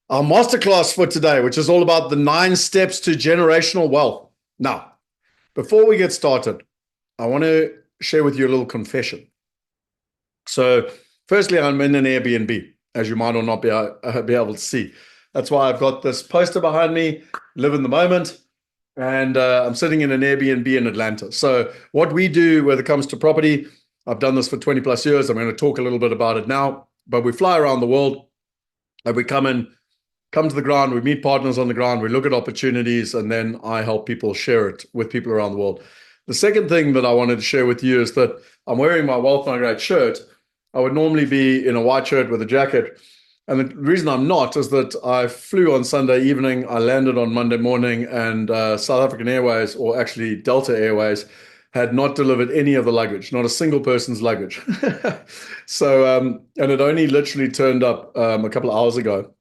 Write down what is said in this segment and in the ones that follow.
Our masterclass for today, which is all about the 9 steps to generational wealth. Now, before we get started, I want to share with you a little confession. So, firstly, I'm in an Airbnb, as you might or not be able to see. That's why I've got this poster behind me, live in the moment, and I'm sitting in an Airbnb in Atlanta. So, what we do when it comes to property, I've done this for 20 plus years. I'm going to talk a little bit about it now, but we fly around the world and we come to the ground, we meet partners on the ground, we look at opportunities, and then I help people share it with people around the world. The second thing that I wanted to share with you is that I'm wearing my Wealth Migrate shirt. I would normally be in a white shirt with a jacket. And the reason I'm not is that I flew on Sunday evening, I landed on Monday morning, and South African Airways, or actually Delta Airways, had not delivered any of the luggage, not a single person's luggage. And it only literally turned up a couple of hours ago,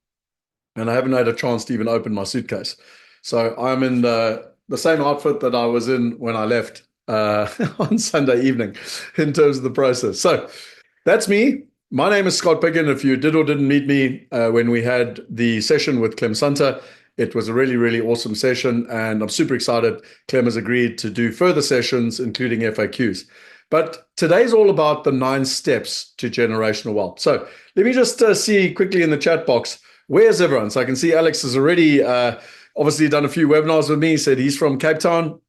and I haven't had a chance to even open my suitcase. So I'm in the same outfit that I was in when I left on Sunday evening in terms of the process. So that's me. My name is Scott Picken. If you did or didn't meet me when we had the session with Clem Sunter, it was a really, really awesome session, and I'm super excited. Clem has agreed to do further sessions, including FAQs. But today's all about the 9 steps to generational wealth. So let me just see quickly in the chat box. Where's everyone? So I can see Alex has already obviously done a few webinars with me. He said he's from Cape Town.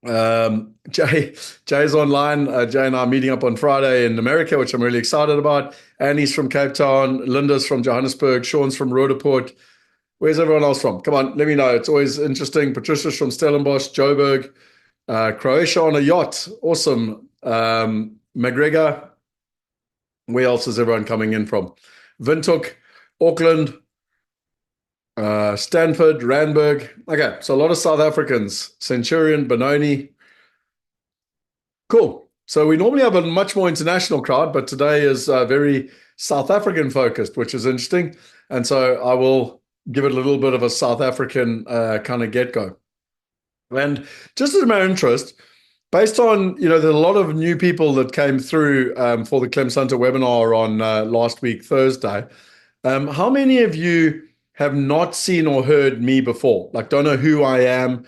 Jay's online. Jay and I are meeting up on Friday in America, which I'm really excited about. Annie's from Cape Town. Linda's from Johannesburg. Sean's from Roodepoort. Where's everyone else from? Come on, let me know. It's always interesting. Patricia's from Stellenbosch, Joburg, Croatia on a yacht. Awesome. McGregor. Where else is everyone coming in from? Windhoek, Auckland, Stanford, Randburg. Okay, so a lot of South Africans. Centurion, Benoni. Cool. So we normally have a much more international crowd, but today is very South African focused, which is interesting. And so I will give it a little bit of a South African kind of get-go. And just as a matter of interest, based on, there's a lot of new people that came through for the Clem Sunter webinar on last week, Thursday. How many of you have not seen or heard me before? Like, don't know who I am?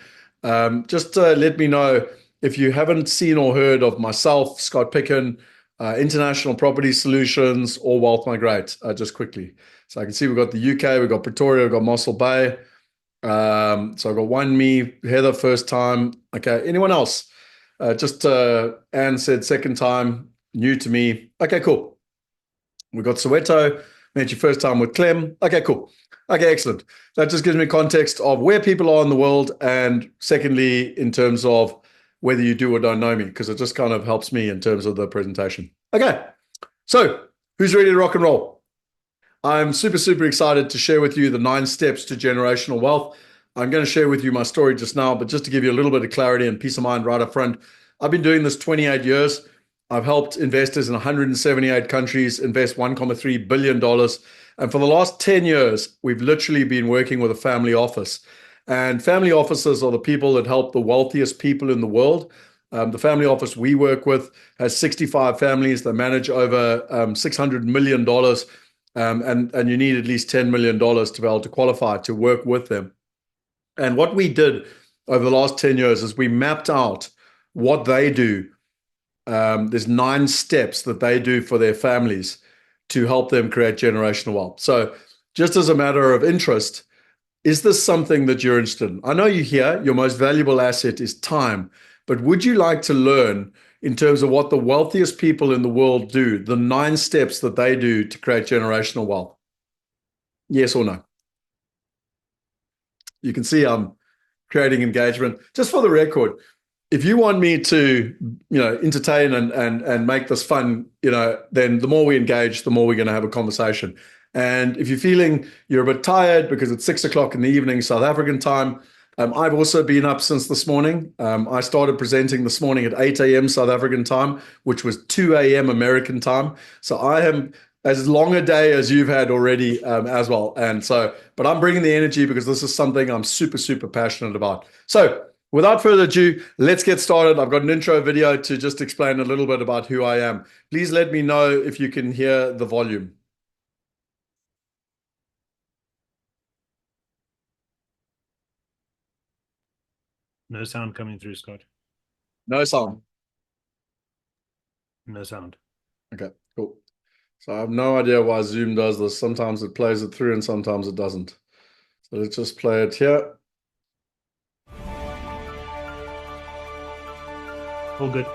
Just let me know if you haven't seen or heard of myself, Scott Picken, International Property Solutions, or Wealth Migrate, just quickly. So I can see we've got the UK, we've got Pretoria, we've got Mossel Bay. So I've got one me, Heather, first time. Okay, anyone else? Just Anne said second time, new to me. Okay, cool. We've got Soweto, met you first time with Clem. Okay, cool. Okay, excellent. That just gives me context of where people are in the world, and secondly, in terms of whether you do or don't know me, because it just kind of helps me in terms of the presentation. Okay, so who's ready to rock and roll? I'm super, super excited to share with you the 9 steps to generational wealth. I'm going to share with you my story just now, but just to give you a little bit of clarity and peace of mind right up front, I've been doing this 28 years. I've helped investors in 178 countries invest $1.3 billion. And for the last 10 years, we've literally been working with a family office. And family offices are the people that help the wealthiest people in the world. The family office we work with has 65 families. They manage over $600 million. And you need at least $10 million to be able to qualify to work with them. And what we did over the last 10 years is we mapped out what they do. There's 9 steps that they do for their families to help them create generational wealth. So just as a matter of interest, is this something that you're interested in? I know you hear your most valuable asset is time, but would you like to learn in terms of what the wealthiest people in the world do, the 9 steps that they do to create generational wealth? Yes or no? You can see I'm creating engagement. Just for the record, if you want me to, entertain and make this fun, then the more we engage, the more we're going to have a conversation. And if you're feeling you're a bit tired because it's 6 o'clock in the evening, South African time, I've also been up since this morning. I started presenting this morning at 8 a.m. South African time, which was 2 a.m. American time. So I am as long a day as you've had already as well. But I'm bringing the energy because this is something I'm super, super passionate about. So without further ado, let's get started. I've got an intro video to just explain a little bit about who I am. Please let me know if you can hear the volume. No sound coming through, Scott. No sound. No sound. Okay, cool. So I have no idea why Zoom does this. Sometimes it plays it through and sometimes it doesn't. So let's just play it here. All good.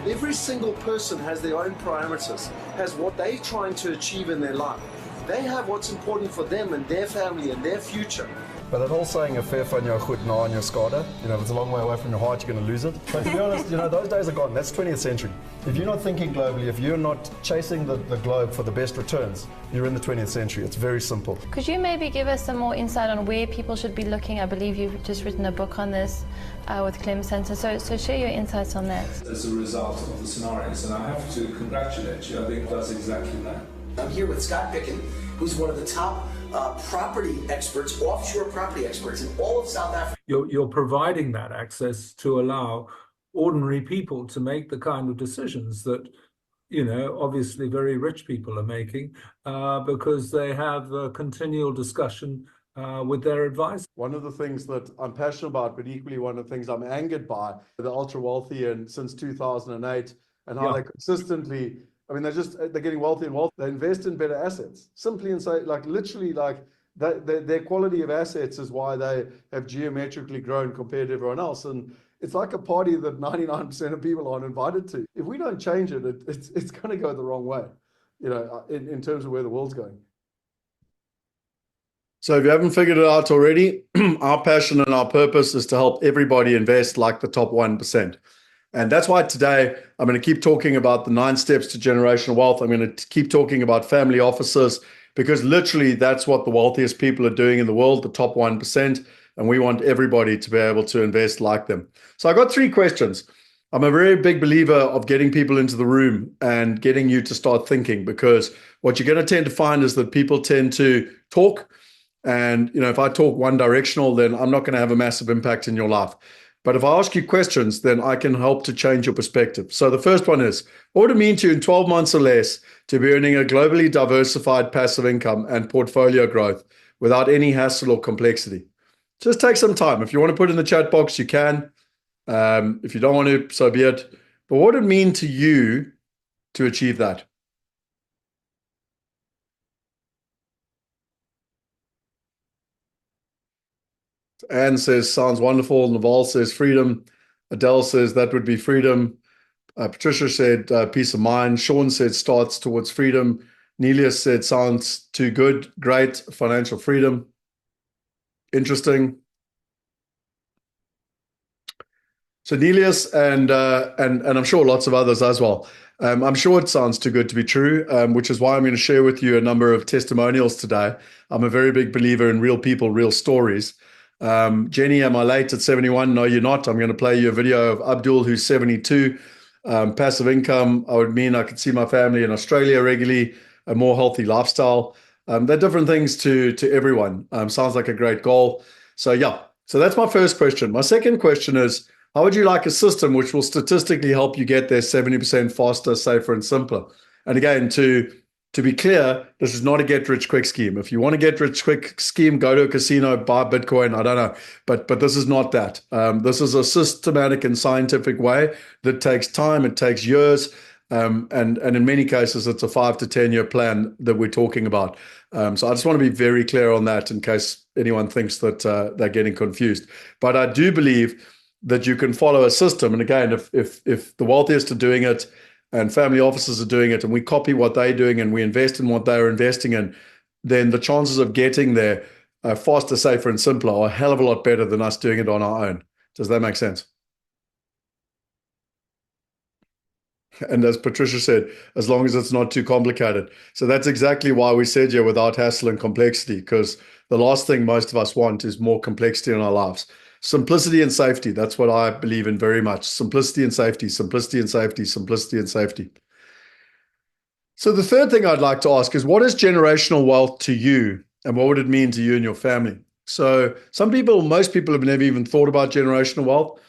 Every single person has their own parameters, has what they're trying to achieve in their life. They have what's important for them and their family and their future. But that whole saying, a fair van jou goed na in jou skade, if it's a long way away from your heart, you're going to lose it. But to be honest, those days are gone. That's 20th century. If you're not thinking globally, if you're not chasing the globe for the best returns, you're in the 20th century. It's very simple. Could you maybe give us some more insight on where people should be looking? I believe you've just written a book on this with Clem Center. So share your insights on that. As a result of the scenarios, and I have to congratulate you. I think that's exactly that. I'm here with Scott Picken, who's one of the top property experts, offshore property experts in all of South Africa. You're providing that access to allow ordinary people to make the kind of decisions that, obviously very rich people are making because they have a continual discussion with their advisor. One of the things that I'm passionate about, but equally one of the things I'm angered by, the ultra wealthy and since 2008 and how they consistently, they're getting wealthy and wealthy. They invest in better assets. Simply and say, their quality of assets is why they have geometrically grown compared to everyone else. And it's like a party that 99% of people aren't invited to. If we don't change it, it's going to go the wrong way, in terms of where the world's going. So if you haven't figured it out already, our passion and our purpose is to help everybody invest like the top 1%. And that's why today I'm going to keep talking about the 9 steps to generational wealth. I'm going to keep talking about family offices because literally that's what the wealthiest people are doing in the world, the top 1%. And we want everybody to be able to invest like them. So I got 3 questions. I'm a very big believer of getting people into the room and getting you to start thinking, because what you're going to tend to find is that people tend to talk. And, if I talk one directional, then I'm not going to have a massive impact in your life. But if I ask you questions, then I can help to change your perspective. So the first one is, what would it mean to you in 12 months or less to be earning a globally diversified passive income and portfolio growth without any hassle or complexity? Just take some time. If you want to put in the chat box, you can. If you don't want to, so be it. But what would it mean to you to achieve that? Anne says, sounds wonderful. Naval says, freedom. Adele says, that would be freedom. Patricia said, peace of mind. Sean said, starts towards freedom. Nelius said, sounds too good. Great. Financial freedom. Interesting. So Nelius and I'm sure lots of others as well. I'm sure it sounds too good to be true, which is why I'm going to share with you a number of testimonials today. I'm a very big believer in real people, real stories. Jenny, am I late at 71? No, you're not. I'm going to play you a video of Abdul, who's 72. Passive income, I would mean I could see my family in Australia regularly, a more healthy lifestyle. They're different things to everyone. Sounds like a great goal. So that's my first question. My second question is, how would you like a system which will statistically help you get there 70% faster, safer, and simpler? And again, to be clear, this is not a get-rich-quick scheme. If you want to get-rich-quick scheme, go to a casino, buy Bitcoin, I don't know. But this is not that. This is a systematic and scientific way that takes time, it takes years, and in many cases, it's a 5 to 10-year plan that we're talking about. So I just want to be very clear on that in case anyone thinks that they're getting confused. But I do believe that you can follow a system. And again, if the wealthiest are doing it, and family offices are doing it, and we copy what they're doing and we invest in what they're investing in, then the chances of getting there faster, safer, and simpler are a hell of a lot better than us doing it on our own. Does that make sense? And as Patricia said, as long as it's not too complicated. So that's exactly why we said here without hassle and complexity, because the last thing most of us want is more complexity in our lives. Simplicity and safety. That's what I believe in very much. Simplicity and safety, simplicity and safety, simplicity and safety. So the third thing I'd like to ask is, what is generational wealth to you, and what would it mean to you and your family? So most people have never even thought about generational wealth.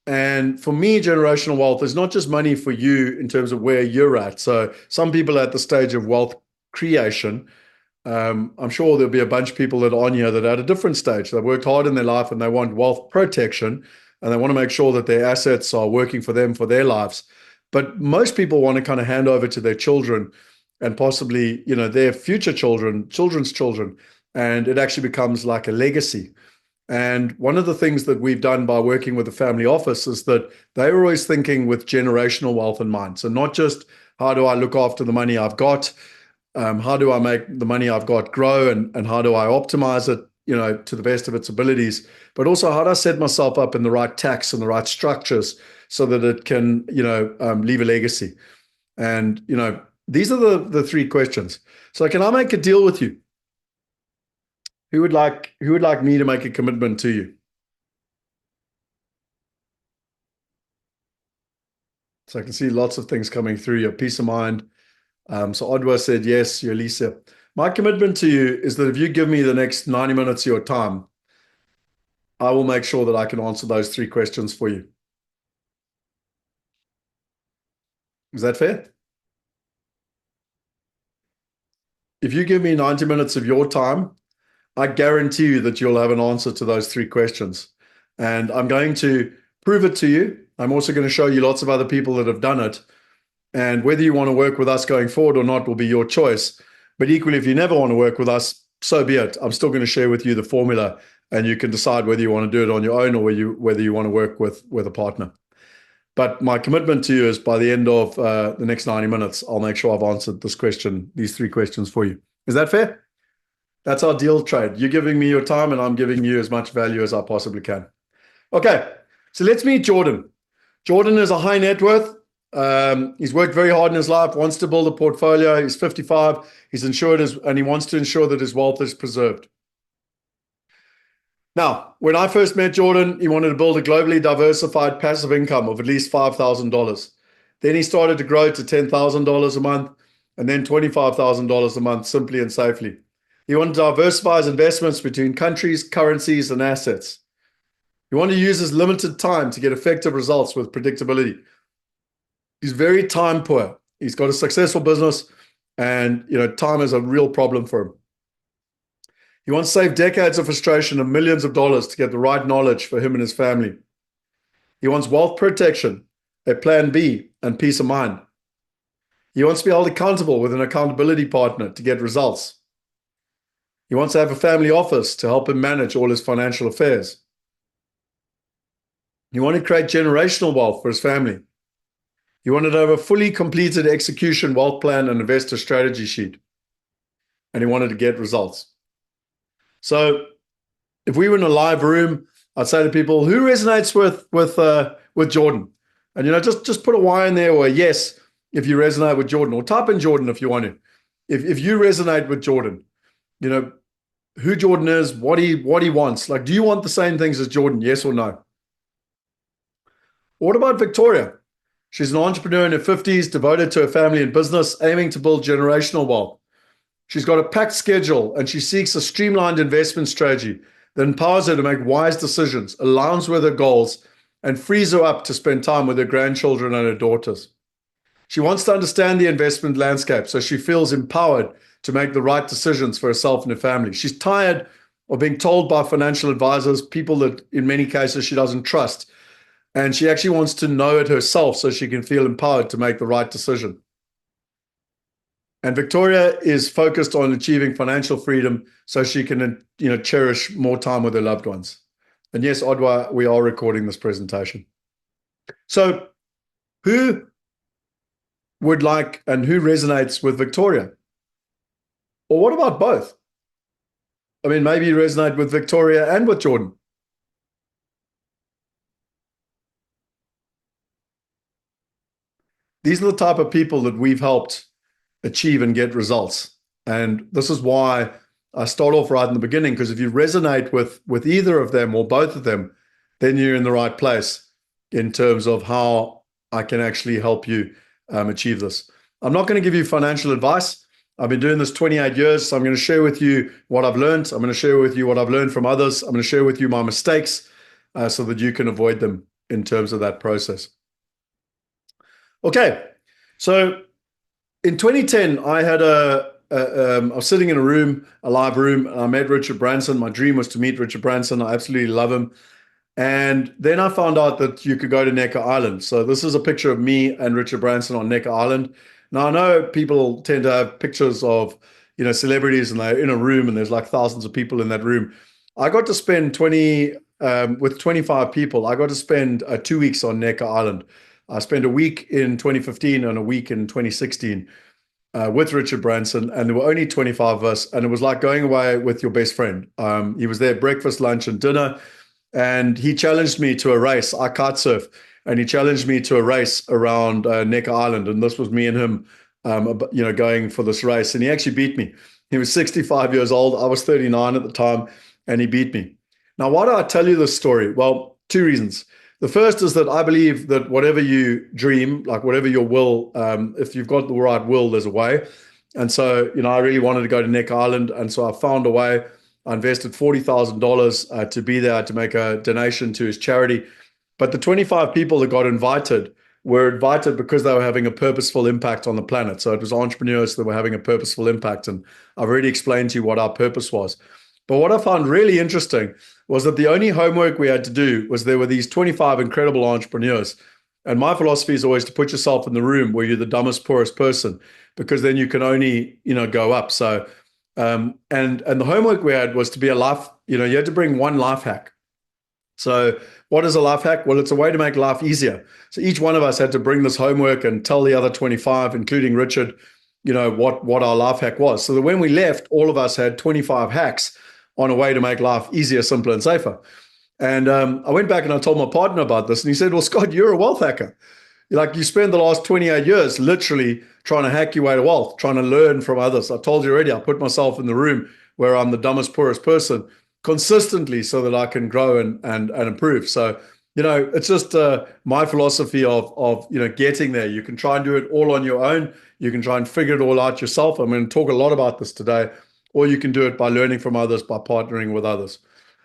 And for me, generational wealth is not just money for you in terms of where you're at. So some people are at the stage of wealth creation. I'm sure there'll be a bunch of people that are on here that are at a different stage. They've worked hard in their life and they want wealth protection, and they want to make sure that their assets are working for them for their lives. But most people want to kind of hand over to their children and possibly, their future children, children's children, and it actually becomes like a legacy. And one of the things that we've done by working with the family office is that they were always thinking with generational wealth in mind. So not just how do I look after the money I've got, how do I make the money I've got grow, and how do I optimize it, to the best of its abilities, but also how do I set myself up in the right tax and the right structures so that it can, leave a legacy. And, these are the three questions. So can I make a deal with you? Who would like me to make a commitment to you? So I can see lots of things coming through. Your peace of mind. So Odwa said yes. Yolisa. My commitment to you is that if you give me the next 90 minutes of your time, I will make sure that I can answer those three questions for you. Is that fair? If you give me 90 minutes of your time, I guarantee you that you'll have an answer to those three questions. And I'm going to prove it to you. I'm also going to show you lots of other people that have done it. And whether you want to work with us going forward or not will be your choice. But equally, if you never want to work with us, so be it. I'm still going to share with you the formula, and you can decide whether you want to do it on your own or whether you want to work with a partner. But my commitment to you is by the end of the next 90 minutes, I'll make sure I've answered these three questions for you. Is that fair? That's our deal trade. You're giving me your time and I'm giving you as much value as I possibly can. Okay, so let's meet Jordan. Jordan is a high net worth. He's worked very hard in his life, wants to build a portfolio. He's 55. He's insured and he wants to ensure that his wealth is preserved. Now, when I first met Jordan, he wanted to build a globally diversified passive income of at least $5,000. Then he started to grow to $10,000 a month and then $25,000 a month, simply and safely. He wanted to diversify his investments between countries, currencies, and assets. He wanted to use his limited time to get effective results with predictability. He's very time poor. He's got a successful business, and time is a real problem for him. He wants to save decades of frustration and millions of dollars to get the right knowledge for him and his family. He wants wealth protection, a plan B, and peace of mind. He wants to be held accountable with an accountability partner to get results. He wants to have a family office to help him manage all his financial affairs. He wanted to create generational wealth for his family. He wanted to have a fully completed execution wealth plan and investor strategy sheet. And he wanted to get results. So if we were in a live room, I'd say to people, who resonates with Jordan? And just put a Y in there or a yes if you resonate with Jordan, or type in Jordan if you want to. If you resonate with Jordan, who Jordan is, what he wants. Like, do you want the same things as Jordan? Yes or no? What about Victoria? She's an entrepreneur in her 50s, devoted to her family and business, aiming to build generational wealth. She's got a packed schedule and she seeks a streamlined investment strategy that empowers her to make wise decisions, aligns with her goals, and frees her up to spend time with her grandchildren and her daughters. She wants to understand the investment landscape so she feels empowered to make the right decisions for herself and her family. She's tired of being told by financial advisors, people that in many cases she doesn't trust, and she actually wants to know it herself so she can feel empowered to make the right decision. And Victoria is focused on achieving financial freedom so she can, cherish more time with her loved ones. And yes, Odwa, we are recording this presentation. So who would like and who resonates with Victoria? Or what about both? I mean, maybe you resonate with Victoria and with Jordan. These are the type of people that we've helped achieve and get results. And this is why I start off right in the beginning, because if you resonate with either of them or both of them, then you're in the right place in terms of how I can actually help you achieve this. I'm not going to give you financial advice. I've been doing this 28 years, so I'm going to share with you what I've learned. I'm going to share with you what I've learned from others. I'm going to share with you my mistakes so that you can avoid them in terms of that process. Okay, so in 2010, I was sitting in a live room, and I met Richard Branson. My dream was to meet Richard Branson. I absolutely love him. And then I found out that you could go to Necker Island. So this is a picture of me and Richard Branson on Necker Island. Now, I know people tend to have pictures of, celebrities, and they're in a room and there's like thousands of people in that room. I got to spend with 25 people. I got to spend 2 weeks on Necker Island. I spent a week in 2015 and a week in 2016 with Richard Branson, and there were only 25 of us, and it was like going away with your best friend. He was there breakfast, lunch, and dinner, and he challenged me to a race. I kite surf, and he challenged me to a race around Necker Island, and this was me and him, going for this race, and he actually beat me. He was 65 years old. I was 39 at the time, and he beat me. Now, why do I tell you this story? Well, two reasons. The first is that I believe that whatever you dream, like whatever your will, if you've got the right will, there's a way. And so, I really wanted to go to Necker Island, and so I found a way. I invested $40,000 to be there to make a donation to his charity. But the 25 people that got invited were invited because they were having a purposeful impact on the planet. So it was entrepreneurs that were having a purposeful impact. And I've already explained to you what our purpose was. But what I found really interesting was that the only homework we had to do was there were these 25 incredible entrepreneurs. And my philosophy is always to put yourself in the room where you're the dumbest, poorest person, because then you can only, go up. So, and the homework we had was to be a life, you had to bring one life hack. So what is a life hack? Well, it's a way to make life easier. So each one of us had to bring this homework and tell the other 25, including Richard, what our life hack was. So that when we left, all of us had 25 hacks on a way to make life easier, simpler, and safer. And I went back and I told my partner about this, and he said, well, Scott, you're a wealth hacker. You spend the last 28 years literally trying to hack your way to wealth, trying to learn from others. I told you already, I put myself in the room where I'm the dumbest, poorest person consistently so that I can grow and improve. So, it's just my philosophy of getting there. You can try and do it all on your own. You can try and figure it all out yourself. I'm going to talk a lot about this today. Or you can do it by learning from others, by partnering with others.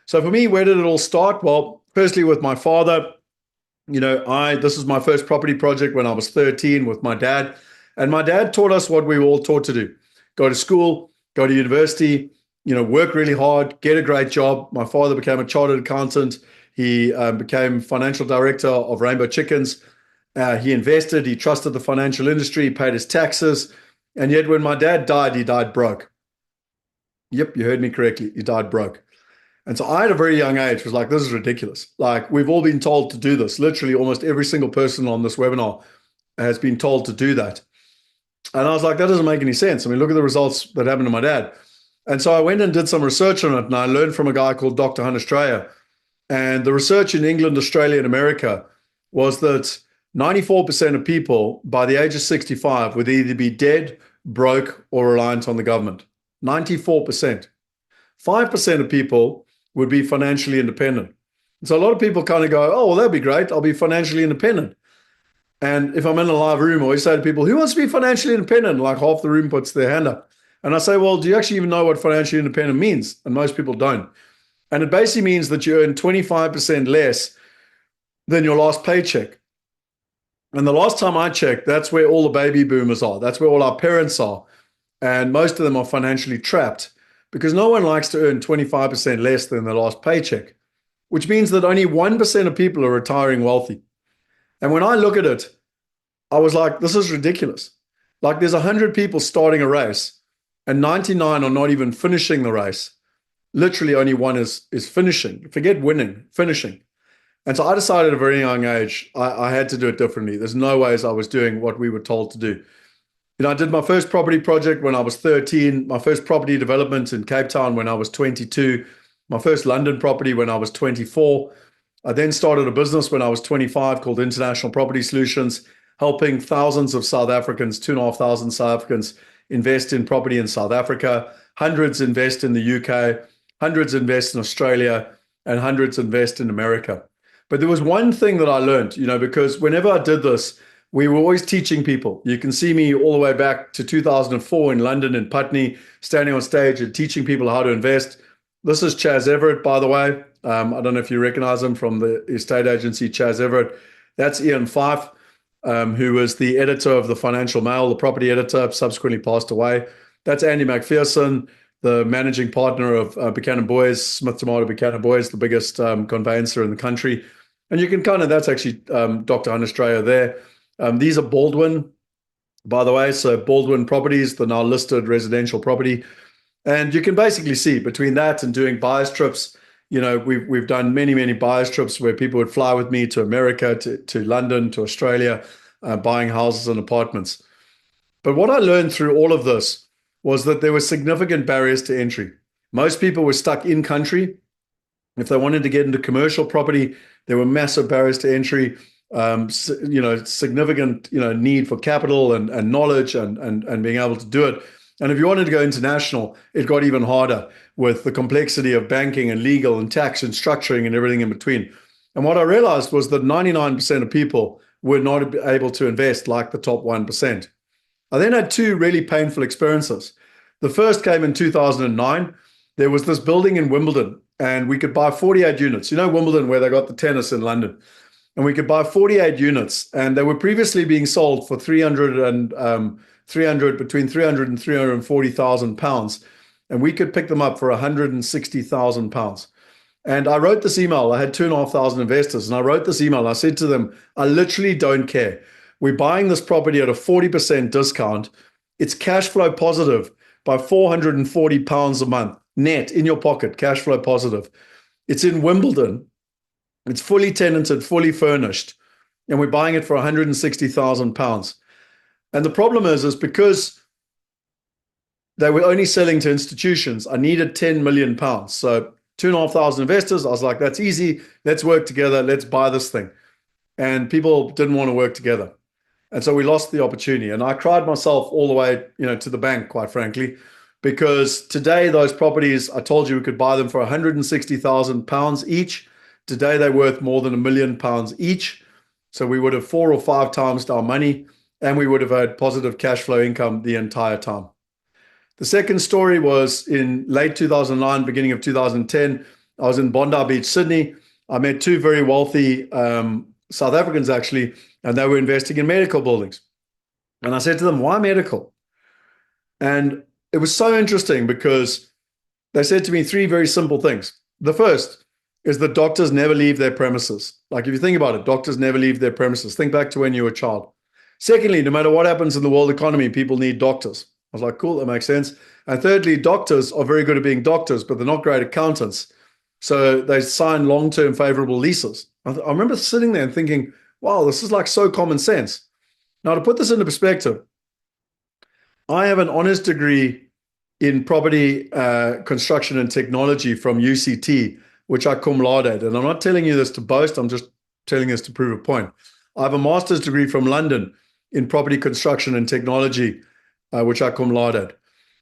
So for me, where did it all start? Well, firstly, with my father. This is my first property project when I was 13 with my dad. And my dad taught us what we were all taught to do. Go to school, go to university, work really hard, get a great job. My father became a chartered accountant. He became financial director of Rainbow Chickens. He invested, he trusted the financial industry, he paid his taxes. And yet when my dad died, he died broke. Yep, you heard me correctly. He died broke. And so I, at a very young age, was like, this is ridiculous. Like, we've all been told to do this. Literally, almost every single person on this webinar has been told to do that. And I was like, that doesn't make any sense. I mean, look at the results that happened to my dad. And so I went and did some research on it, and I learned from a guy called Dr. Hunter Strayer. And the research in England, Australia, and America was that 94% of people by the age of 65 would either be dead, broke, or reliant on the government. 94%. 5% of people would be financially independent. So a lot of people kind of go, oh, well, that'd be great. I'll be financially independent. And if I'm in a live room, I always say to people, who wants to be financially independent? Like half the room puts their hand up. And I say, well, do you actually even know what financially independent means? And most people don't. And it basically means that you earn 25% less than your last paycheck. And the last time I checked, that's where all the baby boomers are. That's where all our parents are. And most of them are financially trapped because no one likes to earn 25% less than their last paycheck, which means that only 1% of people are retiring wealthy. And when I look at it, I was like, this is ridiculous. Like, there's 100 people starting a race and 99 are not even finishing the race. Literally only one is finishing. Forget winning, finishing. And so I decided at a very young age, I had to do it differently. There's no ways I was doing what we were told to do. I did my first property project when I was 13, my first property development in Cape Town when I was 22, my first London property when I was 24. I then started a business when I was 25 called International Property Solutions, helping thousands of South Africans, 2,500 South Africans, invest in property in South Africa. Hundreds invest in the UK, hundreds invest in Australia, and hundreds invest in America. But there was one thing that I learned, because whenever I did this, we were always teaching people. You can see me all the way back to 2004 in London in Putney, standing on stage and teaching people how to invest. This is Chas Everett, by the way. I don't know if you recognize him from the estate agency Chas Everett. That's Ian Fife, who was the editor of the Financial Mail, the property editor, subsequently passed away. That's Andy McPherson, the managing partner of Buchanan Boys, Smith Tomato Buchanan Boys, the biggest conveyancer in the country. And you can that's actually Dr. Anastraya there. These are Baldwin, by the way. So Baldwin Properties, the now listed residential property. And you can basically see between that and doing buyers trips, we've done many, many buyers trips where people would fly with me to America, to London, to Australia, buying houses and apartments. But what I learned through all of this was that there were significant barriers to entry. Most people were stuck in country. If they wanted to get into commercial property, there were massive barriers to entry. Significant, need for capital and knowledge and being able to do it. And if you wanted to go international, it got even harder with the complexity of banking and legal and tax and structuring and everything in between. And what I realized was that 99% of people were not able to invest like the top 1%. I then had two really painful experiences. The first came in 2009. There was this building in Wimbledon, and we could buy 48 units. Wimbledon, where they got the tennis in London. And we could buy 48 units, and they were previously being sold for between 300 and 340,000 pounds, and we could pick them up for 160,000 pounds. And I wrote this email. I had 2,500 investors, and I wrote this email. I said to them, I literally don't care. We're buying this property at a 40% discount. It's cash flow positive by 440 pounds a month, net in your pocket, cash flow positive. It's in Wimbledon. It's fully tenanted, fully furnished, and we're buying it for 160,000 pounds. And the problem is because they were only selling to institutions, I needed 10 million pounds. So 2,500 investors, I was like, that's easy. Let's work together. Let's buy this thing. And people didn't want to work together. And so we lost the opportunity. And I cried myself all the way, to the bank, quite frankly, because today those properties, I told you we could buy them for 160,000 pounds each. Today, they're worth more than £1 million each. So we would have 4 or 5 times our money, and we would have had positive cash flow income the entire time. The second story was in late 2009, beginning of 2010. I was in Bondi Beach, Sydney. I met two very wealthy South Africans, actually, and they were investing in medical buildings. And I said to them, why medical? And it was so interesting because they said to me 3 very simple things. The first is that doctors never leave their premises. Like if you think about it, doctors never leave their premises. Think back to when you were a child. Secondly, no matter what happens in the world economy, people need doctors. I was like, cool, that makes sense. And thirdly, doctors are very good at being doctors, but they're not great accountants. So they sign long-term favorable leases. I remember sitting there and thinking, wow, this is like so common sense. Now, to put this into perspective, I have an honors degree in property construction and technology from UCT, which I cum laude. And I'm not telling you this to boast, I'm just telling this to prove a point. I have a master's degree from London in property construction and technology, which I cum laude.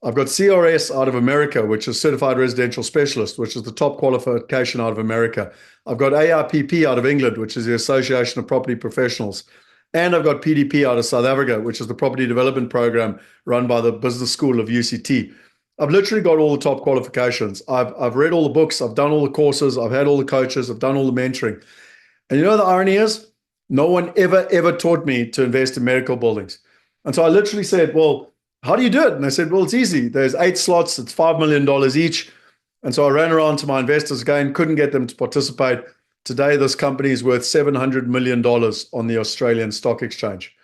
I've got CRS out of America, which is Certified Residential Specialist, which is the top qualification out of America. I've got ARPP out of England, which is the Association of Property Professionals. And I've got PDP out of South Africa, which is the property development program run by the Business School of UCT. I've literally got all the top qualifications. I've read all the books. I've done all the courses. I've had all the coaches. I've done all the mentoring. And you know the irony is? No one ever taught me to invest in medical buildings. And so I literally said, well, how do you do it? And they said, well, it's easy. There's 8 slots. It's $5 million each. And so I ran around to my investors again, couldn't get them to participate. Today, this company is worth $700 million on the Australian Stock Exchange.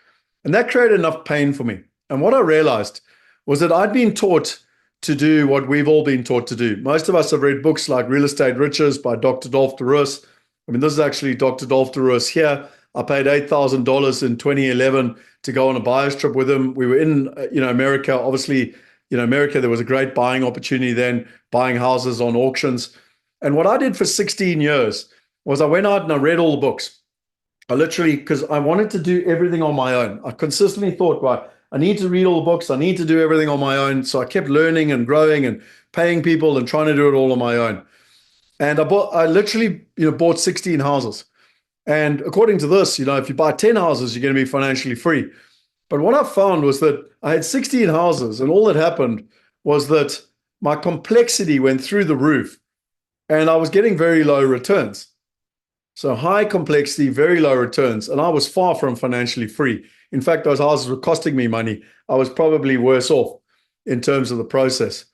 And that created enough pain for me. And what I realized was that I'd been taught to do what we've all been taught to do. Most of us have read books like Real Estate Riches by Dr. Dolph de Roos. I mean, this is actually Dr. Dolph de Roos here. I paid $8,000 in 2011 to go on a buyer's trip with him. We were in, America. Obviously, America, there was a great buying opportunity then, buying houses on auctions. And what I did for 16 years was I went out and I read all the books. I literally, because I wanted to do everything on my own. I consistently thought, right, I need to read all the books. I need to do everything on my own. So I kept learning and growing and paying people and trying to do it all on my own. And I literally, bought 16 houses. And according to this, if you buy 10 houses, you're going to be financially free. But what I found was that I had 16 houses, and all that happened was that my complexity went through the roof, and I was getting very low returns. So high complexity, very low returns, and I was far from financially free. In fact, those houses were costing me money. I was probably worse off in terms of the process.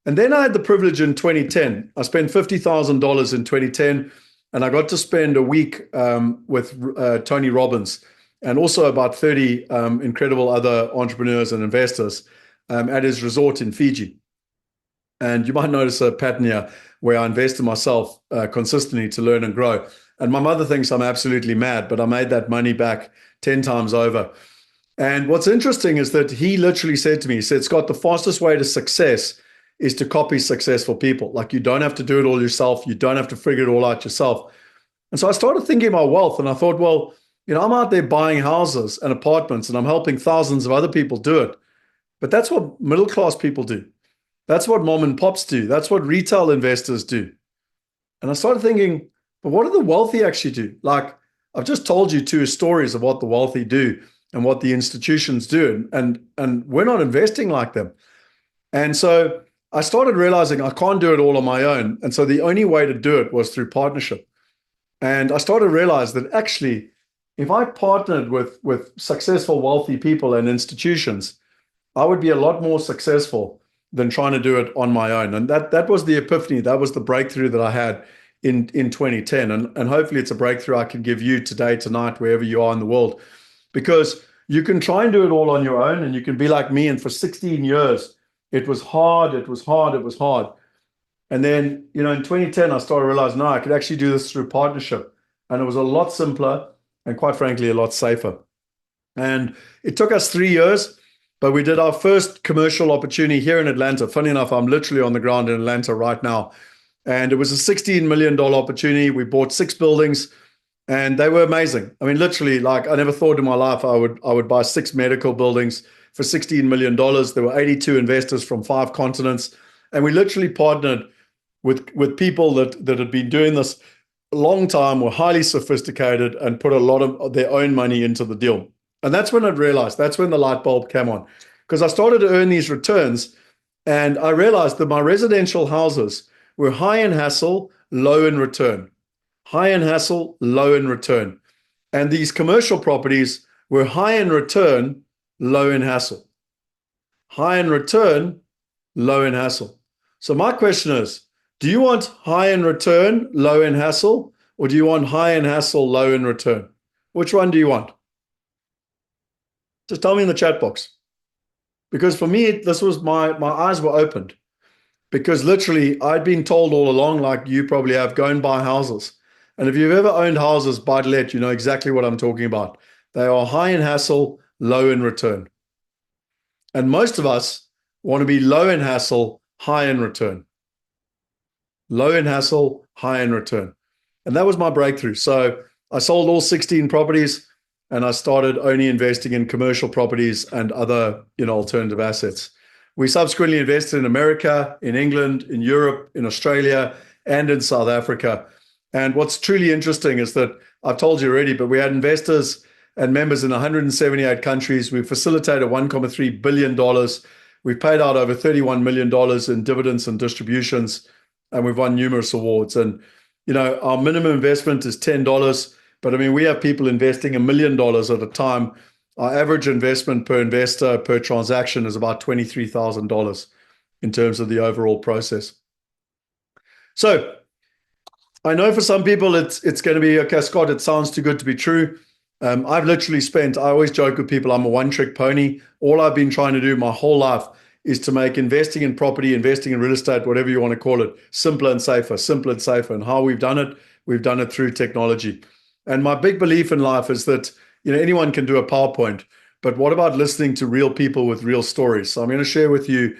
And then I had the privilege in 2010. I spent $50,000 in 2010, and I got to spend a week with Tony Robbins and also about 30 incredible other entrepreneurs and investors at his resort in Fiji. And you might notice a pattern here where I invest in myself consistently to learn and grow. And my mother thinks I'm absolutely mad, but I made that money back 10 times over. And what's interesting is that he literally said to me, he said, Scott, the fastest way to success is to copy successful people. Like, you don't have to do it all yourself. You don't have to figure it all out yourself. And so I started thinking about wealth, and I thought, well, I'm out there buying houses and apartments, and I'm helping thousands of other people do it. But that's what middle-class people do. That's what mom and pops do. That's what retail investors do. And I started thinking, but what do the wealthy actually do? Like, I've just told you two stories of what the wealthy do and what the institutions do. And we're not investing like them. And so I started realizing I can't do it all on my own. And so the only way to do it was through partnership. And I started to realize that actually, if I partnered with successful, wealthy people and institutions, I would be a lot more successful than trying to do it on my own. And that was the epiphany. That was the breakthrough that I had in 2010. And hopefully it's a breakthrough I can give you today, tonight, wherever you are in the world. Because you can try and do it all on your own, and you can be like me. And for 16 years, it was hard, it was hard, it was hard. And then, in 2010, I started to realize, no, I could actually do this through partnership. And it was a lot simpler and, quite frankly, a lot safer. And it took us 3 years, but we did our first commercial opportunity here in Atlanta. Funny enough, I'm literally on the ground in Atlanta right now. And it was a $16 million opportunity. We bought 6 buildings, and they were amazing. I mean, literally, like, I never thought in my life I would buy 6 medical buildings for $16 million. There were 82 investors from 5 continents. And we literally partnered with people that had been doing this a long time, were highly sophisticated, and put a lot of their own money into the deal. And that's when I realized, that's when the light bulb came on. Because I started to earn these returns, and I realized that my residential houses were high in hassle, low in return. High in hassle, low in return. And these commercial properties were high in return, low in hassle. High in return, low in hassle. So my question is, do you want high in return, low in hassle, or do you want high in hassle, low in return? Which one do you want? Just tell me in the chat box. Because for me, this was my eyes were opened. Because literally, I'd been told all along, like you probably have, go and buy houses. And if you've ever owned houses, buy to let, you know exactly what I'm talking about. They are high in hassle, low in return. And most of us want to be low in hassle, high in return. Low in hassle, high in return. And that was my breakthrough. So I sold all 16 properties, and I started only investing in commercial properties and other, alternative assets. We subsequently invested in America, in England, in Europe, in Australia, and in South Africa. And what's truly interesting is that I've told you already, but we had investors and members in 178 countries. We facilitated $1.3 billion. We've paid out over $31 million in dividends and distributions, and we've won numerous awards. And, our minimum investment is $10. But I mean, we have people investing $1 million at a time. Our average investment per investor per transaction is about $23,000 in terms of the overall process. So I know for some people it's going to be, okay, Scott, it sounds too good to be true. I've literally I always joke with people, I'm a one-trick pony. All I've been trying to do my whole life is to make investing in property, investing in real estate, whatever you want to call it, simpler and safer, simpler and safer. And how we've done it through technology. And my big belief in life is that, anyone can do a PowerPoint, but what about listening to real people with real stories? So I'm going to share with you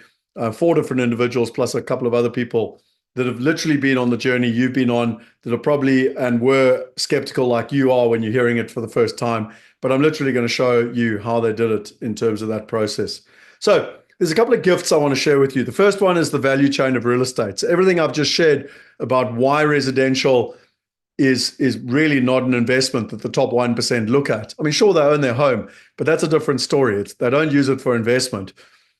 4 different individuals plus a couple of other people that have literally been on the journey you've been on, that are probably and were skeptical like you are when you're hearing it for the first time. But I'm literally going to show you how they did it in terms of that process. So there's a couple of gifts I want to share with you. The first one is the value chain of real estate. So everything I've just shared about why residential is really not an investment that the top 1% look at. I mean, sure, they own their home, but that's a different story. They don't use it for investment,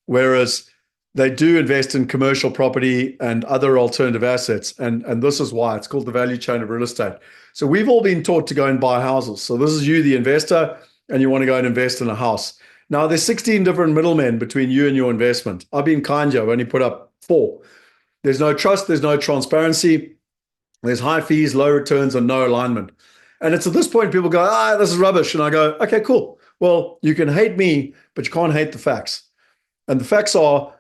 whereas they do invest in commercial property and other alternative assets. And this is why it's called the value chain of real estate. So we've all been taught to go and buy houses. So this is you, the investor, and you want to go and invest in a house. Now, there's 16 different middlemen between you and your investment. I've been kind, Joe. I've only put up 4. There's no trust. There's no transparency. There's high fees, low returns, and no alignment. And it's at this point people go, this is rubbish. And I go, okay, cool. Well, you can hate me, but you can't hate the facts. And the facts are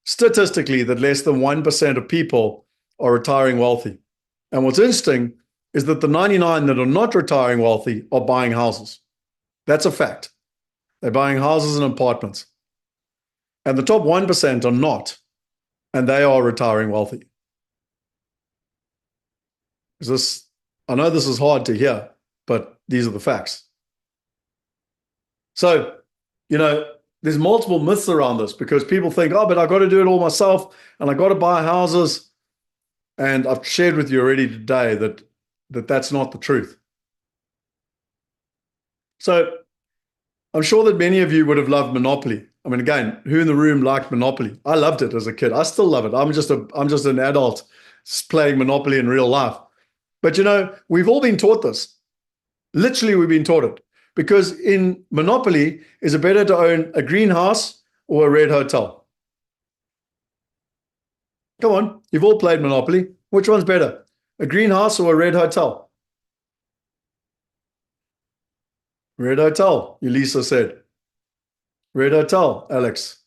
statistically that less than 1% of people are retiring wealthy. And what's interesting is that the 99 that are not retiring wealthy are buying houses. That's a fact. They're buying houses and apartments. And the top 1% are not, and they are retiring wealthy. I know this is hard to hear, but these are the facts. So, there's multiple myths around this because people think, but I've got to do it all myself and I've got to buy houses. And I've shared with you already today that that's not the truth. So I'm sure that many of you would have loved Monopoly. I mean, again, who in the room liked Monopoly? I loved it as a kid. I still love it. I'm just an adult playing Monopoly in real life. But we've all been taught this. Literally, we've been taught it. Because in Monopoly, is it better to own a greenhouse or a red hotel? Come on, you've all played Monopoly. Which one's better? A greenhouse or a red hotel? Red hotel, Elisa said. Red hotel, Alex.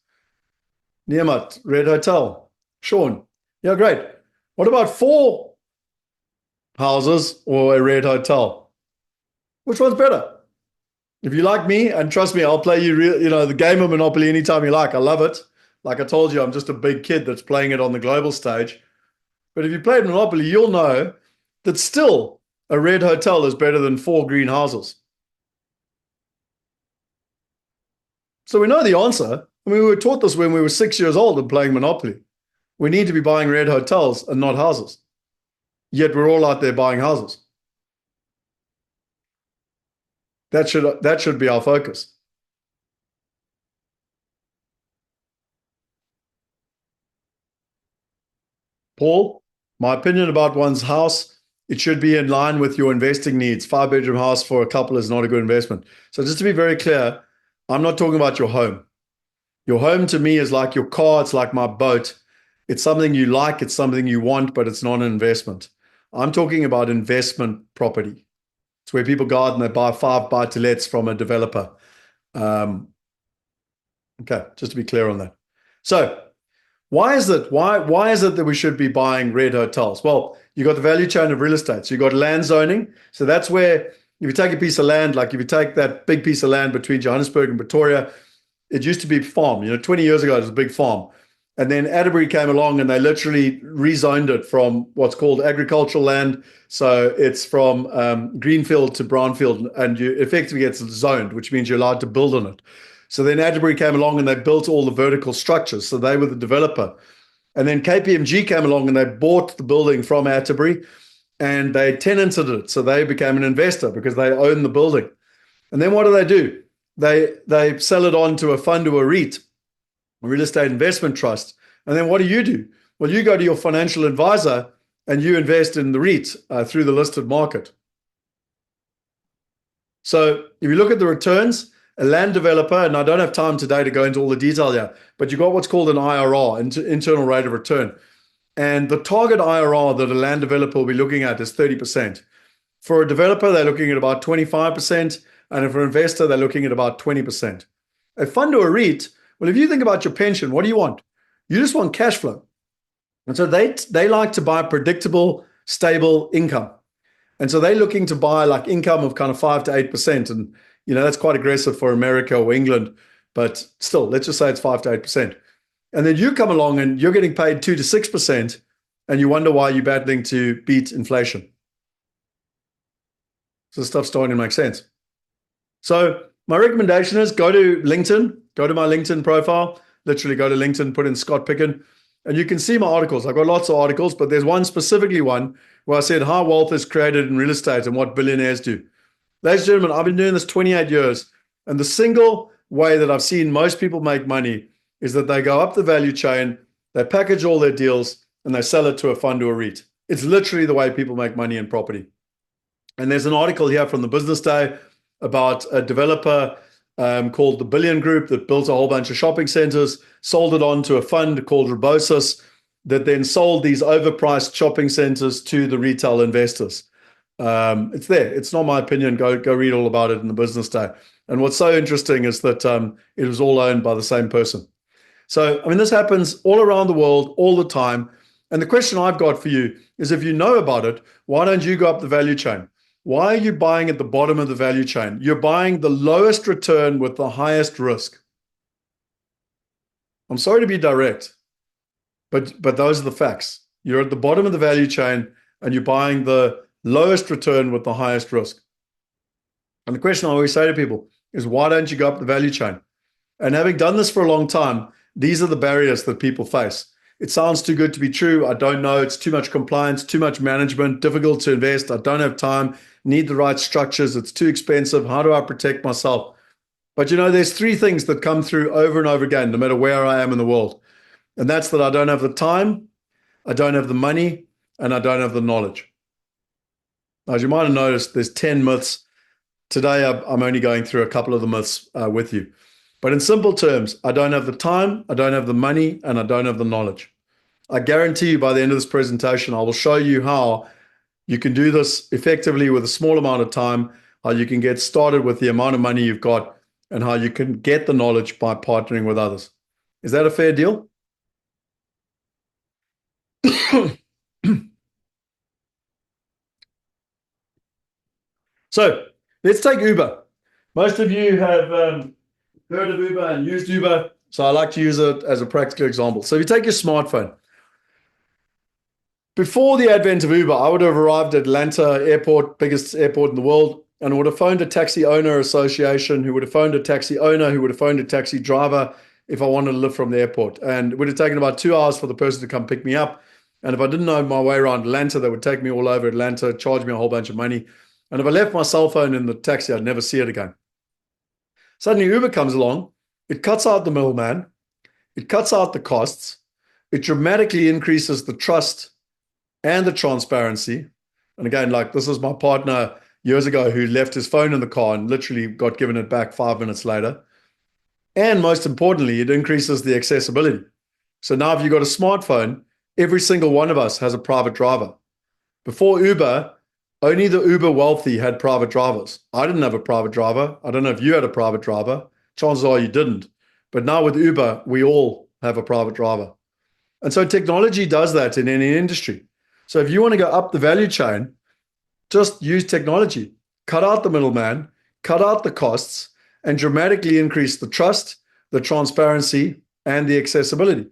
Niamat, red hotel. Sean, yeah, great. What about 4 houses or a red hotel? Which one's better? If you like me, and trust me, I'll play you the game of Monopoly anytime you like. I love it. Like I told you, I'm just a big kid that's playing it on the global stage. But if you played Monopoly, you'll know that still a red hotel is better than 4 green houses. So we know the answer. I mean, we were taught this when we were 6 years old and playing Monopoly. We need to be buying red hotels and not houses. Yet we're all out there buying houses. That should be our focus. Paul, my opinion about one's house, it should be in line with your investing needs. 5-bedroom house for a couple is not a good investment. So just to be very clear, I'm not talking about your home. Your home to me is like your car. It's like my boat. It's something you like. It's something you want, but it's not an investment. I'm talking about investment property. It's where people go out and they buy 5 buy-to-lets from a developer. Okay, just to be clear on that. So why is it that we should be buying red hotels? Well, you got the value chain of real estate. So you got land zoning. So that's where if you take a piece of land, like if you take that big piece of land between Johannesburg and Pretoria, it used to be a farm. 20 years ago, it was a big farm. And then Atterbury came along and they literally rezoned it from what's called agricultural land. So it's from greenfield to brownfield, and you effectively gets zoned, which means you're allowed to build on it. So then Atterbury came along and they built all the vertical structures. So they were the developer. And then KPMG came along and they bought the building from Atterbury and they tenanted it. So they became an investor because they own the building. And then what do? They sell it on to a fund or a REIT, a real estate investment trust. And then what do? Well, you go to your financial advisor and you invest in the REIT through the listed market. So if you look at the returns, a land developer, and I don't have time today to go into all the detail here, but you've got what's called an IRR, internal rate of return. And the target IRR that a land developer will be looking at is 30%. For a developer, they're looking at about 25%. And for an investor, they're looking at about 20%. A fund or a REIT, well, if you think about your pension, what do you want? You just want cash flow. And so they like to buy predictable, stable income. And so they're looking to buy like income of kind of 5 to 8%. And, that's quite aggressive for America or England. But still, let's just say it's 5 to 8%. And then you come along and you're getting paid 2 to 6%. And you wonder why you're battling to beat inflation. So stuff's starting to make sense. So my recommendation is go to LinkedIn, go to my LinkedIn profile, literally go to LinkedIn, put in Scott Picken, and you can see my articles. I've got lots of articles, but there's one where I said how wealth is created in real estate and what billionaires do. Ladies and gentlemen, I've been doing this 28 years, and the single way that I've seen most people make money is that they go up the value chain, they package all their deals, and they sell it to a fund or a REIT. It's literally the way people make money in property. And there's an article here from the Business Day about a developer called the Billion Group that built a whole bunch of shopping centers, sold it on to a fund called Robosis that then sold these overpriced shopping centers to the retail investors. It's there. It's not my opinion. Go read all about it in the Business Day. And what's so interesting is that it was all owned by the same person. So, I mean, this happens all around the world all the time. And the question I've got for you is, if you know about it, why don't you go up the value chain? Why are you buying at the bottom of the value chain? You're buying the lowest return with the highest risk. I'm sorry to be direct, but those are the facts. You're at the bottom of the value chain and you're buying the lowest return with the highest risk. And the question I always say to people is, why don't you go up the value chain? And having done this for a long time, these are the barriers that people face. It sounds too good to be true. I don't know. It's too much compliance, too much management, difficult to invest. I don't have time, need the right structures. It's too expensive. How do I protect myself? But you know, there's three things that come through over and over again, no matter where I am in the world. And that's that I don't have the time, I don't have the money, and I don't have the knowledge. Now, as you might have noticed, there's 10 myths. Today, I'm only going through a couple of the myths with you. But in simple terms, I don't have the time, I don't have the money, and I don't have the knowledge. I guarantee you by the end of this presentation, I will show you how you can do this effectively with a small amount of time, how you can get started with the amount of money you've got, and how you can get the knowledge by partnering with others. Is that a fair deal? So let's take Uber. Most of you have heard of Uber and used Uber, so I like to use it as a practical example. So if you take your smartphone, before the advent of Uber, I would have arrived at Atlanta airport, biggest airport in the world, and would have phoned a taxi owner association, who would have phoned a taxi owner, who would have phoned a taxi driver if I wanted to live from the airport. And it would have taken about 2 hours for the person to come pick me up. And if I didn't know my way around Atlanta, they would take me all over Atlanta, charge me a whole bunch of money. And if I left my cell phone in the taxi, I'd never see it again. Suddenly Uber comes along, it cuts out the middleman, it cuts out the costs, it dramatically increases the trust and the transparency. And again, like, this is my partner years ago who left his phone in the car and literally got given it back 5 minutes later. And most importantly, it increases the accessibility. So now if you've got a smartphone, every single one of us has a private driver. Before Uber, only the uber wealthy had private drivers. I didn't have a private driver. I don't know if you had a private driver. Chances are you didn't. But now with Uber, we all have a private driver. And so technology does that in any industry. So if you want to go up the value chain, just use technology. Cut out the middleman, cut out the costs, and dramatically increase the trust, the transparency, and the accessibility.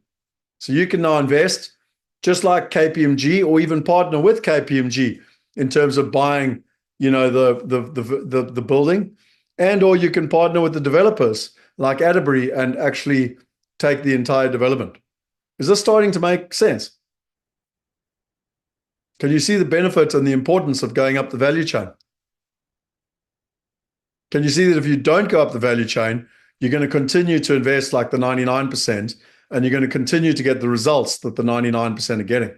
So you can now invest just like KPMG, or even partner with KPMG in terms of buying, you know, the building, and or you can partner with the developers like Atterbury and actually take the entire development. Is this starting to make sense? Can you see the benefit and the importance of going up the value chain? Can you see that if you don't go up the value chain, you're going to continue to invest like the 99%, and you're going to continue to get the results that the 99% are getting?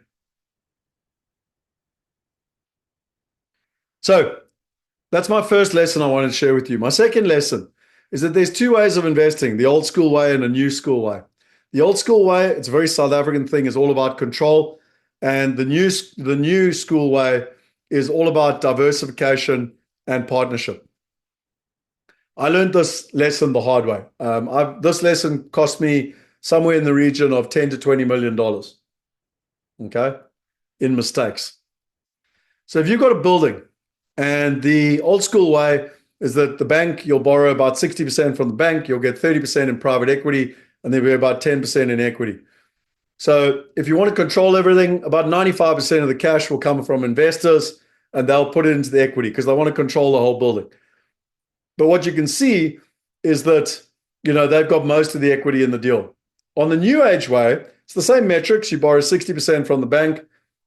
So that's my first lesson I wanted to share with you. My second lesson is that there's two ways of investing, the old school way and a new school way. The old school way, it's a very South African thing, is all about control. And the new school way is all about diversification and partnership. I learned this lesson the hard way. This lesson cost me somewhere in the region of $10 to $20 million, okay, in mistakes. So if you've got a building, and the old school way is that the bank, you'll borrow about 60% from the bank, you'll get 30% in private equity, and there'll be about 10% in equity. So if you want to control everything, about 95% of the cash will come from investors, and they'll put it into the equity because they want to control the whole building. But what you can see is that, you know, they've got most of the equity in the deal. On the new age way, it's the same metrics. You borrow 60% from the bank,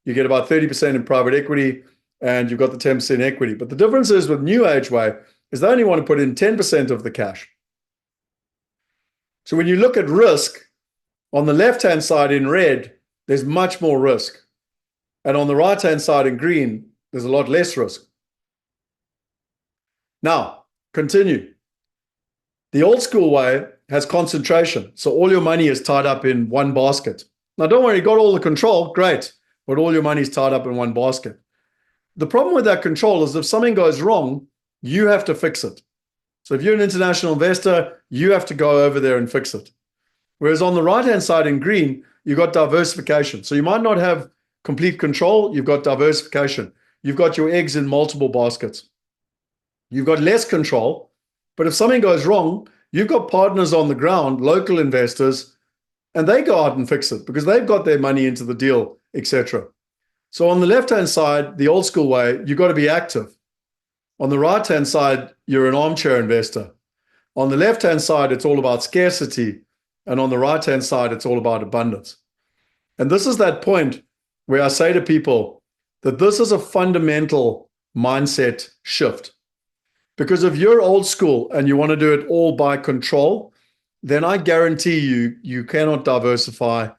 You get about 30% in private equity, and you've got the 10% equity. But the difference is with New Age Way is they only want to put in 10% of the cash. So when you look at risk, on the left-hand side in red, there's much more risk. And on the right-hand side in green, there's a lot less risk. Now, continue. The old school way has concentration. So all your money is tied up in one basket. Now, don't worry, you got all the control, great. But all your money is tied up in one basket. The problem with that control is if something goes wrong, you have to fix it. So if you're an international investor, you have to go over there and fix it. Whereas on the right-hand side in green, you've got diversification. So you might not have complete control, you've got diversification. You've got your eggs in multiple baskets. You've got less control, but if something goes wrong, you've got partners on the ground, local investors, and they go out and fix it because they've got their money into the deal, etc. So on the left-hand side, the old school way, you've got to be active. On the right-hand side, you're an armchair investor. On the left-hand side, it's all about scarcity. And on the right-hand side, it's all about abundance. And this is that point where I say to people that this is a fundamental mindset shift. Because if you're old school and you want to do it all by control, then I guarantee you, you cannot diversify.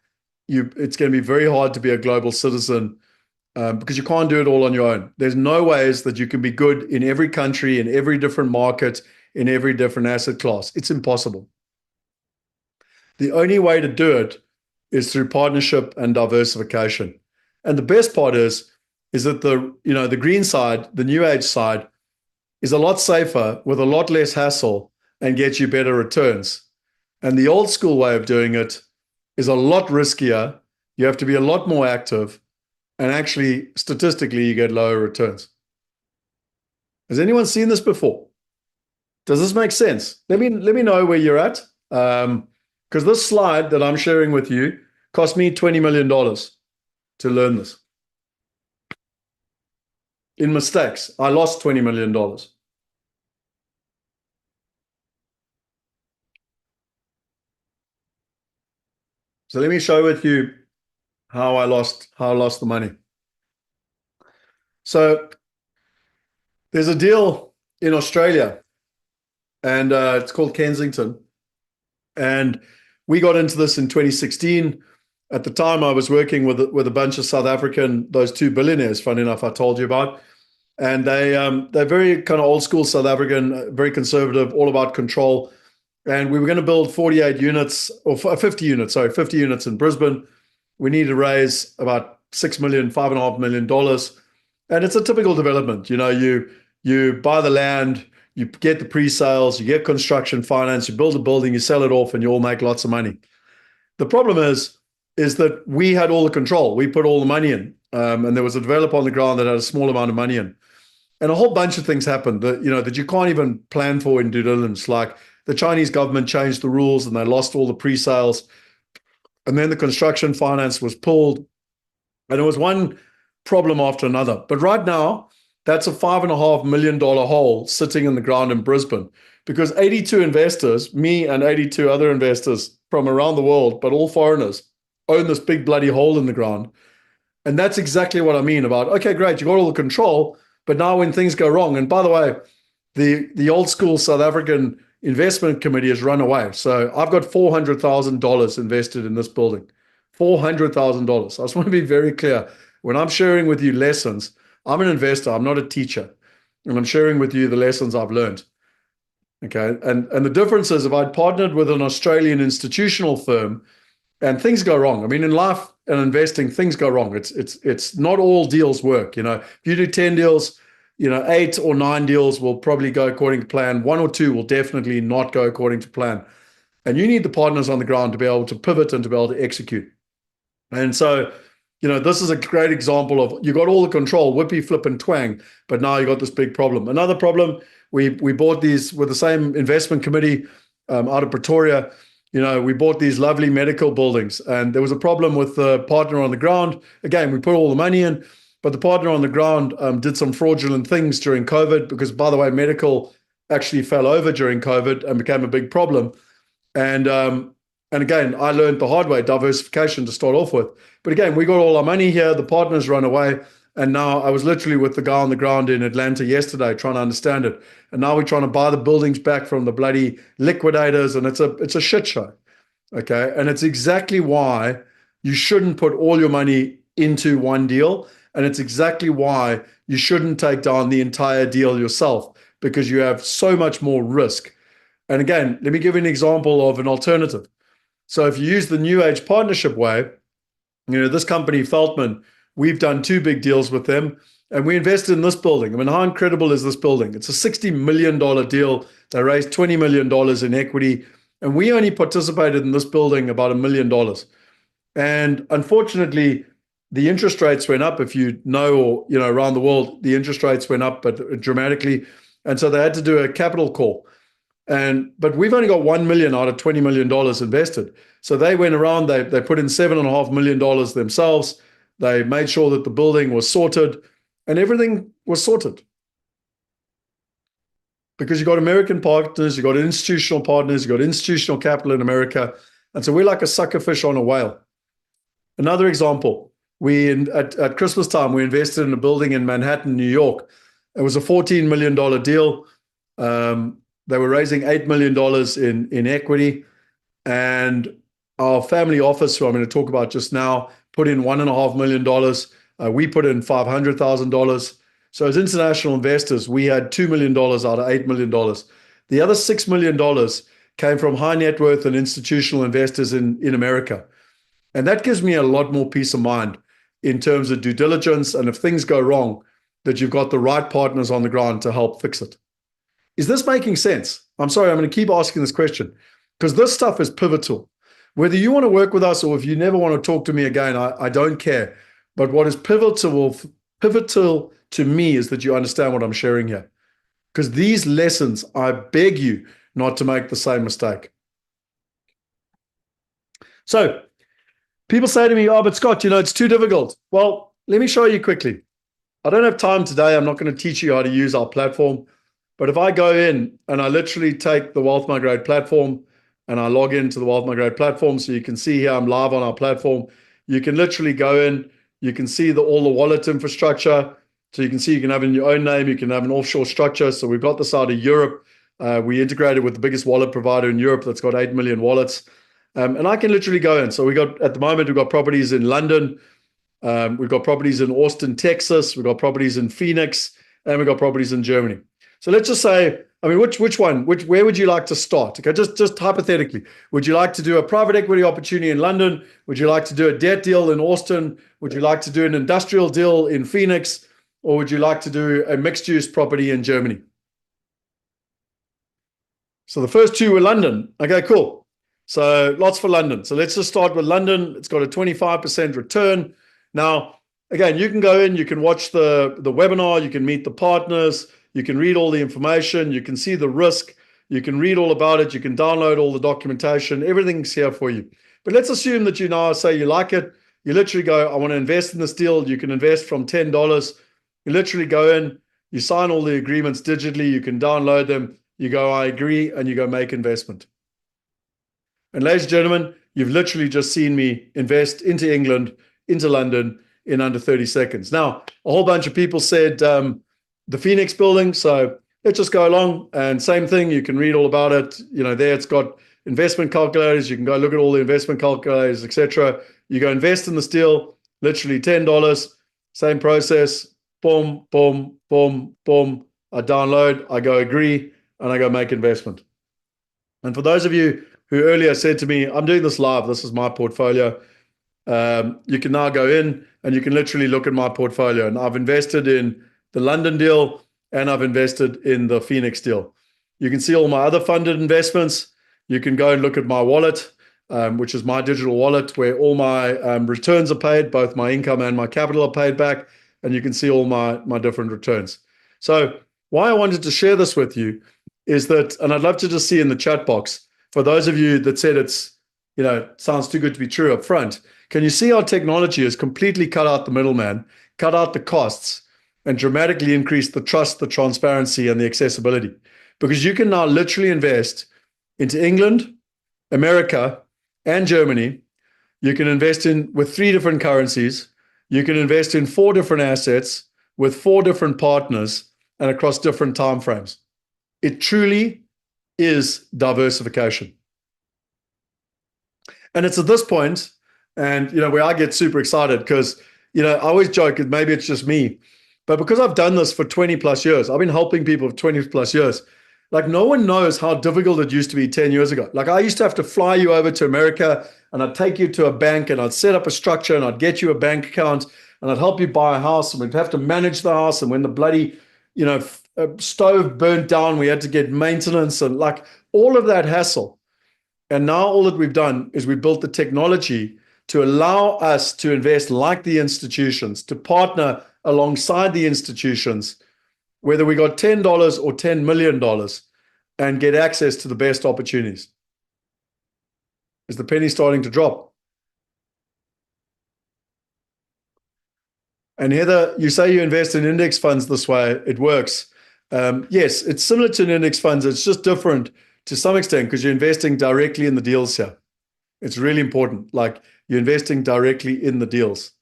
It's going to be very hard to be a global citizen because you can't do it all on your own. There's no ways that you can be good in every country, in every different market, in every different asset class. It's impossible. The only way to do it is through partnership and diversification. And the best part is that the green side, the new age side, is a lot safer with a lot less hassle and gets you better returns. And the old school way of doing it is a lot riskier. You have to be a lot more active. And actually, statistically, you get lower returns. Has anyone seen this before? Does this make sense? Let me know where you're at. Because this slide that I'm sharing with you cost me $20 million to learn this. In mistakes, I lost $20 million. So let me share with you how I lost the money. So there's a deal in Australia, and it's called Kensington. And we got into this in 2016. At the time, I was working with a bunch of South African, those two billionaires, funny enough, I told you about. And they're very kind of old school South African, very conservative, all about control. And we were going to build 48 units, or 50 units in Brisbane. We need to raise about $6 million, $5.5 million. And it's a typical development. You know, you buy the land, you get the pre-sales, you get construction finance, you build a building, you sell it off, and you all make lots of money. The problem is that we had all the control. We put all the money in. And there was a developer on the ground that had a small amount of money in. And a whole bunch of things happened that you can't even plan for in due diligence. Like the Chinese government changed the rules and they lost all the pre-sales. And then the construction finance was pulled. And it was one problem after another. But right now, that's a $5.5 million hole sitting in the ground in Brisbane because 82 investors, me and 82 other investors from around the world, but all foreigners, own this big bloody hole in the ground. And that's exactly what I mean about, okay, great, you got all the control, but now when things go wrong, and by the way, the old school South African investment committee has run away. So I've got $400,000 invested in this building. $400,000. I just want to be very clear. When I'm sharing with you lessons, I'm an investor, I'm not a teacher. And I'm sharing with you the lessons I've learned. Okay. And the difference is if I'd partnered with an Australian institutional firm and things go wrong. I mean, in life and investing, things go wrong. It's not all deals work. If you do 10 deals, 8 or 9 deals will probably go according to plan. 1 or 2 will definitely not go according to plan. And you need the partners on the ground to be able to pivot and to be able to execute. And so, this is a great example of you got all the control, whippy, flip, and twang, but now you got this big problem. Another problem, we bought these with the same investment committee out of Pretoria. We bought these lovely medical buildings, and there was a problem with the partner on the ground. Again, we put all the money in, but the partner on the ground did some fraudulent things during COVID because, by the way, medical actually fell over during COVID and became a big problem. And And again, I learned the hard way, diversification to start off with. But again, we got all our money here. The partners run away. And now I was literally with the guy on the ground in Atlanta yesterday trying to understand it. And now we're trying to buy the buildings back from the bloody liquidators. And it's a shit show. Okay. And it's exactly why you shouldn't put all your money into one deal. And it's exactly why you shouldn't take down the entire deal yourself, because you have so much more risk. And again, let me give you an example of an alternative. So if you use the New Age partnership way, this company, Feltman, we've done 2 big deals with them, and we invested in this building. I mean, how incredible is this building? It's a $60 million deal. They raised $20 million in equity, and we only participated in this building about $1 million. And unfortunately, the interest rates went up. If you know, or around the world, the interest rates went up but dramatically. And so they had to do a capital call. But we've only got $1 million out of $20 million invested. So they went around, they put in $7.5 million themselves. They made sure that the building was sorted, and everything was sorted. Because you've got American partners, you've got institutional partners, you've got institutional capital in America. And so we're like a sucker fish on a whale. Another example, at Christmas time, we invested in a building in Manhattan, New York. It was a $14 million deal. They were raising $8 million in equity. And our family office, who I'm going to talk about just now, put in $1.5 million. We put in $500,000. So as international investors, we had $2 million out of $8 million. The other $6 million came from high net worth and institutional investors in America. And that gives me a lot more peace of mind in terms of due diligence, and if things go wrong, that you've got the right partners on the ground to help fix it. Is this making sense? I'm sorry, I'm going to keep asking this question because this stuff is pivotal. Whether you want to work with us or if you never want to talk to me again, I don't care. But what is pivotal to me is that you understand what I'm sharing here. Because these lessons, I beg you not to make the same mistake. So people say to me, oh, but Scott, it's too difficult. Well, let me show you quickly. I don't have time today. I'm not going to teach you how to use our platform. But if I go in and I literally take the Wealth Migrate platform and I log into the Wealth Migrate platform, so you can see here I'm live on our platform. You can literally go in. You can see all the wallet infrastructure. So you can see you can have in your own name. You can have an offshore structure. So we've got this out of Europe. We integrated with the biggest wallet provider in Europe that's got 8 million wallets. And I can literally go in. So at the moment, we've got properties in London. We've got properties in Austin, Texas. We've got properties in Phoenix. And we've got properties in Germany. So let's just say, which one? Where would you like to start? Okay, just hypothetically, would you like to do a private equity opportunity in London? Would you like to do a debt deal in Austin? Would you like to do an industrial deal in Phoenix? Or would you like to do a mixed-use property in Germany? So the first 2 were London. Okay, cool. So lots for London. So let's just start with London. It's got a 25% return. Now, again, you can go in, you can watch the webinar, you can meet the partners, you can read all the information, you can see the risk, you can read all about it, you can download all the documentation, everything's here for you. But let's assume that you now say you like it, you literally go, I want to invest in this deal, you can invest from $10, you literally go in, you sign all the agreements digitally, you can download them, you go, I agree, and you go make investment. And ladies and gentlemen, you've literally just seen me invest into England, into London in under 30 seconds. Now, a whole bunch of people said, the Phoenix building. So let's just go along, and same thing. You can read all about it. There it's got investment calculators. You can go look at all the investment calculators, etc. You go invest in this deal, literally $10. Same process. Boom, boom, boom, boom. I download, I go agree, and I go make investment. And for those of you who earlier said to me, I'm doing this live, this is my portfolio. You can now go in and you can literally look at my portfolio. And I've invested in the London deal, and I've invested in the Phoenix deal. You can see all my other funded investments. You can go and look at my wallet, which is my digital wallet, where all my returns are paid, both my income and my capital are paid back, and you can see all my different returns. So why I wanted to share this with you is that, and I'd love to just see in the chat box, for those of you that said it's, sounds too good to be true up front, can you see our technology has completely cut out the middleman, cut out the costs, and dramatically increase the trust, the transparency, and the accessibility? Because you can now literally invest into England, America, and Germany. You can invest in with 3 different currencies. You can invest in 4 different assets with 4 different partners and across different time frames. It truly is diversification. And it's at this point, and where I get super excited because I always joke that maybe it's just me, but because I've done this for 20 plus years, I've been helping people for 20 plus years. Like, no one knows how difficult it used to be 10 years ago. Like, I used to have to fly you over to America and I'd take you to a bank and I'd set up a structure and I'd get you a bank account and I'd help you buy a house and we'd have to manage the house. And when the bloody, stove burnt down, we had to get maintenance and like all of that hassle. And now all that we've done is we built the technology to allow us to invest like the institutions, to partner alongside the institutions, whether we got $10 or $10 million, and get access to the best opportunities. Is the penny starting to drop? And Heather, you say you invest in index funds this way. It works. Yes, it's similar to an index funds. It's just different to some extent because you're investing directly in the deals here. It's really important. Like, you're investing directly in the deals.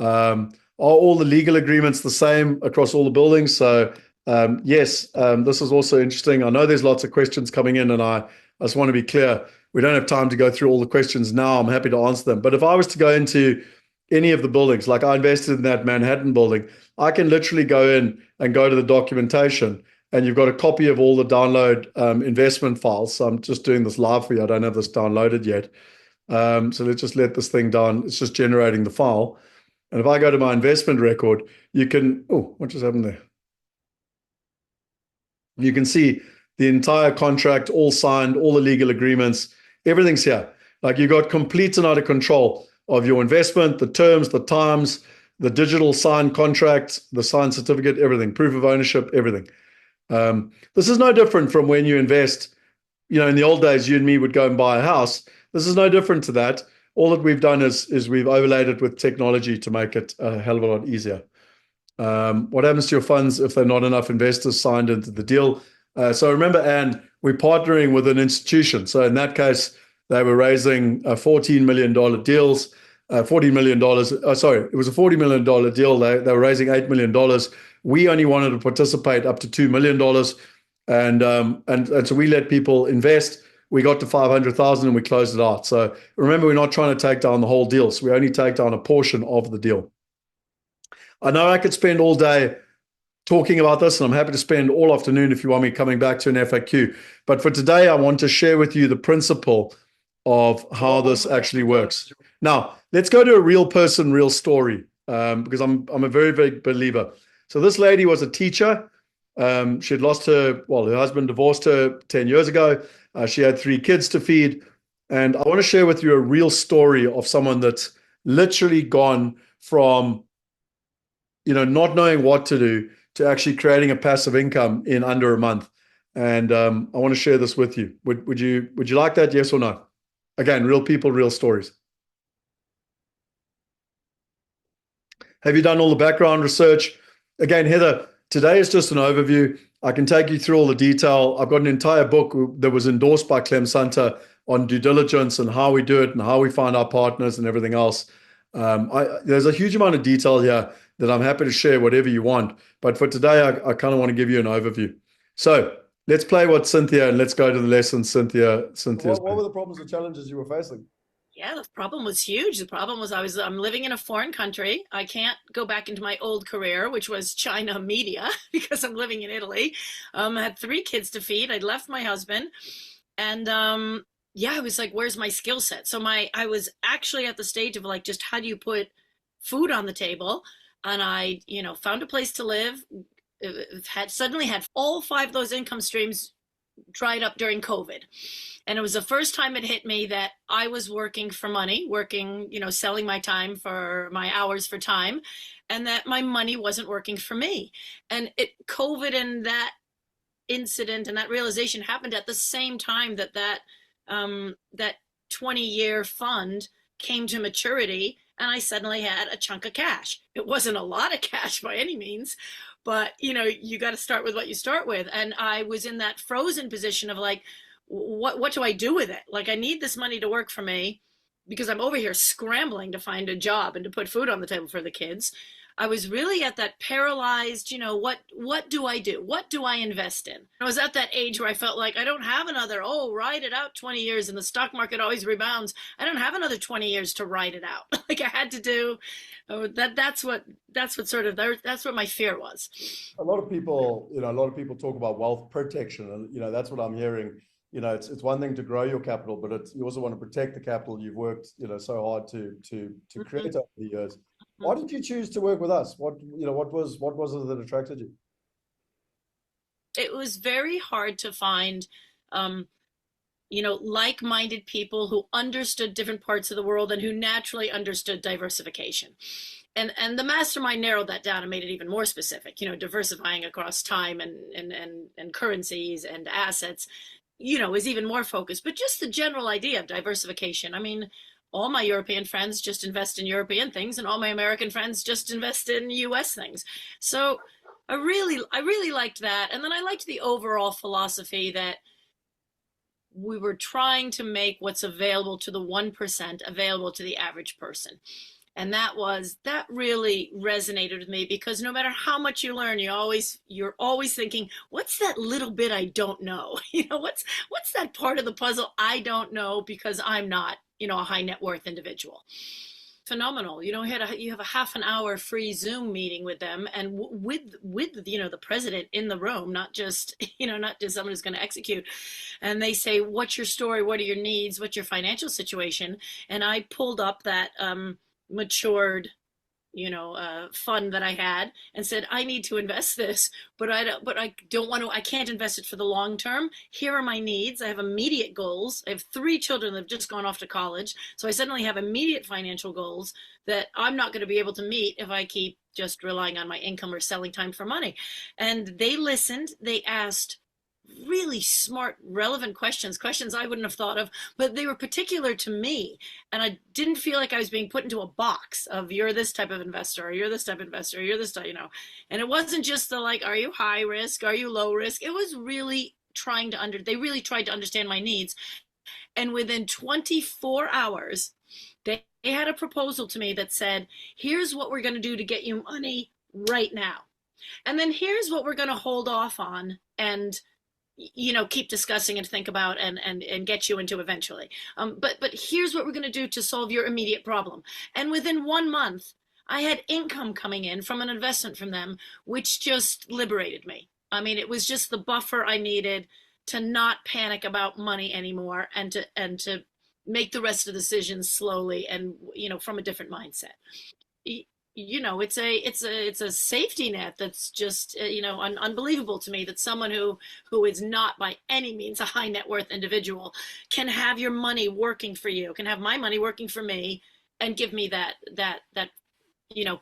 Are all the legal agreements the same across all the buildings? So yes, this is also interesting. I know there's lots of questions coming in, and I just want to be clear. We don't have time to go through all the questions now. I'm happy to answer them. But if I was to go into any of the buildings, like I invested in that Manhattan building, I can literally go in and go to the documentation, and you've got a copy of all the download investment files. So I'm just doing this live for you. I don't have this downloaded yet. So let's just let this thing down. It's just generating the file. And if I go to my investment record, you can, oh, what just happened there? You can see the entire contract, all signed, all the legal agreements, everything's here. Like, you got complete and utter control of your investment, the terms, the times, the digital signed contract, the signed certificate, everything, proof of ownership, everything. This is no different from when you invest, in the old days, you and me would go and buy a house. This is no different to that. All that we've done is we've overlaid it with technology to make it a hell of a lot easier. What happens to your funds if there are not enough investors signed into the deal? So remember, Anne, we're partnering with an institution. So in that case, they were raising $14 million deals, $40 million. Sorry, it was a $40 million deal. They were raising $8 million. We only wanted to participate up to $2 million. And so we let people invest. We got to 500,000 and we closed it out. So remember, we're not trying to take down the whole deal. So we only take down a portion of the deal. I know I could spend all day talking about this, and I'm happy to spend all afternoon if you want me coming back to an FAQ. But for today, I want to share with you the principle of how this actually works. Now, let's go to a real person, real story, because I'm a very big believer. So this lady was a teacher. She had lost her husband divorced her 10 years ago. She had 3 kids to feed. And I want to share with you a real story of someone that's literally gone from, not knowing what to do to actually creating a passive income in under a month. And I want to share this with you. Would you like that? Yes or no? Again, real people, real stories. Have you done all the background research? Again, Heather, today is just an overview. I can take you through all the detail. I've got an entire book that was endorsed by Clem Santa on due diligence and how we do it and how we find our partners and everything else. There's a huge amount of detail here that I'm happy to share whatever you want. But for today, I kind of want to give you an overview. So let's play what Cynthia, and let's go to the lesson Cynthia's. What were the problems or challenges you were facing? Yeah, the problem was huge. The problem was I'm living in a foreign country. I can't go back into my old career, which was China media, because I'm living in Italy. I had 3 kids to feed. I'd left my husband. And I was like, where's my skill set? So I was actually at the stage of like, just how do you put food on the table? And I, found a place to live, suddenly had all 5 of those income streams dried up during COVID. And it was the first time it hit me that I was working for money, selling my time for my hours for time, and that my money wasn't working for me. And COVID and that incident and that realization happened at the same time that 20-year fund came to maturity, and I suddenly had a chunk of cash. It wasn't a lot of cash by any means, but you got to start with what you start with. And I was in that frozen position of like, what do I do with it? Like, I need this money to work for me because I'm over here scrambling to find a job and to put food on the table for the kids. I was really at that paralyzed, what do I do? What do I invest in? I was at that age where I felt like I don't have another, ride it out 20 years and the stock market always rebounds. I don't have another 20 years to ride it out. Like, I had to do that's what my fear was. A lot of people, talk about wealth protection, and that's what I'm hearing. It's one thing to grow your capital, but you also want to protect the capital you've worked, so hard to create over the years. Why did you choose to work with us? What was it that attracted you? It was very hard to find, like-minded people who understood different parts of the world and who naturally understood diversification. And the mastermind narrowed that down and made it even more specific, diversifying across time and currencies and assets, is even more focused. But just the general idea of diversification. I mean, all my European friends just invest in European things, and all my American friends just invest in US things. So I really liked that. And then I liked the overall philosophy that we were trying to make what's available to the 1% available to the average person. And that really resonated with me, because no matter how much you learn, you're always thinking, what's that little bit I don't know? What's that part of the puzzle I don't know because I'm not, a high net worth individual. Phenomenal. You have a half an hour free Zoom meeting with them, and with the president in the room, not just someone who's going to execute. And they say, what's your story? What are your needs? What's your financial situation? And I pulled up that matured fund that I had and said, I need to invest this, but I don't want to, I can't invest it for the long term. Here are my needs. I have immediate goals. I have 3 children that have just gone off to college. So I suddenly have immediate financial goals that I'm not going to be able to meet if I keep just relying on my income or selling time for money. And they listened. They asked really smart, relevant questions I wouldn't have thought of, but they were particular to me. And I didn't feel like I was being put into a box of, you're this type of investor, or you're this type of investor, or you're this type, And it wasn't just the are you high risk? Are you low risk? It was really they really tried to understand my needs. And within 24 hours, they had a proposal to me that said, here's what we're going to do to get you money right now. And then here's what we're going to hold off on and keep discussing and think about and get you into eventually. But here's what we're going to do to solve your immediate problem. And within 1 month, I had income coming in from an investment from them, which just liberated me. I mean, it was just the buffer I needed to not panic about money anymore, and to make the rest of the decisions slowly and, from a different mindset. It's a safety net that's just unbelievable to me, that someone who is not by any means a high net worth individual can have your money working for you, can have my money working for me, and give me that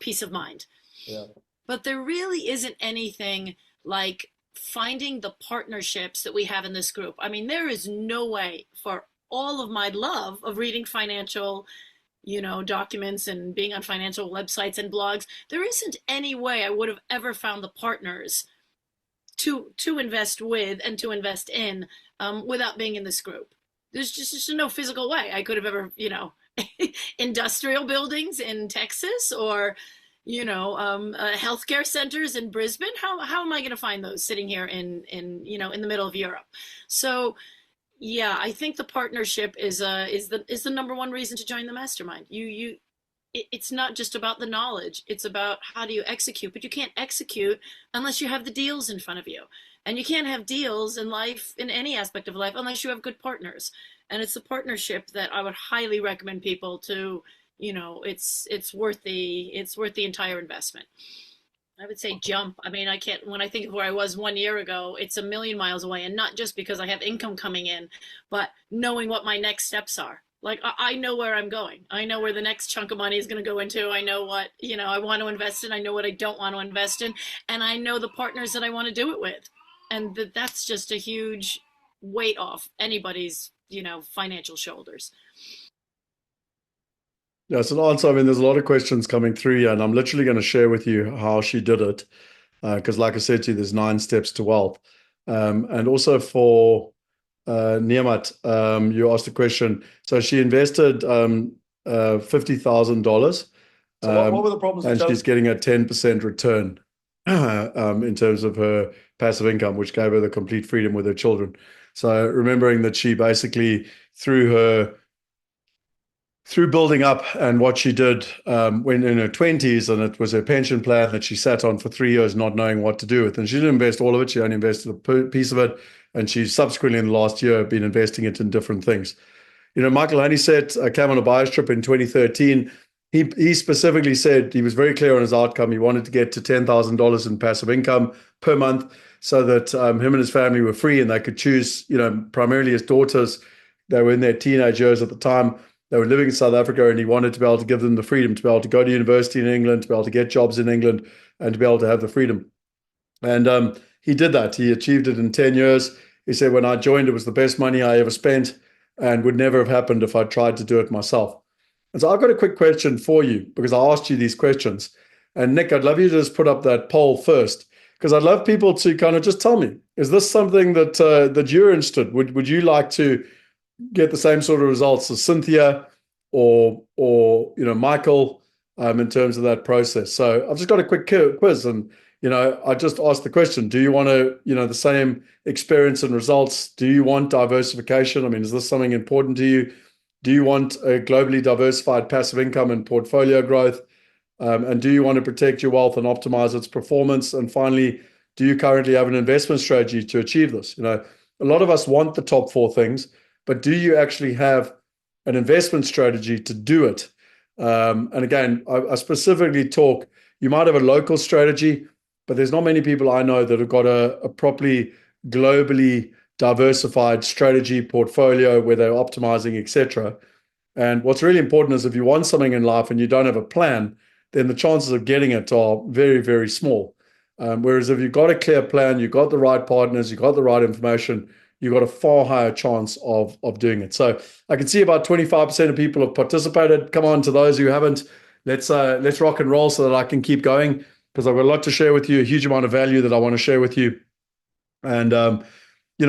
peace of mind. Yeah. But there really isn't anything like finding the partnerships that we have in this group. I mean, there is no way, for all of my love of reading financial documents and being on financial websites and blogs, there isn't any way I would have ever found the partners to invest with and to invest in without being in this group. There's just no physical way I could have ever, industrial buildings in Texas, or, healthcare centers in Brisbane. How am I going to find those sitting here in the middle of Europe? So, yeah, I think the partnership is the number one reason to join the mastermind. It's not just about the knowledge. It's about how do you execute, but you can't execute unless you have the deals in front of you. And you can't have deals in life, in any aspect of life, unless you have good partners. And it's a partnership that I would highly recommend people to, it's worth the entire investment. I would say jump. I mean, when I think of where I was 1 year ago, it's a million miles away. And not just because I have income coming in, but knowing what my next steps are. Like, I know where I'm going. I know where the next chunk of money is going to go into. I know what, I want to invest in. I know what I don't want to invest in. And I know the partners that I want to do it with. And that's just a huge weight off anybody's, financial shoulders. Yeah, so answer, I mean, there's a lot of questions coming through here, and I'm literally going to share with you how she did it, because like I said to you, there's 9 steps to wealth. And also for Niamat, you asked a question. So she invested $50,000. So what were the problems? And she's getting a 10% return in terms of her passive income, which gave her the complete freedom with her children. So remembering that she basically, through building up and what she did when in her 20s, and it was her pension plan that she sat on for 3 years not knowing what to do with. And she didn't invest all of it. She only invested a piece of it. And she's subsequently in the last year been investing it in different things. Michael Honeysett came on a buyer's trip in 2013. He specifically said he was very clear on his outcome. He wanted to get to $10,000 in passive income per month so that him and his family were free and they could choose, primarily his daughters. They were in their teenage years at the time. They were living in South Africa, and he wanted to be able to give them the freedom to be able to go to university in England, to be able to get jobs in England, and to be able to have the freedom. And he did that. He achieved it in 10 years. He said, when I joined, it was the best money I ever spent and would never have happened if I tried to do it myself. And so I've got a quick question for you, because I asked you these questions. And Nick, I'd love you to just put up that poll first, because I'd love people to kind of just tell me, is this something that you're interested? Would you like to get the same sort of results as Cynthia or Michael in terms of that process? So I've just got a quick quiz, and I just asked the question: do you want to the same experience and results? Do you want diversification? I mean, is this something important to you? Do you want a globally diversified passive income and portfolio growth? And do you want to protect your wealth and optimize its performance? And finally, do you currently have an investment strategy to achieve this? A lot of us want the top 4 things, but do you actually have an investment strategy to do it? And again, I specifically talk, you might have a local strategy, but there's not many people I know that have got a properly globally diversified strategy portfolio where they're optimizing, etc. And what's really important is if you want something in life and you don't have a plan, then the chances of getting it are very, very small. Whereas if you've got a clear plan, you've got the right partners, you've got the right information, you've got a far higher chance of doing it. So I can see about 25% of people have participated. Come on, to those who haven't, let's rock and roll so that I can keep going, because I've got a lot to share with you, a huge amount of value that I want to share with you. And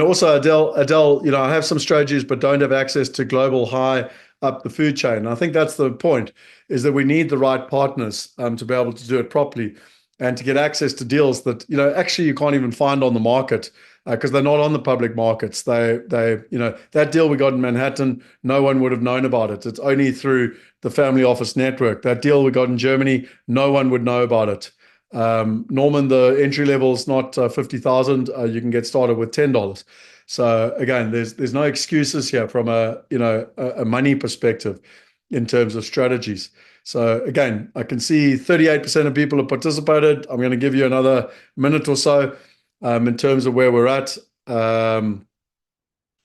also Adele, I have some strategies, but don't have access to global high up the food chain. And I think that's the point, is that we need the right partners to be able to do it properly and to get access to deals that, actually you can't even find on the market because they're not on the public markets. That deal we got in Manhattan, no one would have known about it. It's only through the family office network. That deal we got in Germany, no one would know about it. Norman, the entry level is not 50,000. You can get started with $10. So again, there's no excuses here from a money perspective in terms of strategies. So again, I can see 38% of people have participated. I'm going to give you another minute or so in terms of where we're at. The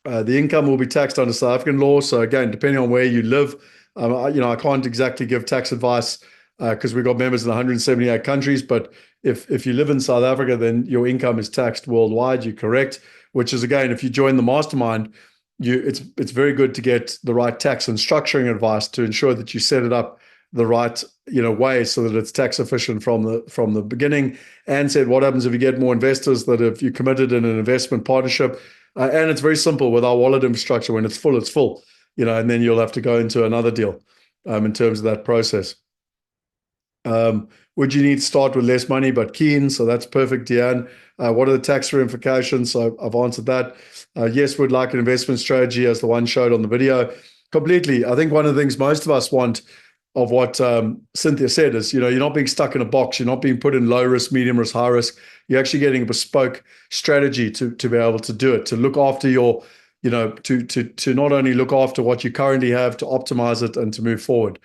income will be taxed under South African law. So again, depending on where you live, I can't exactly give tax advice because we've got members in 178 countries. But if you live in South Africa, then your income is taxed worldwide. You're correct. Which is, again, if you join the mastermind, it's very good to get the right tax and structuring advice to ensure that you set it up the right way so that it's tax efficient from the beginning. Anne said, what happens if you get more investors? That if you committed in an investment partnership, and it's very simple with our wallet infrastructure. When it's full, it's full. And then you'll have to go into another deal in terms of that process. Would you need to start with less money but keen? So that's perfect, Deanne. What are the tax ramifications? So I've answered that. Yes, would like an investment strategy as the one showed on the video. Completely. I think one of the things most of us want of what Cynthia said is, you're not being stuck in a box. You're not being put in low risk, medium risk, high risk. You're actually getting a bespoke strategy to be able to do it, to look after your, to not only look after what you currently have, to optimize it and to move forward.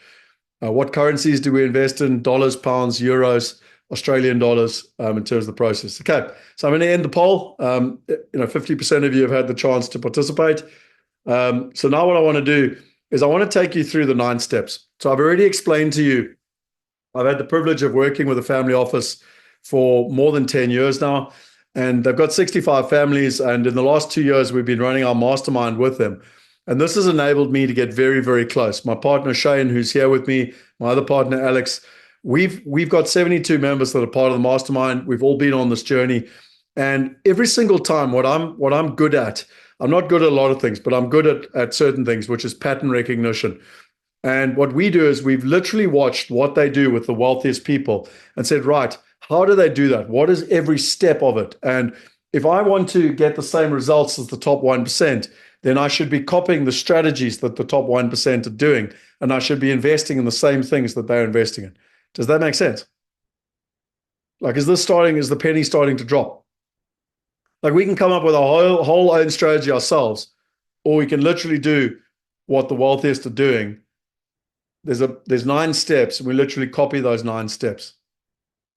What currencies do we invest in? Dollars, pounds, euros, Australian dollars in terms of the process. Okay, so I'm going to end the poll. 50% of you have had the chance to participate. So now what I want to do is I want to take you through the 9 steps. So I've already explained to you, I've had the privilege of working with a family office for more than 10 years now, and they've got 65 families. And in the last 2 years, we've been running our mastermind with them. And this has enabled me to get very, very close. My partner, Shane, who's here with me, my other partner, Alex, we've got 72 members that are part of the mastermind. We've all been on this journey. And every single time, what I'm good at, I'm not good at a lot of things, but I'm good at certain things, which is pattern recognition. And what we do is we've literally watched what they do with the wealthiest people and said, right, how do they do that? What is every step of it? And if I want to get the same results as the top 1%, then I should be copying the strategies that the top 1% are doing. And I should be investing in the same things that they're investing in. Does that make sense? Like, is the penny starting to drop? Like, we can come up with a whole own strategy ourselves, or we can literally do what the wealthiest are doing. There's 9 steps, and we literally copy those 9 steps.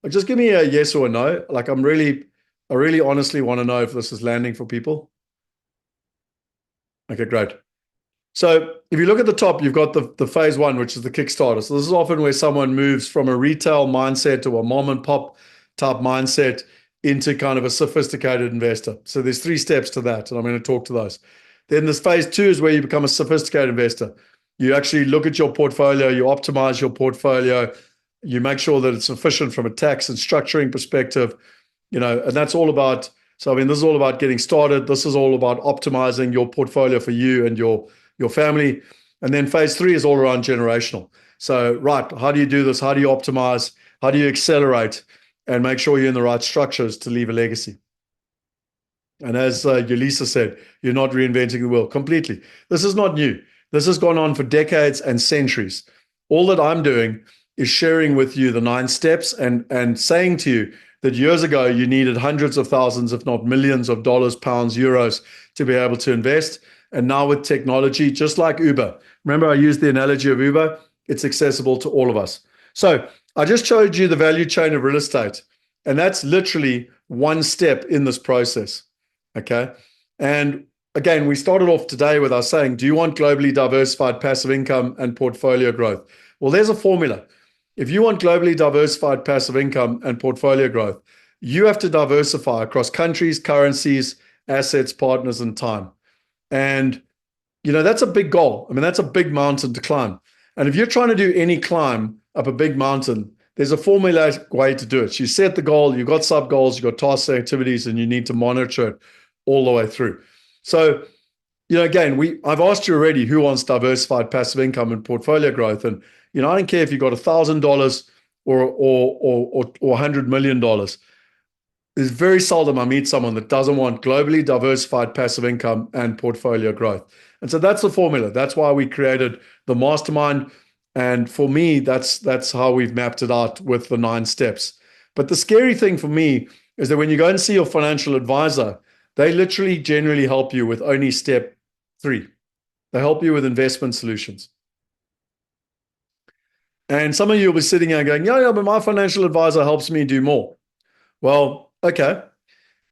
Like, just give me a yes or a no. Like, I really honestly want to know if this is landing for people. Okay, great. So if you look at the top, you've got the phase 1, which is the Kickstarter. So this is often where someone moves from a retail mindset to a mom and pop type mindset into kind of a sophisticated investor. So there's 3 steps to that, and I'm going to talk to those. Then this phase 2 is where you become a sophisticated investor. You actually look at your portfolio, you optimize your portfolio, you make sure that it's efficient from a tax and structuring perspective, and that's all about. So, I mean, this is all about getting started. This is all about optimizing your portfolio for you and your family. And then phase 3 is all around generational. So, right, how do you do this? How do you optimize? How do you accelerate and make sure you're in the right structures to leave a legacy? And as Yulisa said, you're not reinventing the wheel completely. This is not new. This has gone on for decades and centuries. All that I'm doing is sharing with you the 9 steps and saying to you that years ago you needed hundreds of thousands, if not millions of dollars, pounds, euros to be able to invest. And now with technology, just like Uber, remember I used the analogy of Uber, it's accessible to all of us. So I just showed you the value chain of real estate, and that's literally 1 step in this process. Okay. And again, we started off today with us saying, do you want globally diversified passive income and portfolio growth? Well, there's a formula. If you want globally diversified passive income and portfolio growth, you have to diversify across countries, currencies, assets, partners, and time. And, that's a big goal. I mean, that's a big mountain to climb. And if you're trying to do any climb up a big mountain, there's a formulaic way to do it. You set the goal, you've got sub goals, you've got tasks and activities, and you need to monitor it all the way through. So, again, I've asked you already who wants diversified passive income and portfolio growth. And, I don't care if you've got $1,000 or $100 million. It's very seldom I meet someone that doesn't want globally diversified passive income and portfolio growth. And so that's the formula. That's why we created the mastermind. And for me, that's how we've mapped it out with the 9 steps. But the scary thing for me is that when you go and see your financial advisor, they literally generally help you with only step 3. They help you with investment solutions. And some of you will be sitting there going, yeah, but my financial advisor helps me do more. Well, okay.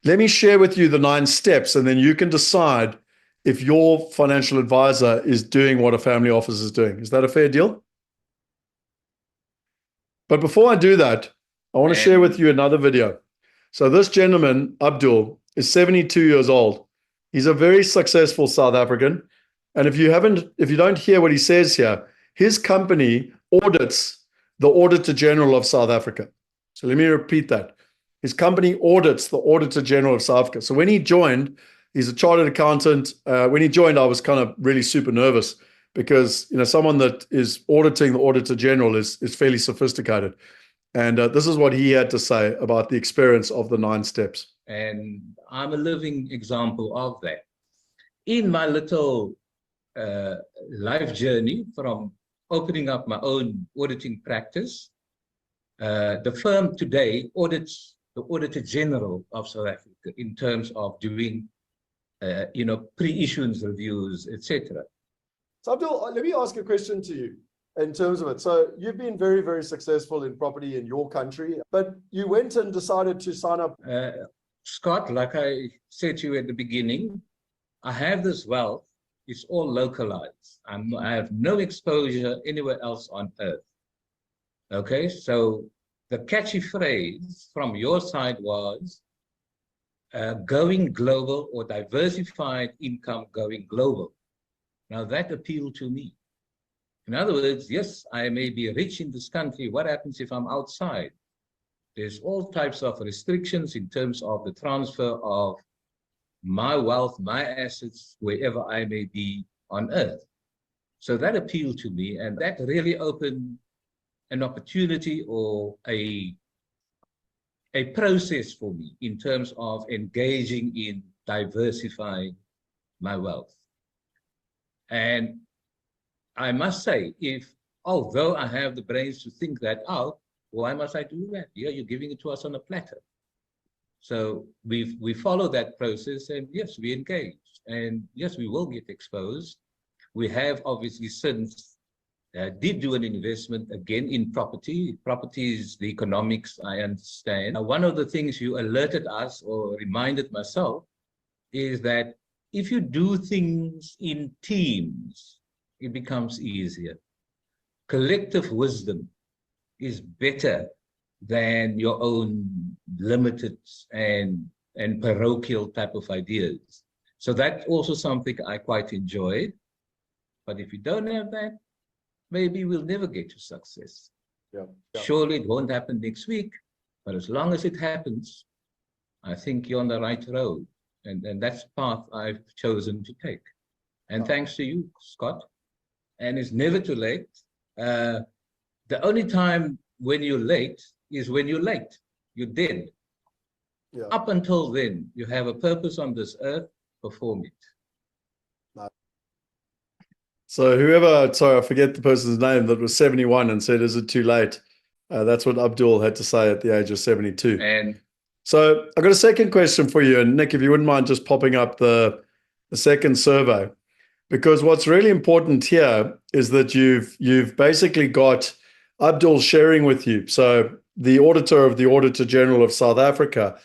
Let me share with you the 9 steps, and then you can decide if your financial advisor is doing what a family office is doing. Is that a fair deal? But before I do that, I want to share with you another video. So this gentleman, Abdul, is 72 years old. He's a very successful South African. And if you don't hear what he says here, his company audits the Auditor General of South Africa. So let me repeat that. His company audits the Auditor General of South Africa. So when he joined, he's a chartered accountant. When he joined, I was kind of really super nervous because, someone that is auditing the Auditor General is fairly sophisticated. And this is what he had to say about the experience of the 9 steps. And I'm a living example of that. In my little life journey from opening up my own auditing practice, the firm today audits the Auditor General of South Africa in terms of doing, pre-issuance reviews, etc. So Abdul, let me ask a question to you in terms of it. So you've been very, very successful in property in your country, but you went and decided to sign up. Scott, like I said to you at the beginning, I have this wealth. It's all localized. I have no exposure anywhere else on earth. Okay, so the catchy phrase from your side was going global or diversified income going global. Now that appealed to me. In other words, yes, I may be rich in this country. What happens if I'm outside? There's all types of restrictions in terms of the transfer of my wealth, my assets, wherever I may be on earth. So that appealed to me, and that really opened an opportunity or a process for me in terms of engaging in diversifying my wealth. And I must say, although I have the brains to think that out, why must I do that? Yeah, you're giving it to us on a platter. So we follow that process, and yes, we engage, and yes, we will get exposed. We have obviously since did do an investment again in property. Property is the economics, I understand. One of the things you alerted us or reminded myself is that if you do things in teams, it becomes easier. Collective wisdom is better than your own limited and parochial type of ideas. So that's also something I quite enjoyed. But if you don't have that, maybe we'll never get to success. Yeah. Surely it won't happen next week, but as long as it happens, I think you're on the right road. And that's the path I've chosen to take. And thanks to you, Scott. And it's never too late. The only time when you're late is when you're late. You're dead. Yeah. Up until then, you have a purpose on this earth, perform it. So whoever, sorry, I forget the person's name, that was 71 and said, is it too late? That's what Abdul had to say at the age of 72. And so I've got a second question for you. And Nick, if you wouldn't mind just popping up the second survey, because what's really important here is that you've basically got Abdul sharing with you. So the auditor of the Auditor General of South Africa.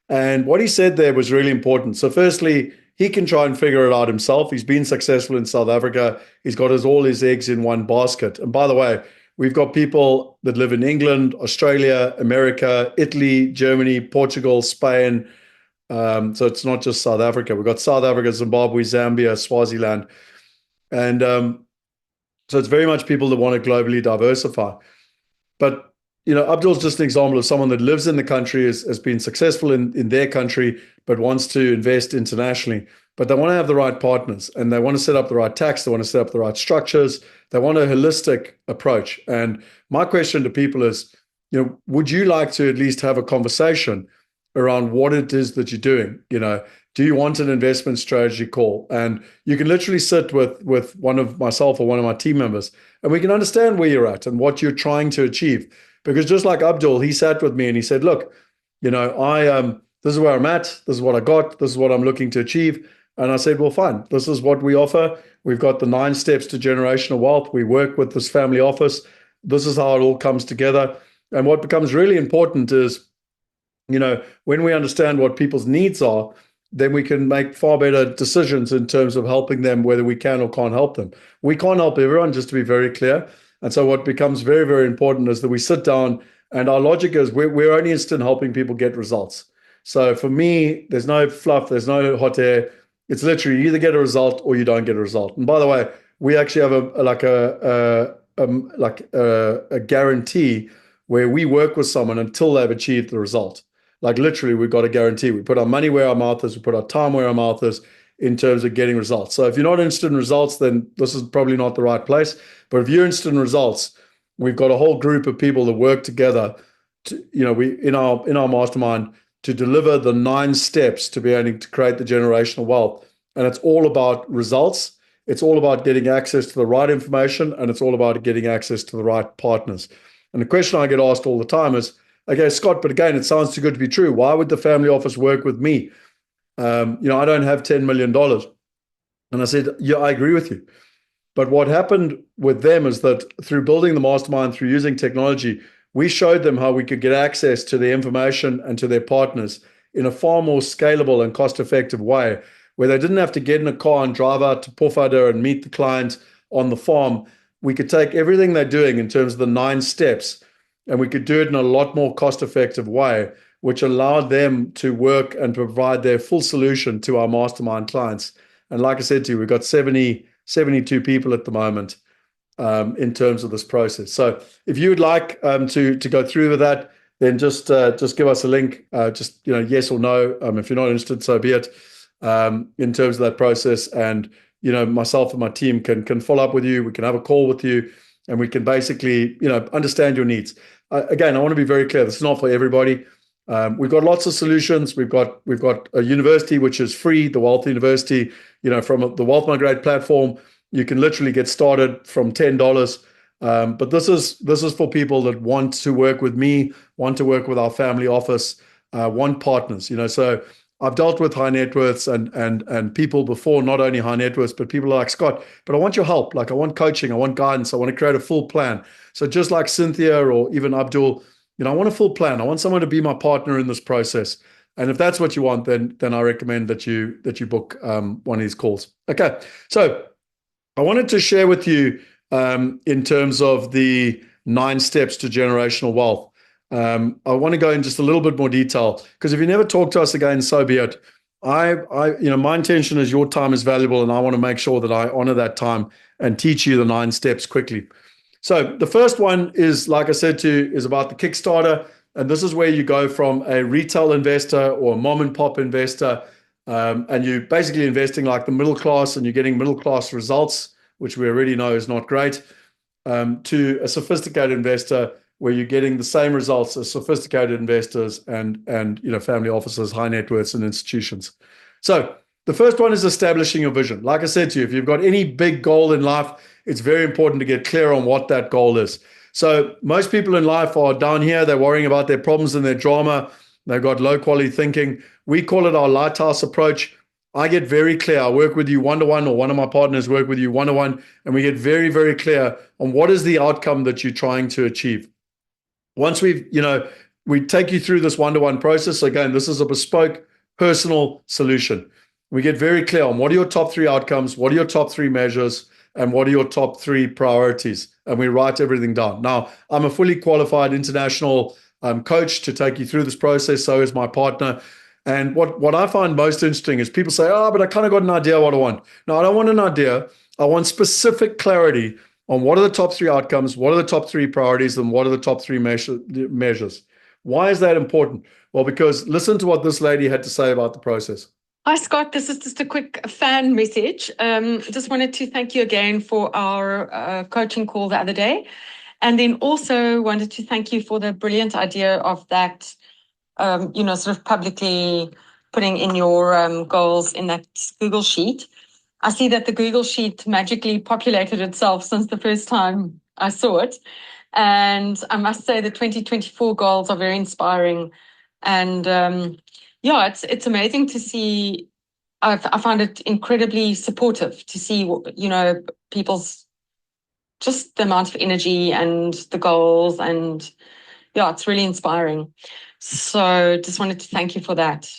And what he said there was really important. So firstly, he can try and figure it out himself. He's been successful in South Africa. He's got all his eggs in one basket. And by the way, we've got people that live in England, Australia, America, Italy, Germany, Portugal, Spain. So it's not just South Africa. We've got South Africa, Zimbabwe, Zambia, Swaziland. And so it's very much people that want to globally diversify. But Abdul's just an example of someone that lives in the country, has been successful in their country, but wants to invest internationally. But they want to have the right partners, and they want to set up the right tax. They want to set up the right structures. They want a holistic approach. And my question to people is, would you like to at least have a conversation around what it is that you're doing? Do you want an investment strategy call? And you can literally sit with one of myself or one of my team members, and we can understand where you're at and what you're trying to achieve. Because just like Abdul, he sat with me and he said, look, this is where I'm at. This is what I got. This is what I'm looking to achieve. And I said, well, fine. This is what we offer. We've got the 9 steps to generational wealth. We work with this family office. This is how it all comes together. And what becomes really important is, when we understand what people's needs are, then we can make far better decisions in terms of helping them, whether we can or can't help them. We can't help everyone, just to be very clear. And so what becomes very, very important is that we sit down, and our logic is we're only interested in helping people get results. So for me, there's no fluff, there's no hot air. It's literally you either get a result or you don't get a result. And by the way, we actually have a guarantee where we work with someone until they've achieved the result. Like literally, we've got a guarantee. We put our money where our mouth is. We put our time where our mouth is in terms of getting results. So if you're not interested in results, then this is probably not the right place. But if you're interested in results, we've got a whole group of people that work together to, we in our mastermind to deliver the 9 steps to be able to create the generational wealth. And it's all about results. It's all about getting access to the right information, and it's all about getting access to the right partners. And the question I get asked all the time is, okay, Scott, but again, it sounds too good to be true. Why would the family office work with me? I don't have $10 million. And I said, yeah, I agree with you. But what happened with them is that through building the mastermind, through using technology, we showed them how we could get access to their information and to their partners in a far more scalable and cost-effective way, where they didn't have to get in a car and drive out to Pofadder and meet the client on the farm. We could take everything they're doing in terms of the 9 steps, and we could do it in a lot more cost-effective way, which allowed them to work and provide their full solution to our mastermind clients. And like I said to you, we've got 72 people at the moment in terms of this process. So if you would like to go through with that, then just give us a link, yes or no. If you're not interested, so be it. in terms of that process. And, myself and my team can follow up with you. We can have a call with you, and we can basically, understand your needs. Again, I want to be very clear. This is not for everybody. We've got lots of solutions. We've got a university which is free, the Wealth University. From the Wealth Migrate platform, you can literally get started from $10. But this is for people that want to work with me, want to work with our family office, want partners. So I've dealt with high net worths and people before, not only high net worths, but people like Scott. But I want your help. Like, I want coaching, I want guidance, I want to create a full plan. So just like Cynthia or even Abdul, I want a full plan. I want someone to be my partner in this process. And if that's what you want, then I recommend that you book one of these calls. Okay, so I wanted to share with you in terms of the 9 steps to generational wealth. I want to go in just a little bit more detail, because if you never talk to us again, so be it. My intention is your time is valuable, and I want to make sure that I honor that time and teach you the 9 steps quickly. So the first one is, like I said to you, is about the Kickstarter. And this is where you go from a retail investor or a mom and pop investor, and you're basically investing like the middle class, and you're getting middle class results, which we already know is not great, to a sophisticated investor where you're getting the same results as sophisticated investors and family offices, high net worths, and institutions. So the first one is establishing your vision. Like I said to you, if you've got any big goal in life, it's very important to get clear on what that goal is. So most people in life are down here. They're worrying about their problems and their drama. They've got low quality thinking. We call it our lighthouse approach. I get very clear. I work with you one-to-one, or one of my partners work with you one-to-one, and we get very, very clear on what is the outcome that you're trying to achieve. Once we take you through this one-to-one process. Again, this is a bespoke personal solution. We get very clear on what are your top 3 outcomes, what are your top 3 measures, and what are your top 3 priorities. And we write everything down. Now, I'm a fully qualified international coach to take you through this process. So is my partner. And what I find most interesting is people say, but I kind of got an idea what I want. No, I don't want an idea. I want specific clarity on what are the top 3 outcomes, what are the top 3 priorities, and what are the top 3 measures. Why is that important? Well, because listen to what this lady had to say about the process. Hi, Scott. This is just a quick fan message. Just wanted to thank you again for our coaching call the other day. And then also wanted to thank you for the brilliant idea of that, sort of publicly putting in your goals in that Google Sheet. I see that the Google Sheet magically populated itself since the first time I saw it. And I must say the 2024 goals are very inspiring. And it's amazing to see. I find it incredibly supportive to see, people's just the amount of energy and the goals, and it's really inspiring. So just wanted to thank you for that.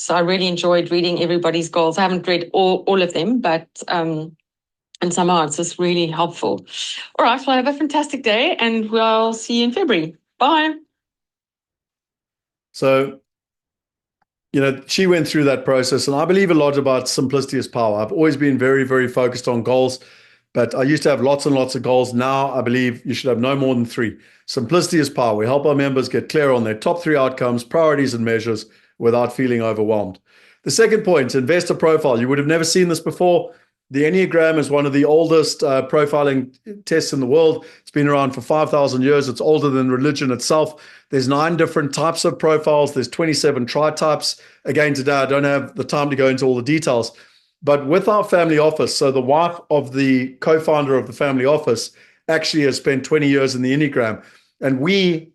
I really enjoyed reading everybody's goals. I haven't read all of them, but and somehow it's just really helpful. All right, well, have a fantastic day, and we'll see you in February. Bye. So, she went through that process, and I believe a lot about simplicity is power. I've always been very, very focused on goals, but I used to have lots and lots of goals. Now I believe you should have no more than 3. Simplicity is power. We help our members get clear on their top 3 outcomes, priorities, and measures without feeling overwhelmed. The second point, investor profile. You would have never seen this before. The Enneagram is one of the oldest profiling tests in the world. It's been around for 5,000 years. It's older than religion itself. There's 9 different types of profiles. There's 27 tri-types. Again, today I don't have the time to go into all the details. But with our family office, so the wife of the co-founder of the family office actually has spent 20 years in the Enneagram. And we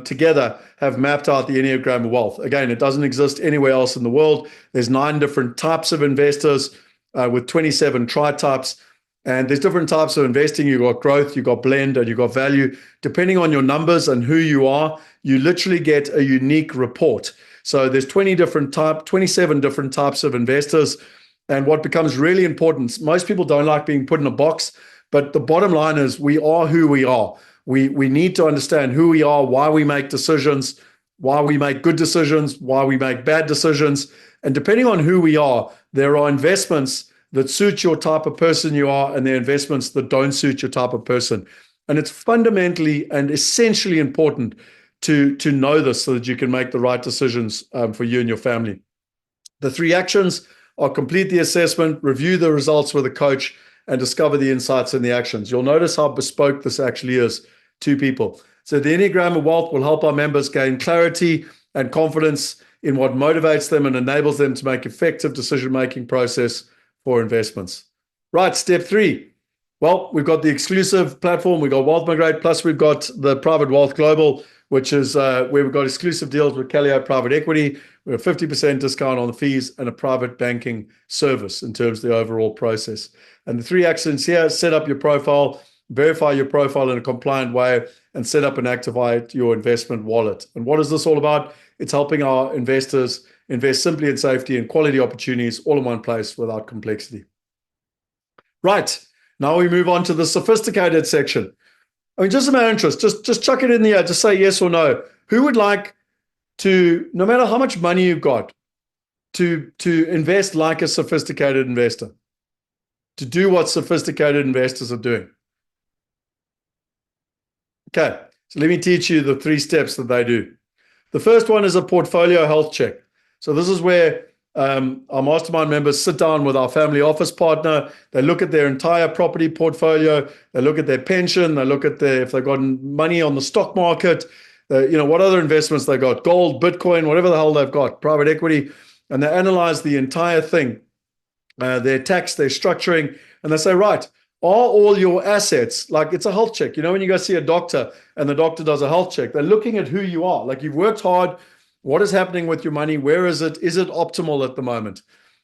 together have mapped out the Enneagram of wealth. Again, it doesn't exist anywhere else in the world. There's 9 different types of investors with 27 tri-types. And there's different types of investing. You've got growth, you've got blend, and you've got value. Depending on your numbers and who you are, you literally get a unique report. So there's 27 different types of investors. And what becomes really important, most people don't like being put in a box, but the bottom line is we are who we are. We need to understand who we are, why we make decisions, why we make good decisions, why we make bad decisions. And depending on who we are, there are investments that suit your type of person you are, and there are investments that don't suit your type of person. And it's fundamentally and essentially important to know this so that you can make the right decisions for you and your family. The 3 actions are complete the assessment, review the results with a coach, and discover the insights and the actions. You'll notice how bespoke this actually is to people. So the Enneagram of Wealth will help our members gain clarity and confidence in what motivates them and enables them to make effective decision-making process for investments. Right, step 3. Well, we've got the exclusive platform. We've got Wealth Migrate, plus we've got the Private Wealth Global, which is where we've got exclusive deals with Callio Private Equity. We have a 50% discount on the fees and a private banking service in terms of the overall process. And the 3 actions here: set up your profile, verify your profile in a compliant way, and set up and activate your investment wallet. And what is this all about? It's helping our investors invest simply in safety and quality opportunities all in one place without complexity. Right. Now we move on to the sophisticated section. I mean, just a matter of interest, just chuck it in the air, just say yes or no. Who would like to, no matter how much money you've got, to invest like a sophisticated investor, to do what sophisticated investors are doing? Okay, so let me teach you the 3 steps that they do. The first one is a portfolio health check. So this is where our mastermind members sit down with our family office partner. They look at their entire property portfolio. They look at their pension. They look at if they've got money on the stock market, what other investments they got, gold, Bitcoin, whatever the hell they've got, private equity. And they analyze the entire thing, their tax, their structuring. And they say, right, are all your assets, like it's a health check. When you go see a doctor and the doctor does a health check, they're looking at who you are. Like, you've worked hard. What is happening with your money? Where is it? Is it optimal at the moment?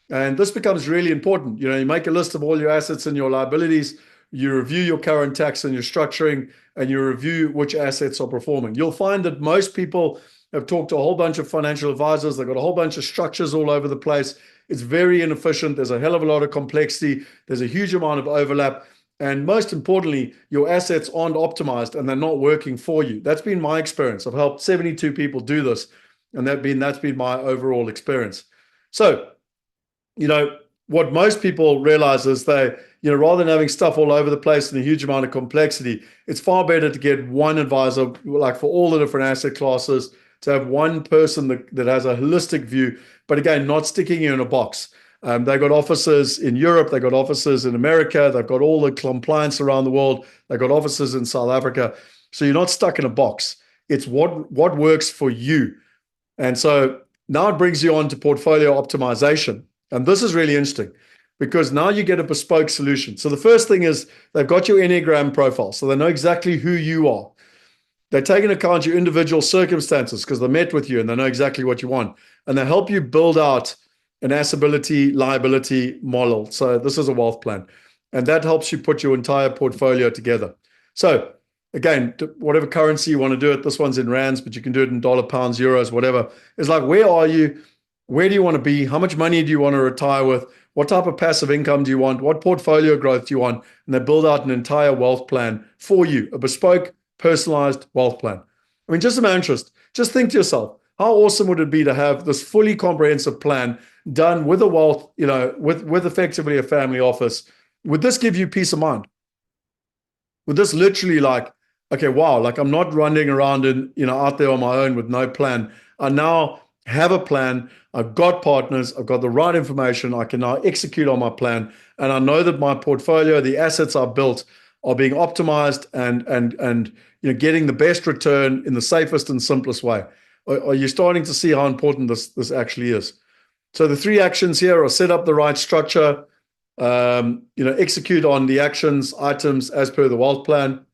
And this becomes really important. You make a list of all your assets and your liabilities. You review your current tax and your structuring, and you review which assets are performing. You'll find that most people have talked to a whole bunch of financial advisors. They've got a whole bunch of structures all over the place. It's very inefficient. There's a hell of a lot of complexity. There's a huge amount of overlap. And most importantly, your assets aren't optimized and they're not working for you. That's been my experience. I've helped 72 people do this. And that's been my overall experience. So, what most people realize is rather than having stuff all over the place and a huge amount of complexity, it's far better to get one advisor, like for all the different asset classes, to have one person that has a holistic view, but again, not sticking you in a box. They've got offices in Europe, they've got offices in America, they've got all the compliance around the world, they've got offices in South Africa. So you're not stuck in a box. It's what works for you. And so now it brings you on to portfolio optimization. And this is really interesting because now you get a bespoke solution. So the first thing is they've got your Enneagram profile. So they know exactly who you are. They take into account your individual circumstances because they met with you and they know exactly what you want. And they help you build out an assetability liability model. So this is a wealth plan. And that helps you put your entire portfolio together. So again, whatever currency you want to do it, this one's in rands, but you can do it in dollar, pounds, euros, whatever. It's like, where are you? Where do you want to be? How much money do you want to retire with? What type of passive income do you want? What portfolio growth do you want? And they build out an entire wealth plan for you, a bespoke, personalized wealth plan. I mean, just a matter of interest, just think to yourself, how awesome would it be to have this fully comprehensive plan done with a wealth, with effectively a family office? Would this give you peace of mind? Would this literally okay, wow, I'm not running around out there on my own with no plan. I now have a plan. I've got partners. I've got the right information. I can now execute on my plan. And I know that my portfolio, the assets I've built are being optimized and getting the best return in the safest and simplest way. Are you starting to see how important this actually is? So the 3 actions here are set up the right structure, execute on the actions, items as per the wealth plan,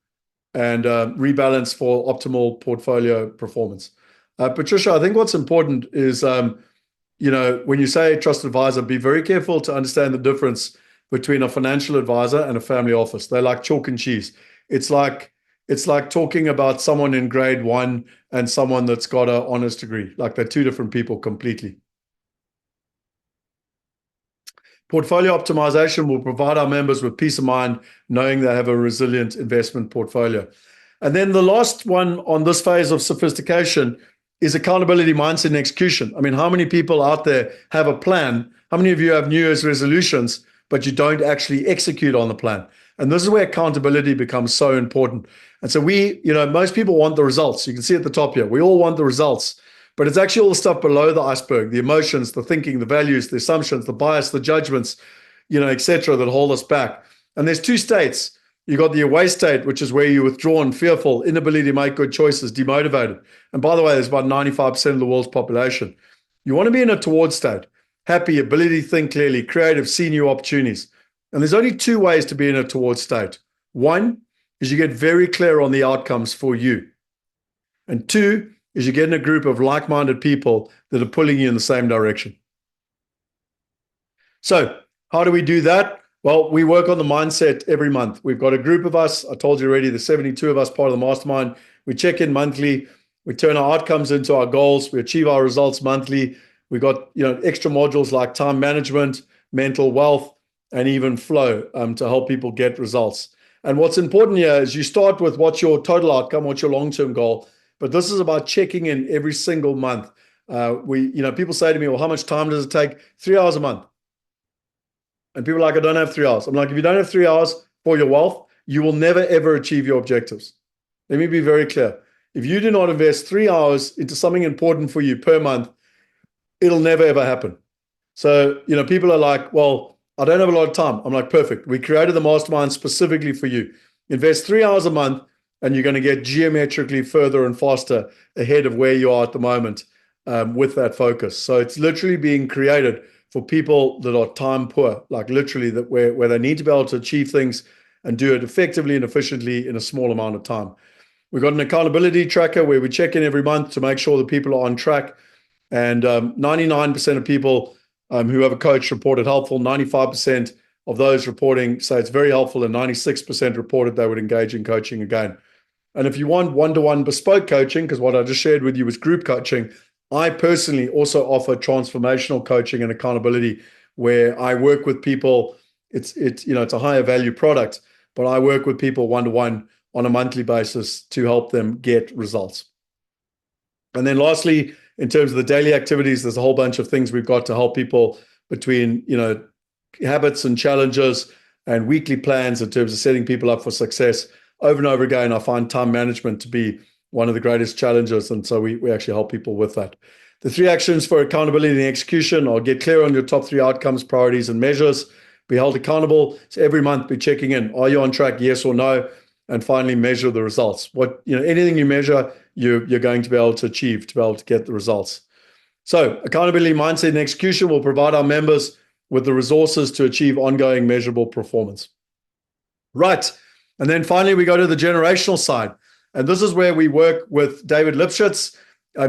and rebalance for optimal portfolio performance. Patricia, I think what's important is, when you say trusted advisor, be very careful to understand the difference between a financial advisor and a family office. They're like chalk and cheese. It's like talking about someone in grade 1 and someone that's got an honors degree. Like, they're 2 different people completely. Portfolio optimization will provide our members with peace of mind, knowing they have a resilient investment portfolio. And then the last one on this phase of sophistication is accountability, mindset, and execution. I mean, how many people out there have a plan? How many of you have New Year's resolutions, but you don't actually execute on the plan? And this is where accountability becomes so important. And so most people want the results. You can see at the top here, we all want the results. but it's actually all the stuff below the iceberg, the emotions, the thinking, the values, the assumptions, the bias, the judgments, etc., that hold us back. And there's two states. You got the away state, which is where you're withdrawn, fearful, inability to make good choices, demotivated. And by the way, there's about 95% of the world's population. You want to be in a toward state, happy, ability to think clearly, creative, see new opportunities. And there's only two ways to be in a toward state. One is you get very clear on the outcomes for you. And two is you get in a group of like-minded people that are pulling you in the same direction. So how do we do that? Well, we work on the mindset every month. We've got a group of us. I told you already, there's 72 of us part of the mastermind. We check in monthly. We turn our outcomes into our goals. We achieve our results monthly. We got extra modules like time management, mental wealth, and even flow to help people get results. And what's important here is you start with what's your total outcome, what's your long-term goal. But this is about checking in every single month. People say to me, well, how much time does it take? 3 hours a month. And people are like, I don't have 3 hours. I'm like, if you don't have 3 hours for your wealth, you will never, ever achieve your objectives. Let me be very clear. If you do not invest 3 hours into something important for you per month, it'll never, ever happen. So, people are like, well, I don't have a lot of time. I'm like, perfect. We created the mastermind specifically for you. Invest 3 hours a month, and you're going to get geometrically further and faster ahead of where you are at the moment with that focus. So it's literally being created for people that are time poor, like literally that where they need to be able to achieve things and do it effectively and efficiently in a small amount of time. We've got an accountability tracker where we check in every month to make sure that people are on track. And 99% of people who have a coach reported helpful. 95% of those reporting say it's very helpful, and 96% reported they would engage in coaching again. And if you want one-to-one bespoke coaching, because what I just shared with you was group coaching, I personally also offer transformational coaching and accountability, where I work with people. It's a higher value product, but I work with people one-to-one on a monthly basis to help them get results. And then lastly, in terms of the daily activities, there's a whole bunch of things we've got to help people between, habits and challenges and weekly plans in terms of setting people up for success. Over and over again, I find time management to be one of the greatest challenges. And so we actually help people with that. The 3 actions for accountability and execution are: get clear on your top 3 outcomes, priorities, and measures. Be held accountable. So every month, be checking in. Are you on track? Yes or no? And finally, measure the results. Anything you measure, you're going to be able to achieve, to be able to get the results. So accountability, mindset, and execution will provide our members with the resources to achieve ongoing measurable performance. Right. And then finally, we go to the generational side. And this is where we work with David Lipschitz.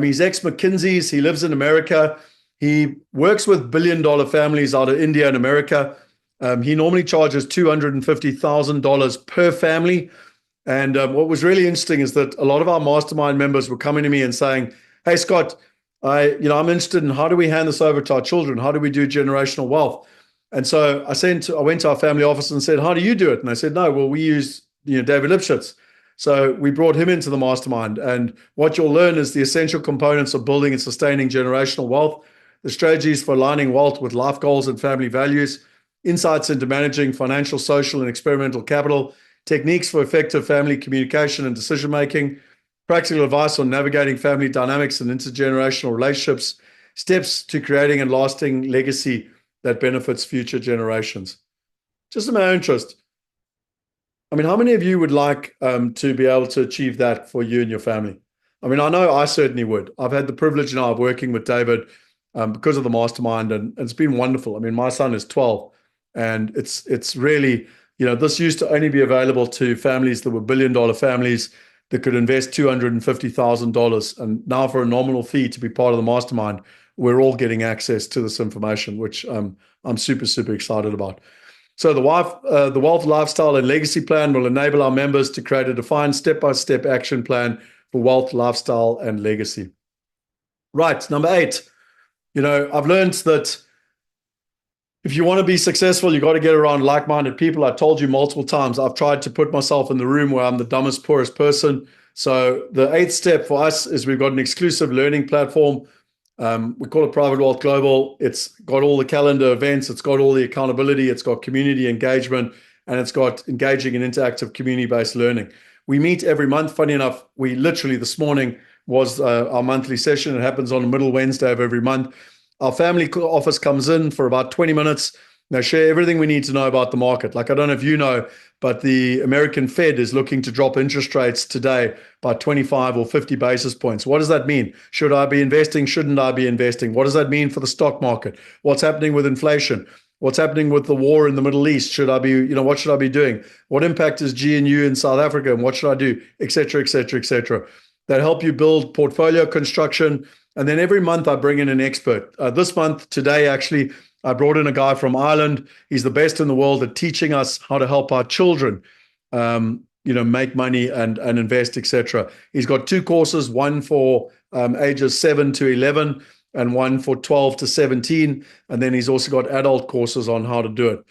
He's ex-McKinsey's. He lives in America. He works with billion-dollar families out of India and America. He normally charges $250,000 per family. And what was really interesting is that a lot of our mastermind members were coming to me and saying, hey, Scott, I'm interested in how do we hand this over to our children? How do we do generational wealth? And so I went to our family office and said, how do you do it? And they said, no, well, we use David Lipschitz. So we brought him into the mastermind. And what you'll learn is the essential components of building and sustaining generational wealth, the strategies for aligning wealth with life goals and family values, insights into managing financial, social, and experimental capital, techniques for effective family communication and decision-making, practical advice on navigating family dynamics and intergenerational relationships, steps to creating a lasting legacy that benefits future generations. Just in my own interest, how many of you would like to be able to achieve that for you and your family? I know I certainly would. I've had the privilege now of working with David because of the mastermind, and it's been wonderful. My son is 12, and it's really, this used to only be available to families that were billion-dollar families that could invest $250,000. And now for a nominal fee to be part of the mastermind, we're all getting access to this information, which I'm super, super excited about. So the Wealth, Lifestyle, and Legacy Plan will enable our members to create a defined step-by-step action plan for wealth, lifestyle, and legacy. Right, number 8. I've learned that if you want to be successful, you got to get around like-minded people. I told you multiple times, I've tried to put myself in the room where I'm the dumbest, poorest person. So the 8th step for us is we've got an exclusive learning platform. We call it Private Wealth Global. It's got all the calendar events. It's got all the accountability. It's got community engagement, and it's got engaging and interactive community-based learning. We meet every month. Funny enough, we literally this morning was our monthly session. It happens on the middle Wednesday of every month. Our family office comes in for about 20 minutes. They share everything we need to know about the market. Like, I don't know if you know, but the American Fed is looking to drop interest rates today by 25 or 50 basis points. What does that mean? Should I be investing? Shouldn't I be investing? What does that mean for the stock market? What's happening with inflation? What's happening with the war in the Middle East? Should I be, what should I be doing? What impact is GNU in South Africa, and what should I do? Et cetera, et cetera, et cetera. That help you build portfolio construction. And then every month I bring in an expert. This month, today, actually, I brought in a guy from Ireland. He's the best in the world at teaching us how to help our children, make money and invest, etc. He's got 2 courses, one for ages 7 to 11 and one for 12 to 17. And then he's also got adult courses on how to do it.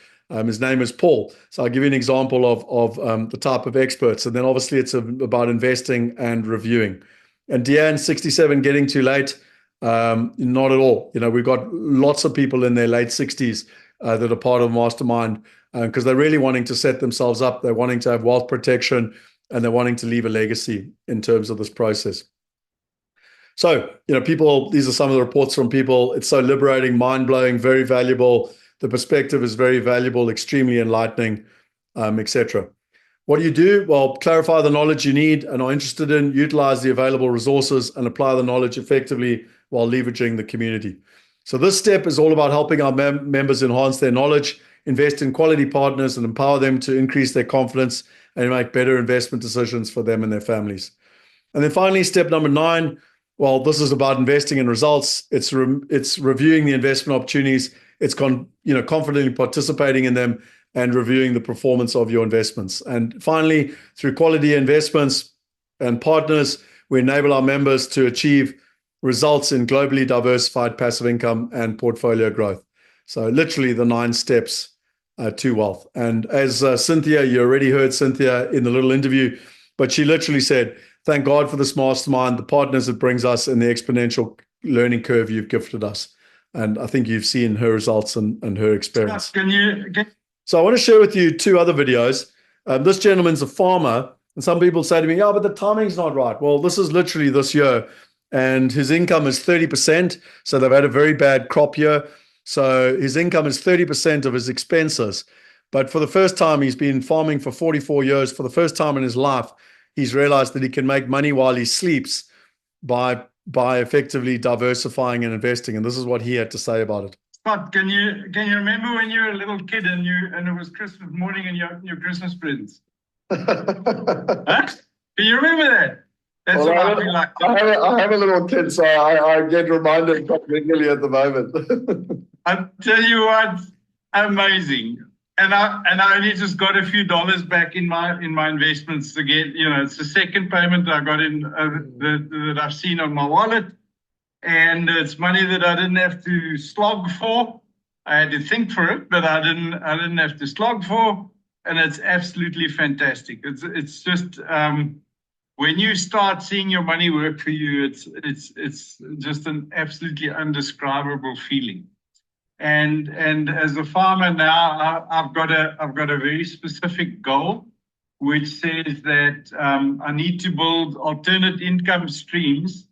His name is Paul. So I'll give you an example of the type of experts. And then obviously it's about investing and reviewing. And Deanne, 67, getting too late. Not at all. We've got lots of people in their late 60s that are part of Mastermind because they're really wanting to set themselves up. They're wanting to have wealth protection and they're wanting to leave a legacy in terms of this process. So, people, these are some of the reports from people. It's so liberating, mind-blowing, very valuable. The perspective is very valuable, extremely enlightening, etc. What do you do? Well, clarify the knowledge you need and are interested in, utilize the available resources, and apply the knowledge effectively while leveraging the community. So this step is all about helping our members enhance their knowledge, invest in quality partners, and empower them to increase their confidence and make better investment decisions for them and their families. And then finally, step number 9, well, this is about investing in results. It's reviewing the investment opportunities. It's confidently participating in them and reviewing the performance of your investments. And finally, through quality investments and partners, we enable our members to achieve results in globally diversified passive income and portfolio growth. So literally the 9 steps to wealth. And as Cynthia, you already heard Cynthia in the little interview, but she literally said, thank God for this mastermind, the partners it brings us, and the exponential learning curve you've gifted us. And I think you've seen her results and her experience. So I want to share with you 2 other videos. This gentleman's a farmer, and some people say to me, but the timing's not right. Well, this is literally this year, and his income is 30%. So they've had a very bad crop year. So his income is 30% of his expenses. But for the first time, he's been farming for 44 years. For the first time in his life, he's realized that he can make money while he sleeps by effectively diversifying and investing. And this is what he had to say about it. Scott, can you remember when you were a little kid and it was Christmas morning and your Christmas presents? Huh? Can you remember that? That's what I feel like. I have a little kid, so I get reminded quite regularly at the moment. I tell you what, amazing. And I only just got a few dollars back in my investments again. It's the second payment that I got in that I've seen on my wallet. And it's money that I didn't have to slog for. I had to think for it, but I didn't have to slog for. And it's absolutely fantastic. It's just when you start seeing your money work for you, it's just an absolutely indescribable feeling. And as a farmer now, I've got a very specific goal, which says that I need to build alternate income streams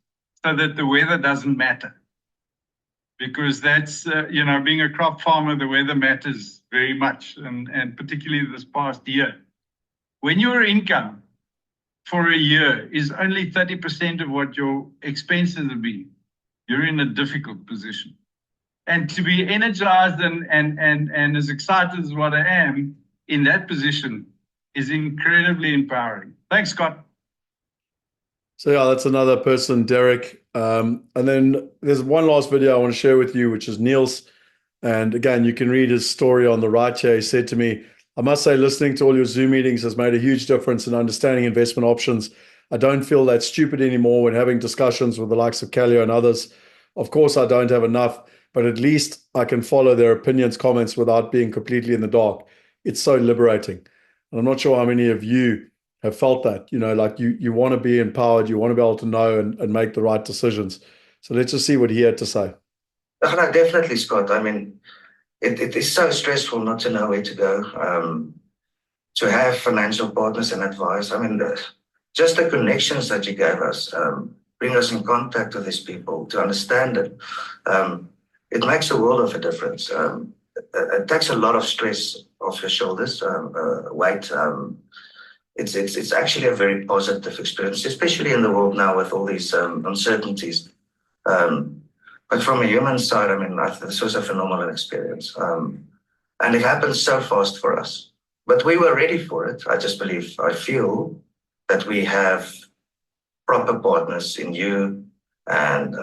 so that the weather doesn't matter. Because that's, being a crop farmer, the weather matters very much, and particularly this past year. When your income for a year is only 30% of what your expenses have been, you're in a difficult position. And to be energized and as excited as what I am in that position is incredibly empowering. Thanks, Scott. So yeah, that's another person, Derek. And then there's one last video I want to share with you, which is Neil's. And again, you can read his story on the right here. He said to me, I must say, listening to all your Zoom meetings has made a huge difference in understanding investment options. I don't feel that stupid anymore when having discussions with the likes of Calio and others. Of course, I don't have enough, but at least I can follow their opinions, comments without being completely in the dark. It's so liberating. And I'm not sure how many of you have felt that, like you want to be empowered, you want to be able to know and make the right decisions. So let's just see what he had to say. Oh, no, definitely, Scott. I mean, it is so stressful not to know where to go, to have financial partners and advice. I mean, just the connections that you gave us, bring us in contact with these people to understand it. It makes a world of a difference. It takes a lot of stress off your shoulders, weight. It's actually a very positive experience, especially in the world now with all these uncertainties. But from a human side, I mean, this was a phenomenal experience. And it happened so fast for us. But we were ready for it. I feel that we have proper partners in you and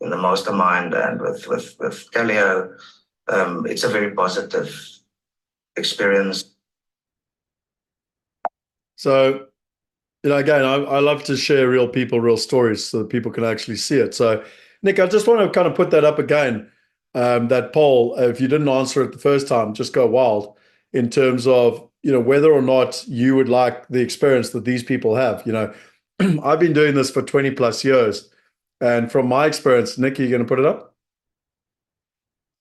in the mastermind and with Calio. It's a very positive experience. So, again, I love to share real people, real stories so that people can actually see it. So, Nick, I just want to kind of put that up again, that poll. If you didn't answer it the first time, just go wild in terms of, whether or not you would like the experience that these people have. I've been doing this for 20 plus years. And from my experience, Nick, are you going to put it up?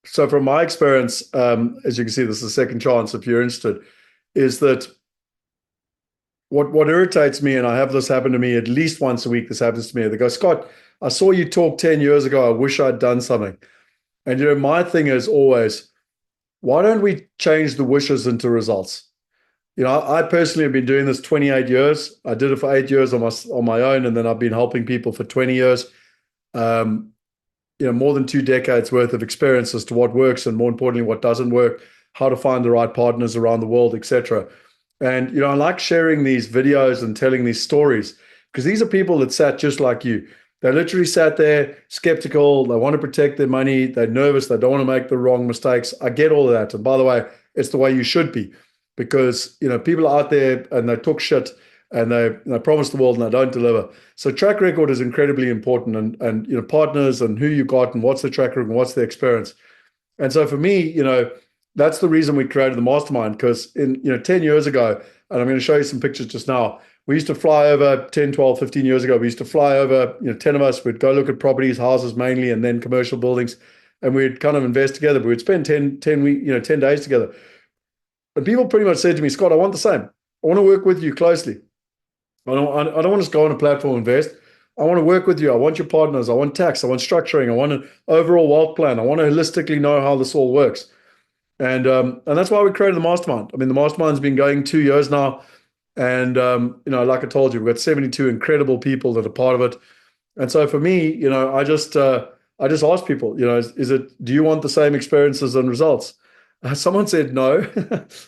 So from my experience, as you can see, this is a second chance if you're interested, is that what irritates me, and I have this happen to me at least once a week, this happens to me. They go, Scott, I saw you talk 10 years ago. I wish I'd done something. And, my thing is always, why don't we change the wishes into results? I personally have been doing this 28 years. I did it for 8 years on my own, and then I've been helping people for 20 years. More than 2 decades worth of experience as to what works and, more importantly, what doesn't work, how to find the right partners around the world, etc. And, I like sharing these videos and telling these stories because these are people that sat just like you. They literally sat there skeptical. They want to protect their money. They're nervous. They don't want to make the wrong mistakes. I get all of that. And by the way, it's the way you should be because, people are out there and they talk shit and they promise the world and they don't deliver. So track record is incredibly important and partners and who you got and what's the track record and what's the experience. And so for me, that's the reason we created the mastermind because 10 years ago, and I'm going to show you some pictures just now, we used to fly over 10, 12, 15 years ago. We used to fly over, 10 of us, we'd go look at properties, houses mainly, and then commercial buildings. And we'd kind of invest together, but we'd spend 10 days together. And people pretty much said to me, Scott, I want the same. I want to work with you closely. I don't want to just go on a platform and invest. I want to work with you. I want your partners. I want tax. I want structuring. I want an overall wealth plan. I want to holistically know how this all works. And that's why we created the mastermind. I mean, the mastermind's been going 2 years now. And, like I told you, we've got 72 incredible people that are part of it. And so for me, I just ask people, do you want the same experiences and results? Someone said no,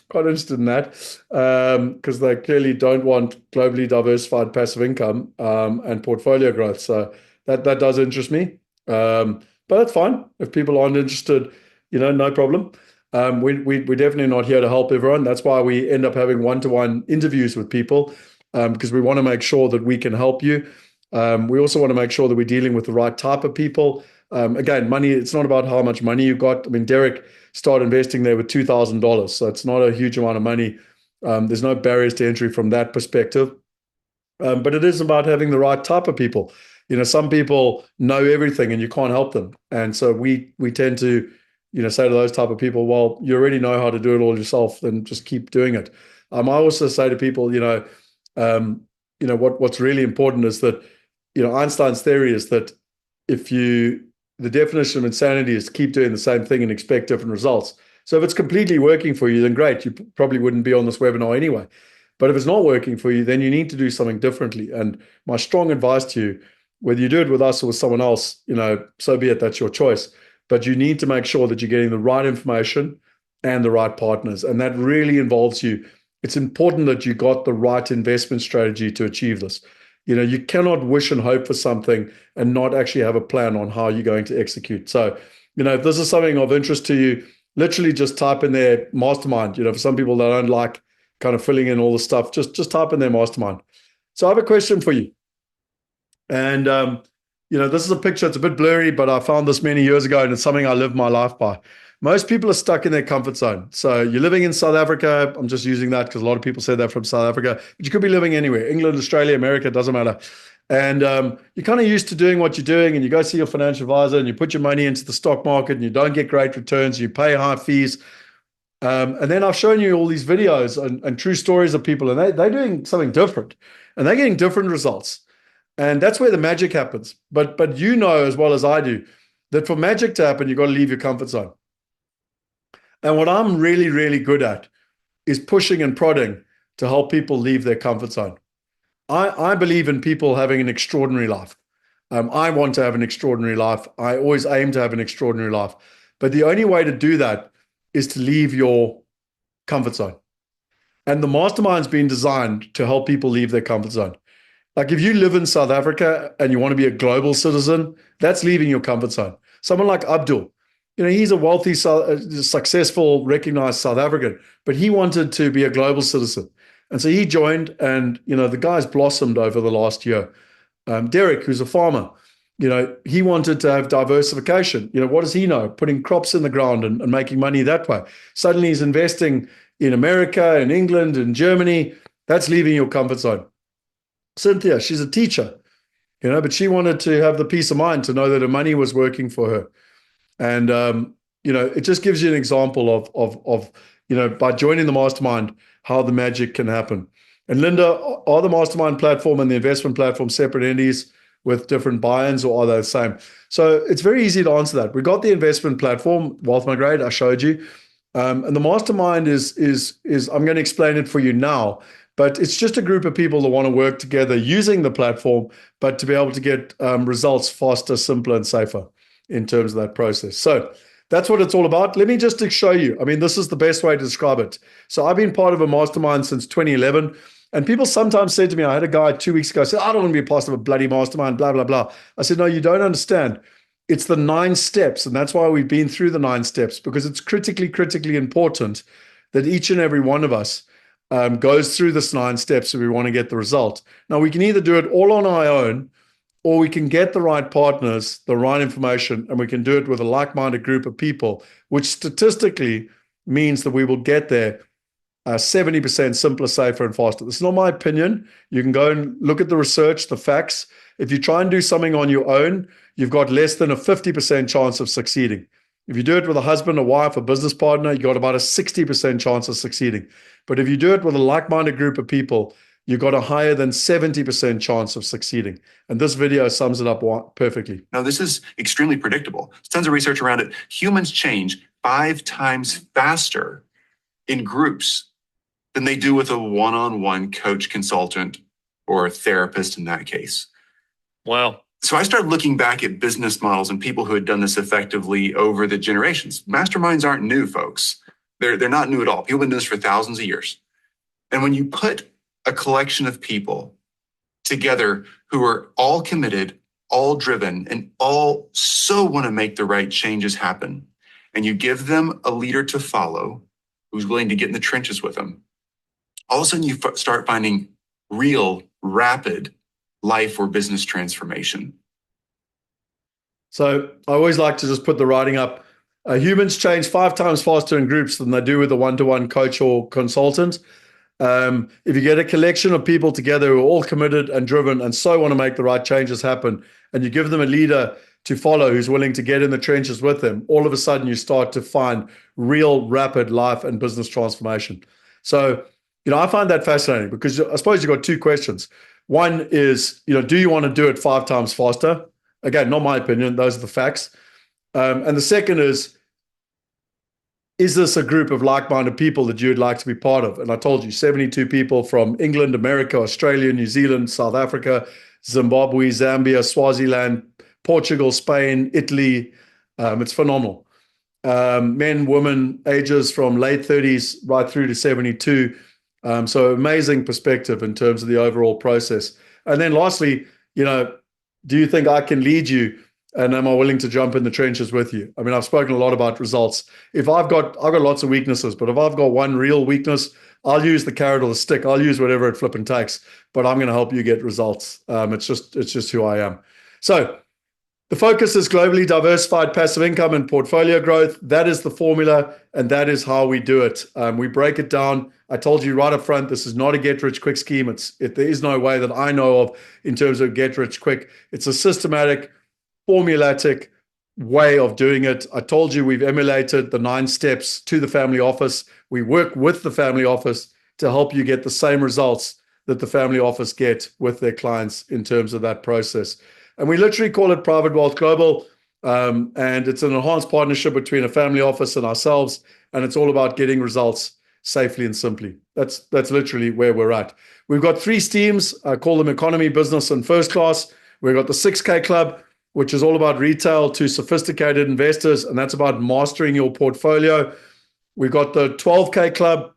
quite interested in that, because they clearly don't want globally diversified passive income and portfolio growth. So that does interest me. But that's fine. If people aren't interested, no problem. We're definitely not here to help everyone. That's why we end up having one-to-one interviews with people because we want to make sure that we can help you. We also want to make sure that we're dealing with the right type of people. Again, money, it's not about how much money you got. I mean, Derek started investing there with $2,000. So it's not a huge amount of money. There's no barriers to entry from that perspective. But it is about having the right type of people. Some people know everything and you can't help them. And so we tend to, say to those type of people, well, you already know how to do it all yourself, then just keep doing it. I also say to people, what's really important is that, Einstein's theory is that the definition of insanity is to keep doing the same thing and expect different results. So if it's completely working for you, then great. You probably wouldn't be on this webinar anyway. But if it's not working for you, then you need to do something differently. And my strong advice to you, whether you do it with us or with someone else, so be it, that's your choice. But you need to make sure that you're getting the right information and the right partners. And that really involves you. It's important that you got the right investment strategy to achieve this. You cannot wish and hope for something and not actually have a plan on how you're going to execute. So, if this is something of interest to you, literally just type in their mastermind. For some people that don't like kind of filling in all the stuff, just type in their mastermind. So I have a question for you. And, this is a picture, it's a bit blurry, but I found this many years ago and it's something I live my life by. Most people are stuck in their comfort zone. So you're living in South Africa. I'm just using that because a lot of people say that from South Africa, but you could be living anywhere, England, Australia, America, doesn't matter. And you're kind of used to doing what you're doing and you go see your financial advisor and you put your money into the stock market and you don't get great returns, you pay high fees. And then I've shown you all these videos and true stories of people and they're doing something different and they're getting different results. And that's where the magic happens. But you know as well as I do that for magic to happen, you've got to leave your comfort zone. And what I'm really, really good at is pushing and prodding to help people leave their comfort zone. I believe in people having an extraordinary life. I want to have an extraordinary life. I always aim to have an extraordinary life. But the only way to do that is to leave your comfort zone. And the mastermind's been designed to help people leave their comfort zone. Like if you live in South Africa and you want to be a global citizen, that's leaving your comfort zone. Someone like Abdul, he's a wealthy, successful, recognized South African, but he wanted to be a global citizen. And so he joined, and, the guy's blossomed over the last year. Derek, who's a farmer, he wanted to have diversification. What does he know? Putting crops in the ground and making money that way. Suddenly he's investing in America, in England, in Germany. That's leaving your comfort zone. Cynthia, she's a teacher, but she wanted to have the peace of mind to know that her money was working for her. And, it just gives you an example of by joining the mastermind, how the magic can happen. And Linda, are the mastermind platform and the investment platform separate entities with different buy-ins, or are they the same? So it's very easy to answer that. We got the investment platform, Wealth Migrate, I showed you. And the mastermind is I'm going to explain it for you now, but it's just a group of people that want to work together using the platform, but to be able to get results faster, simpler, and safer in terms of that process. So that's what it's all about. Let me just show you. I mean, this is the best way to describe it. So I've been part of a mastermind since 2011. And people sometimes say to me, I had a guy 2 weeks ago say, I don't want to be a part of a bloody mastermind, blah, blah, blah. I said, no, you don't understand. It's the 9 steps. And that's why we've been through the 9 steps, because it's critically important that each and every one of us goes through this 9 steps if we want to get the result. Now, we can either do it all on our own, or we can get the right partners, the right information, and we can do it with a like-minded group of people, which statistically means that we will get there 70% simpler, safer, and faster. This is not my opinion. You can go and look at the research, the facts. If you try and do something on your own, you've got less than a 50% chance of succeeding. If you do it with a husband, a wife, a business partner, you've got about a 60% chance of succeeding. But if you do it with a like-minded group of people, you've got a higher than 70% chance of succeeding. And this video sums it up perfectly. Now, this is extremely predictable. There's tons of research around it. Humans change 5 times faster in groups than they do with a one-on-one coach, consultant, or therapist in that case. Wow. So I started looking back at business models and people who had done this effectively over the generations. Masterminds aren't new, folks. They're not new at all. People have been doing this for thousands of years. And when you put a collection of people together who are all committed, all driven, and all so want to make the right changes happen, and you give them a leader to follow who's willing to get in the trenches with them, all of a sudden you start finding real, rapid life or business transformation. So I always like to just put the writing up. Humans change 5 times faster in groups than they do with a one-to-one coach or consultant. If you get a collection of people together who are all committed and driven and so want to make the right changes happen, and you give them a leader to follow who's willing to get in the trenches with them, all of a sudden you start to find real, rapid life and business transformation. So, I find that fascinating, because I suppose you've got 2 questions. One is, do you want to do it 5 times faster? Again, not my opinion. Those are the facts. And the second is this a group of like-minded people that you'd like to be part of? And I told you, 72 people from England, America, Australia, New Zealand, South Africa, Zimbabwe, Zambia, Swaziland, Portugal, Spain, Italy. It's phenomenal. Men, women, ages from late 30s right through to 72. So amazing perspective in terms of the overall process. And then lastly, do you think I can lead you? And am I willing to jump in the trenches with you? I mean, I've spoken a lot about results. I've got lots of weaknesses, but if I've got one real weakness, I'll use the carrot or the stick. I'll use whatever it flipping takes, but I'm going to help you get results. It's just who I am. So the focus is globally diversified passive income and portfolio growth. That is the formula, and that is how we do it. We break it down. I told you right up front, this is not a get-rich-quick scheme. There is no way that I know of in terms of get-rich-quick. It's a systematic, formulatic way of doing it. I told you we've emulated the 9 steps to the family office. We work with the family office to help you get the same results that the family office get with their clients in terms of that process. And we literally call it Private Wealth Global. And it's an enhanced partnership between a family office and ourselves. And it's all about getting results safely and simply. That's literally where we're at. We've got 3 streams. I call them economy, business, and first class. We've got the 6K Club, which is all about retail to sophisticated investors, and that's about mastering your portfolio. We've got the 12K Club,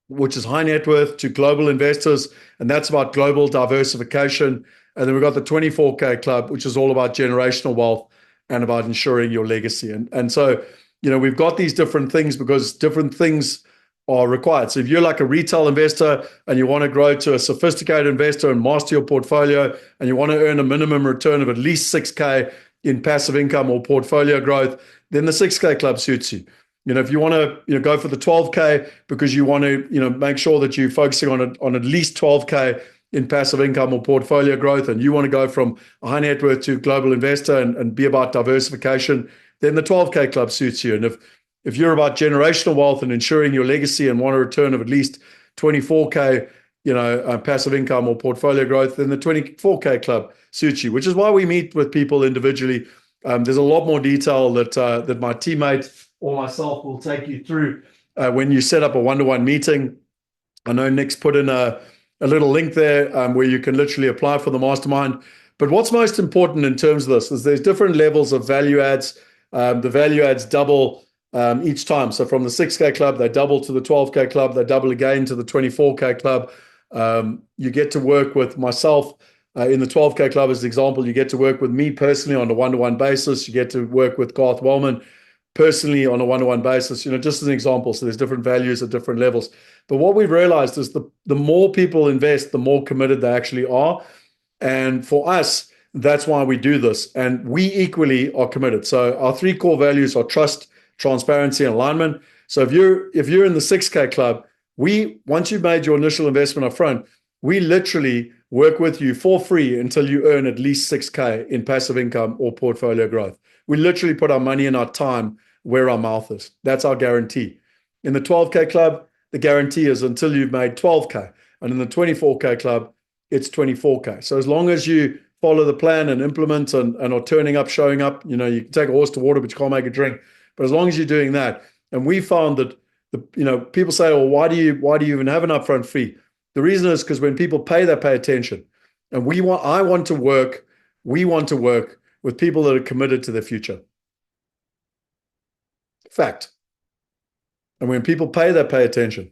which is high net worth to global investors, and that's about global diversification. And then we've got the 24K Club, which is all about generational wealth and about ensuring your legacy. And so, we've got these different things because different things are required. So if you're like a retail investor and you want to grow to a sophisticated investor and master your portfolio, and you want to earn a minimum return of at least 6K in passive income or portfolio growth, then the 6K Club suits you. If you want to go for the 12K because you want to make sure that you're focusing on at least 12K in passive income or portfolio growth, and you want to go from a high net worth to global investor and be about diversification, then the 12K Club suits you. And if you're about generational wealth and ensuring your legacy and want a return of at least 24K, passive income or portfolio growth, then the 24K Club suits you, which is why we meet with people individually. There's a lot more detail that my teammate or myself will take you through when you set up a one-to-one meeting. I know Nick's put in a little link there where you can literally apply for the mastermind. But what's most important in terms of this is there's different levels of value adds. The value adds double each time. So from the 6K Club, they double to the 12K Club, they double again to the 24K Club. You get to work with myself in the 12K Club as an example. You get to work with me personally on a one-to-one basis. You get to work with Garth Wellman personally on a one-to-one basis, just as an example. So there's different values at different levels. But what we've realized is the more people invest, the more committed they actually are. And for us, that's why we do this. And we equally are committed. So our 3 core values are trust, transparency, and alignment. So if you're in the 6K Club, once you've made your initial investment up front, we literally work with you for free until you earn at least 6K in passive income or portfolio growth. We literally put our money and our time where our mouth is. That's our guarantee. In the 12K Club, the guarantee is until you've made 12K. And in the 24K Club, it's 24K. So as long as you follow the plan and implement and are turning up, showing up, you can take a horse to water, but you can't make a drink. But as long as you're doing that, and we found that people say, well, why do you even have an upfront fee? The reason is because when people pay, they pay attention. And we want to work with people that are committed to their future. Fact. And when people pay, they pay attention.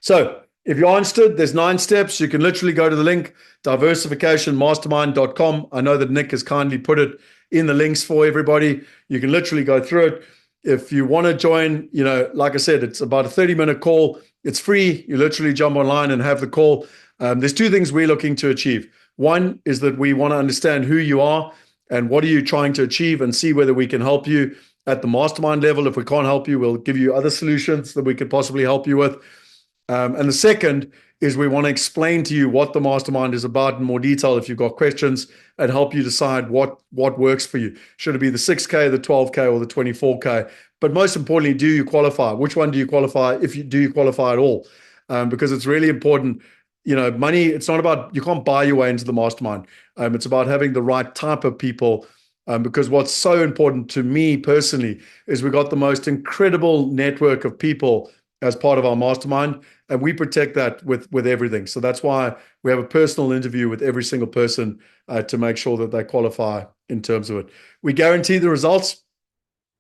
So if you're interested, there's 9 steps. You can literally go to the link, diversificationmastermind.com. I know that Nick has kindly put it in the links for everybody. You can literally go through it. If you want to join, like I said, it's about a 30-minute call. It's free. You literally jump online and have the call. There's 2 things we're looking to achieve. One is that we want to understand who you are and what are you trying to achieve and see whether we can help you at the mastermind level. If we can't help you, we'll give you other solutions that we could possibly help you with. And the second is we want to explain to you what the mastermind is about in more detail if you've got questions and help you decide what works for you. Should it be the 6K, the 12K, or the 24K? But most importantly, do you qualify? Which one do you qualify? Do you qualify at all? Because it's really important. Money, it's not about, you can't buy your way into the mastermind. It's about having the right type of people. Because what's so important to me personally is we got the most incredible network of people as part of our mastermind, and we protect that with everything. So that's why we have a personal interview with every single person to make sure that they qualify in terms of it. We guarantee the results.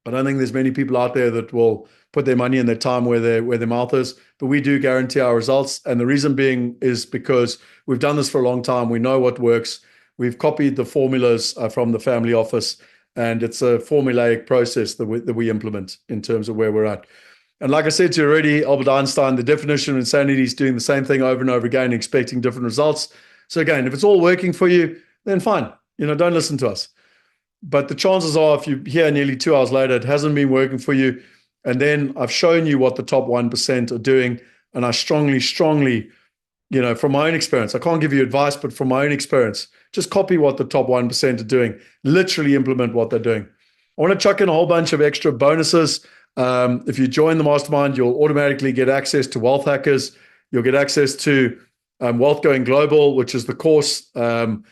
I don't think there's many people out there that will put their money and their time where their mouth is, but we do guarantee our results. And the reason being is because we've done this for a long time. We know what works. We've copied the formulas from the family office, and it's a formulaic process that we implement in terms of where we're at. And like I said to you already, Albert Einstein, the definition of insanity is doing the same thing over and over again, expecting different results. So again, if it's all working for you, then fine. Don't listen to us. But the chances are, if you're here nearly 2 hours later, it hasn't been working for you. And then I've shown you what the top 1% are doing. And I strongly, from my own experience, I can't give you advice, but from my own experience, just copy what the top 1% are doing. Literally implement what they're doing. I want to chuck in a whole bunch of extra bonuses. If you join the mastermind, you'll automatically get access to Wealth Hackers. You'll get access to Wealth Going Global, which is the course, on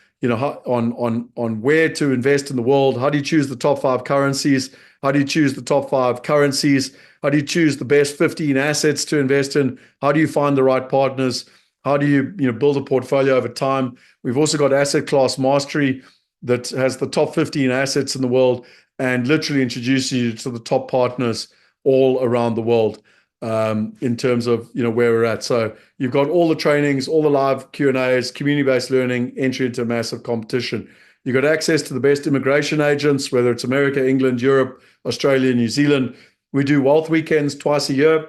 where to invest in the world. How do you choose the top 5 currencies? How do you choose the top 5 currencies? How do you choose the best 15 assets to invest in? How do you find the right partners? How do you build a portfolio over time? We've also got Asset Class Mastery that has the top 15 assets in the world and literally introduces you to the top partners all around the world, in terms of where we're at. So you've got all the trainings, all the live Q&As, community-based learning, entry into a massive competition. You've got access to the best immigration agents, whether it's America, England, Europe, Australia, New Zealand. We do wealth weekends twice a year.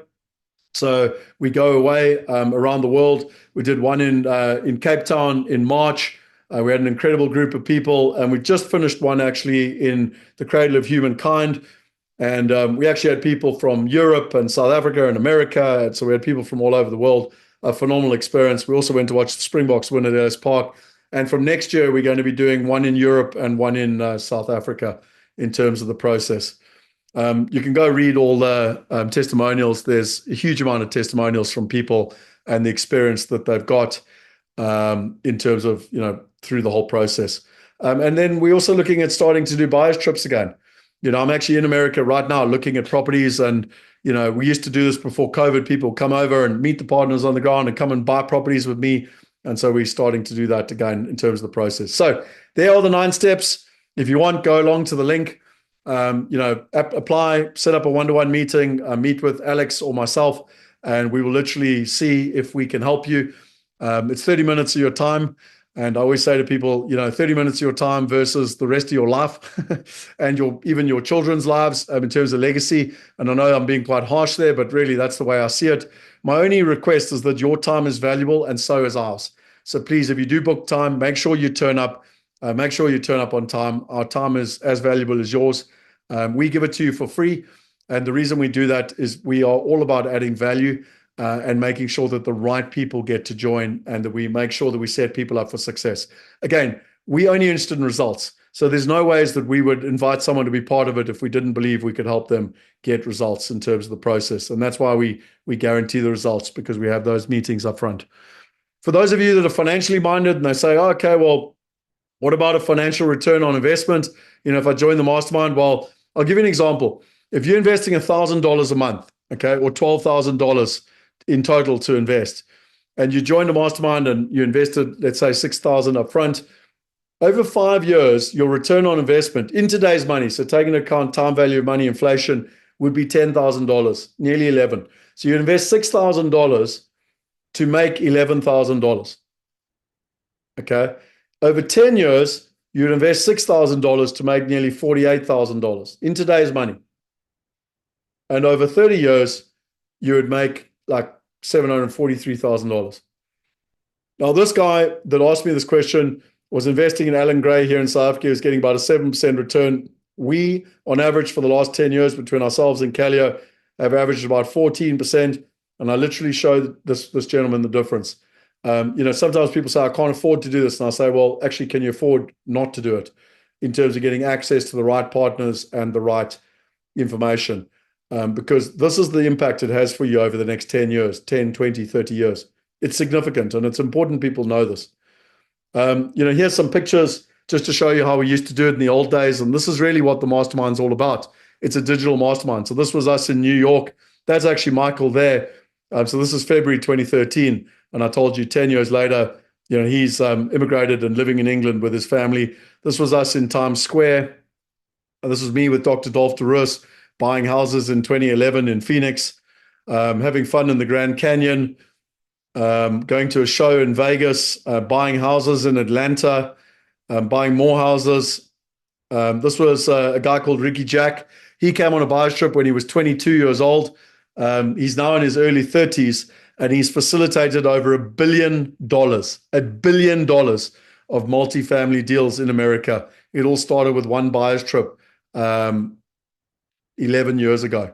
So we go away around the world. We did one in Cape Town in March. We had an incredible group of people, and we just finished one actually in the Cradle of Humankind. And we actually had people from Europe and South Africa and America. And so we had people from all over the world. A phenomenal experience. We also went to watch the Springboks win at Ellis Park. And from next year, we're going to be doing one in Europe and one in South Africa in terms of the process. You can go read all the testimonials. There's a huge amount of testimonials from people and the experience that they've got in terms of, through the whole process. And then we're also looking at starting to do buyers trips again. I'm actually in America right now looking at properties, and, we used to do this before COVID. People come over and meet the partners on the ground and come and buy properties with me. And so we're starting to do that again in terms of the process. So there are the 9 steps. If you want, go along to the link, apply, set up a one-to-one meeting, meet with Alex or myself, and we will literally see if we can help you. It's 30 minutes of your time. And I always say to people, 30 minutes of your time versus the rest of your life and even your children's lives in terms of legacy. And I know I'm being quite harsh there, but really that's the way I see it. My only request is that your time is valuable and so is ours. So please, if you do book time, make sure you turn up. Make sure you turn up on time. Our time is as valuable as yours. We give it to you for free. And the reason we do that is we are all about adding value and making sure that the right people get to join and that we make sure that we set people up for success. Again, we only interested in results. So there's no ways that we would invite someone to be part of it if we didn't believe we could help them get results in terms of the process. And that's why we guarantee the results, because we have those meetings up front. For those of you that are financially minded and they say, oh, okay, well, what about a financial return on investment? If I join the mastermind, well, I'll give you an example. If you're investing $1,000 a month, okay, or $12,000 in total to invest, and you joined a mastermind and you invested, let's say, $6,000 up front, over 5 years, your return on investment in today's money, so taking into account time value of money, inflation, would be $10,000, nearly 11. So you invest $6,000 to make $11,000. Okay. Over 10 years, you'd invest $6,000 to make nearly $48,000 in today's money. And over 30 years, you would make like $743,000. Now, this guy that asked me this question was investing in Alan Gray here in South Africa. He was getting about a 7% return. We, on average, for the last 10 years between ourselves and Calio, have averaged about 14%. And I literally showed this gentleman the difference. Sometimes people say, I can't afford to do this. And I say, well, actually, can you afford not to do it in terms of getting access to the right partners and the right information? Because this is the impact it has for you over the next 10 years, 10, 20, 30 years. It's significant, and it's important people know this. Here's some pictures just to show you how we used to do it in the old days. And this is really what the mastermind's all about. It's a digital mastermind. So this was us in New York. That's actually Michael there. So this is February 2013. And I told you 10 years later, he's immigrated and living in England with his family. This was us in Times Square. This was me with Dr. Dolph DeRoos buying houses in 2011 in Phoenix, having fun in the Grand Canyon, going to a show in Vegas, buying houses in Atlanta, buying more houses. This was a guy called Ricky Jack. He came on a buyer's trip when he was 22 years old. He's now in his early 30s, and he's facilitated over $1 billion of multifamily deals in America. It all started with one buyer's trip 11 years ago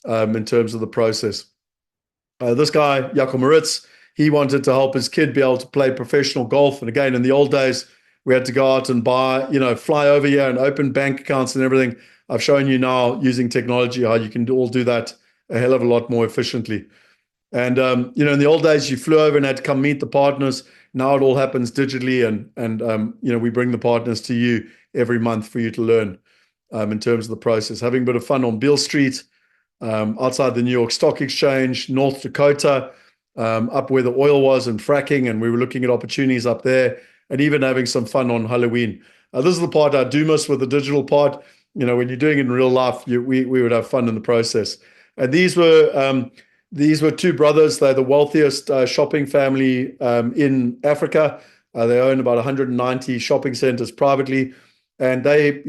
in terms of the process. This guy, Jakob Moritz, he wanted to help his kid be able to play professional golf. And again, in the old days, we had to go out and buy, fly over here and open bank accounts and everything. I've shown you now using technology how you can all do that a hell of a lot more efficiently. And in the old days, you flew over and had to come meet the partners. Now it all happens digitally, and we bring the partners to you every month for you to learn in terms of the process. Having a bit of fun on Beale Street, outside the New York Stock Exchange, North Dakota, up where the oil was and fracking, and we were looking at opportunities up there, and even having some fun on Halloween. This is the part I do miss with the digital part. When you're doing it in real life, we would have fun in the process. And these were two brothers. They're the wealthiest shopping family in Africa. They own about 190 shopping centers privately. And they,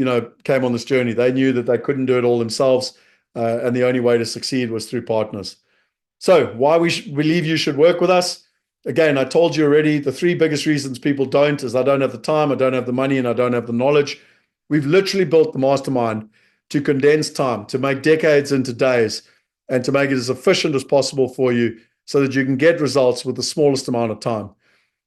came on this journey. They knew that they couldn't do it all themselves. And the only way to succeed was through partners. So why we believe you should work with us? Again, I told you already, the three biggest reasons people don't is I don't have the time, I don't have the money, and I don't have the knowledge. We've literally built the mastermind to condense time, to make decades into days, and to make it as efficient as possible for you so that you can get results with the smallest amount of time.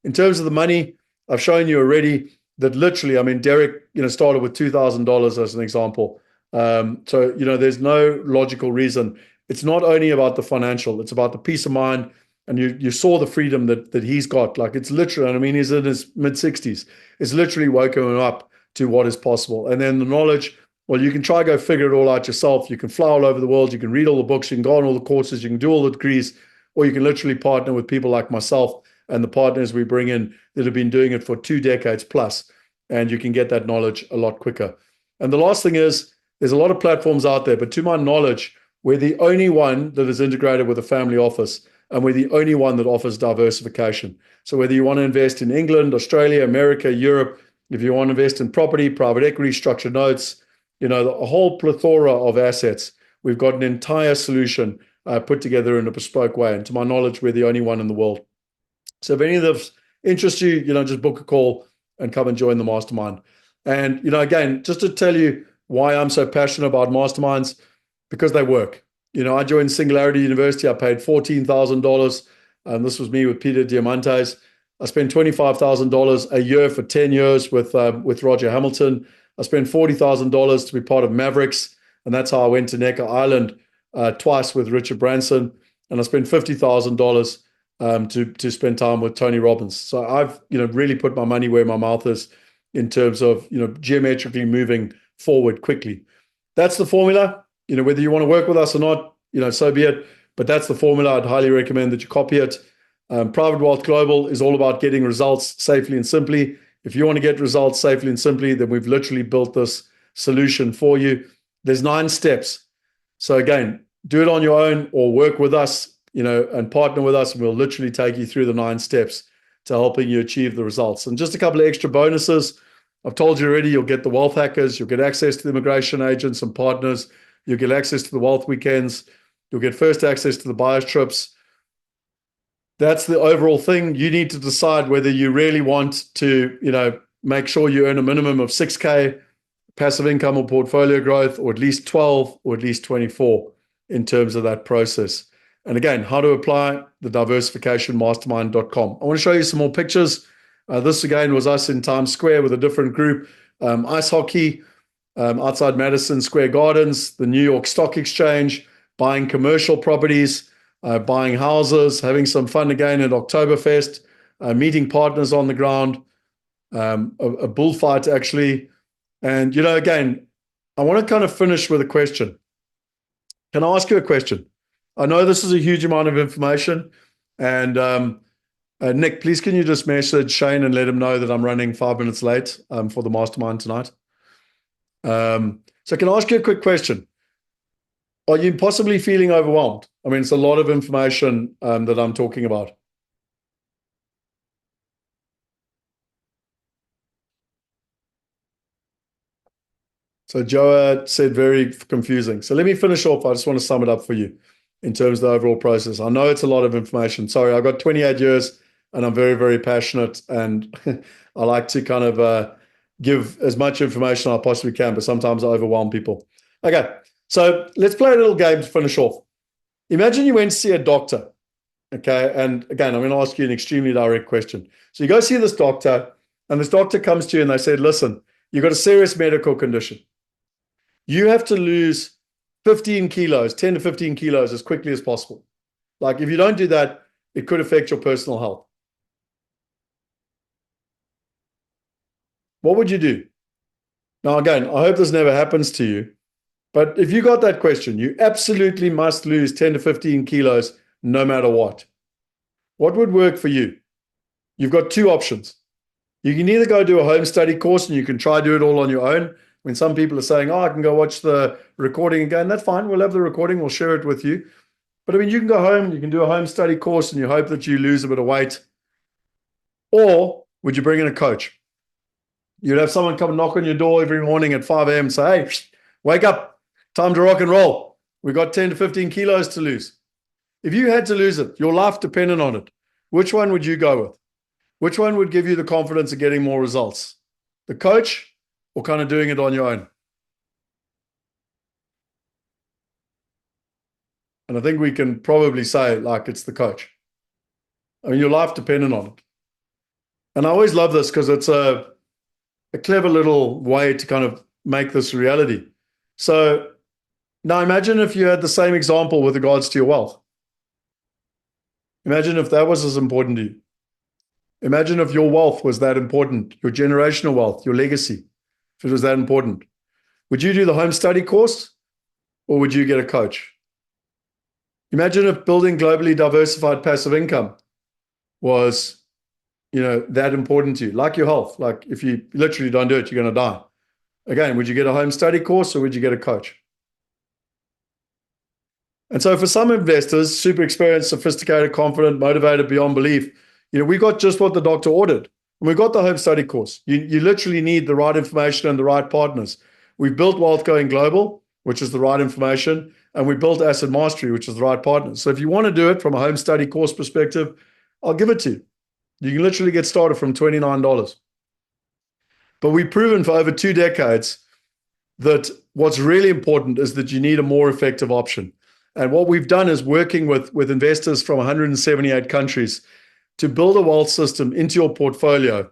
In terms of the money, I've shown you already that literally, Derek, started with $2,000 as an example. So, there's no logical reason. It's not only about the financial, it's about the peace of mind. And you saw the freedom that he's got. Like, it's literally, he's in his mid-60s. It's literally woken him up to what is possible. And then the knowledge, well, you can try go figure it all out yourself. You can fly all over the world. You can read all the books. You can go on all the courses. You can do all the degrees. Or you can literally partner with people like myself and the partners we bring in that have been doing it for 2 decades plus. And you can get that knowledge a lot quicker. And the last thing is, there's a lot of platforms out there, but to my knowledge, we're the only one that is integrated with a family office, and we're the only one that offers diversification. So whether you want to invest in England, Australia, America, Europe, if you want to invest in property, private equity, structured notes, a whole plethora of assets, we've got an entire solution put together in a bespoke way. And to my knowledge, we're the only one in the world. So if any of this interests you, just book a call and come and join the mastermind. And, again, just to tell you why I'm so passionate about masterminds, because they work. I joined Singularity University. I paid $14,000. And this was me with Peter Diamantes. I spent $25,000 a year for 10 years with Roger Hamilton. I spent $40,000 to be part of Mavericks. And that's how I went to Necker Island twice with Richard Branson. And I spent $50,000 to spend time with Tony Robbins. So I've, really put my money where my mouth is in terms of, geometrically moving forward quickly. That's the formula. Whether you want to work with us or not, so be it. But that's the formula. I'd highly recommend that you copy it. Private Wealth Global is all about getting results safely and simply. If you want to get results safely and simply, then we've literally built this solution for you. There's 9 steps. So again, do it on your own or work with us, and partner with us, and we'll literally take you through the 9 steps to helping you achieve the results. And just a couple of extra bonuses. I've told you already, you'll get the wealth hackers, you'll get access to the immigration agents and partners, you'll get access to the wealth weekends, you'll get first access to the buyers trips. That's the overall thing. You need to decide whether you really want to, make sure you earn a minimum of 6K passive income or portfolio growth, or at least 12 or at least 24 in terms of that process. And again, how to apply, the diversificationmastermind.com. I want to show you some more pictures. This again was us in Times Square with a different group. Ice hockey outside Madison Square Gardens, the New York Stock Exchange, buying commercial properties, buying houses, having some fun again at Oktoberfest, meeting partners on the ground, a bullfight actually. And, again, I want to kind of finish with a question. Can I ask you a question? I know this is a huge amount of information. And Nick, please can you just message Shane and let him know that I'm running 5 minutes late for the mastermind tonight? So can I ask you a quick question? Are you possibly feeling overwhelmed? It's a lot of information that I'm talking about. So Joa said very confusing. So let me finish off. I just want to sum it up for you in terms of the overall process. I know it's a lot of information. Sorry, I've got 28 years and I'm very, very passionate, and I like to kind of give as much information as I possibly can, but sometimes I overwhelm people. Okay, so let's play a little game to finish off. Imagine you went to see a doctor, okay? And again, I'm going to ask you an extremely direct question. So you go see this doctor, and this doctor comes to you and they said, listen, you've got a serious medical condition. You have to lose 15 kilos, 10 to 15 kilos as quickly as possible. Like if you don't do that, it could affect your personal health. What would you do? Now, again, I hope this never happens to you, but if you got that question, you absolutely must lose 10 to 15 kilos no matter what. What would work for you? You've got two options. You can either go do a home study course and you can try do it all on your own. When some people are saying, oh, I can go watch the recording again, that's fine. We'll have the recording. We'll share it with you. But I mean, you can go home, you can do a home study course and you hope that you lose a bit of weight. Or would you bring in a coach? You'd have someone come and knock on your door every morning at 5 a.m. and say, hey, wake up, time to rock and roll. We've got 10 to 15 kilos to lose. If you had to lose it, your life depended on it, which one would you go with? Which one would give you the confidence of getting more results? The coach or kind of doing it on your own? And I think we can probably say like it's the coach. I mean, your life depended on it. And I always love this because it's a clever little way to kind of make this reality. So now imagine if you had the same example with regards to your wealth. Imagine if that was as important to you. Imagine if your wealth was that important, your generational wealth, your legacy, if it was that important. Would you do the home study course or would you get a coach? Imagine if building globally diversified passive income was, that important to you, like your health. Like if you literally don't do it, you're going to die. Again, would you get a home study course or would you get a coach? And so for some investors, super experienced, sophisticated, confident, motivated beyond belief, we got just what the doctor ordered. And we got the home study course. You literally need the right information and the right partners. We've built Wealth Going Global, which is the right information, and we built Asset Mastery, which is the right partners. So if you want to do it from a home study course perspective, I'll give it to you. You can literally get started from $29. But we've proven for over 2 decades that what's really important is that you need a more effective option. And what we've done is working with investors from 178 countries to build a wealth system into your portfolio.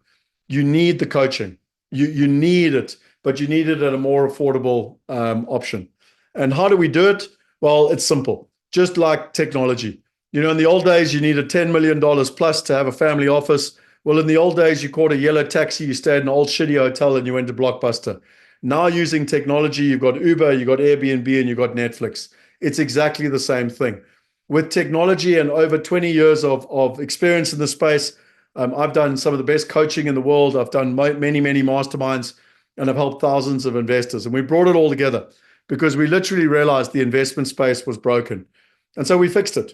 You need the coaching. You need it, but you need it at a more affordable option. And how do we do it? Well, it's simple, just like technology. In the old days, you needed $10 million plus to have a family office. Well, in the old days, you caught a yellow taxi, you stayed in an old shitty hotel, and you went to Blockbuster. Now using technology, you've got Uber, you've got Airbnb, and you've got Netflix. It's exactly the same thing. With technology and over 20 years of experience in the space, I've done some of the best coaching in the world. I've done many, many masterminds, and I've helped thousands of investors. And we brought it all together because we literally realized the investment space was broken. And so we fixed it.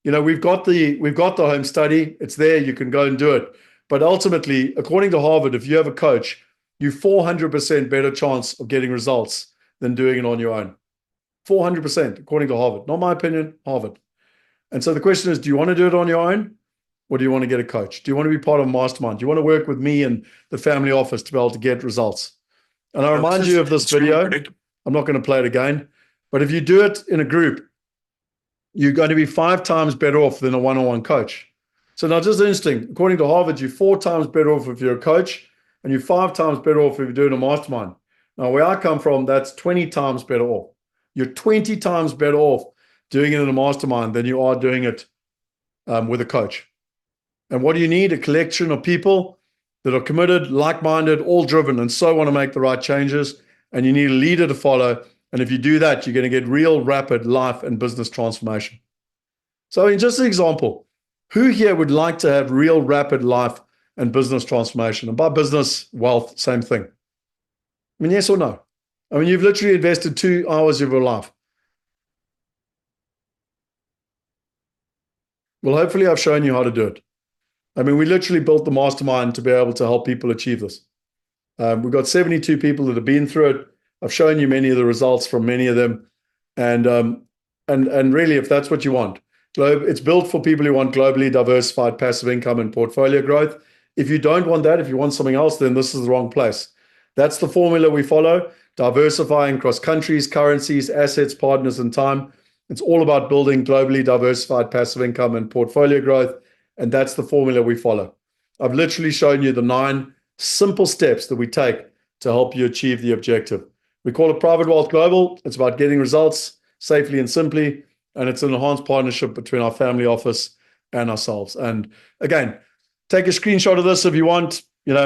We've got the home study. It's there. You can go and do it. But ultimately, according to Harvard, if you have a coach, you 400% better chance of getting results than doing it on your own. 400%, according to Harvard. Not my opinion, Harvard. And so the question is, do you want to do it on your own? Or do you want to get a coach? Do you want to be part of a mastermind? Do you want to work with me and the family office to be able to get results? And I remind you of this video. I'm not going to play it again. But if you do it in a group, you're going to be 5 times better off than a one-on-one coach. So now just interesting, according to Harvard, you're 4 times better off if you're a coach, and you're 5 times better off if you're doing a mastermind. Now, where I come from, that's 20 times better off. You're 20 times better off doing it in a mastermind than you are doing it with a coach. And what do you need? A collection of people that are committed, like-minded, all driven, and so want to make the right changes. And you need a leader to follow. And if you do that, you're going to get real rapid life and business transformation. So in just an example, who here would like to have real rapid life and business transformation? And by business, wealth, same thing. I mean, yes or no? I mean, you've literally invested 2 hours of your life. Well, hopefully I've shown you how to do it. I mean, we literally built the mastermind to be able to help people achieve this. We've got 72 people that have been through it. I've shown you many of the results from many of them. And really, if that's what you want, it's built for people who want globally diversified passive income and portfolio growth. If you don't want that, if you want something else, then this is the wrong place. That's the formula we follow, diversifying across countries, currencies, assets, partners, and time. It's all about building globally diversified passive income and portfolio growth. And that's the formula we follow. I've literally shown you the 9 simple steps that we take to help you achieve the objective. We call it Private Wealth Global. It's about getting results safely and simply. and it's an enhanced partnership between our family office and ourselves. And again, take a screenshot of this if you want,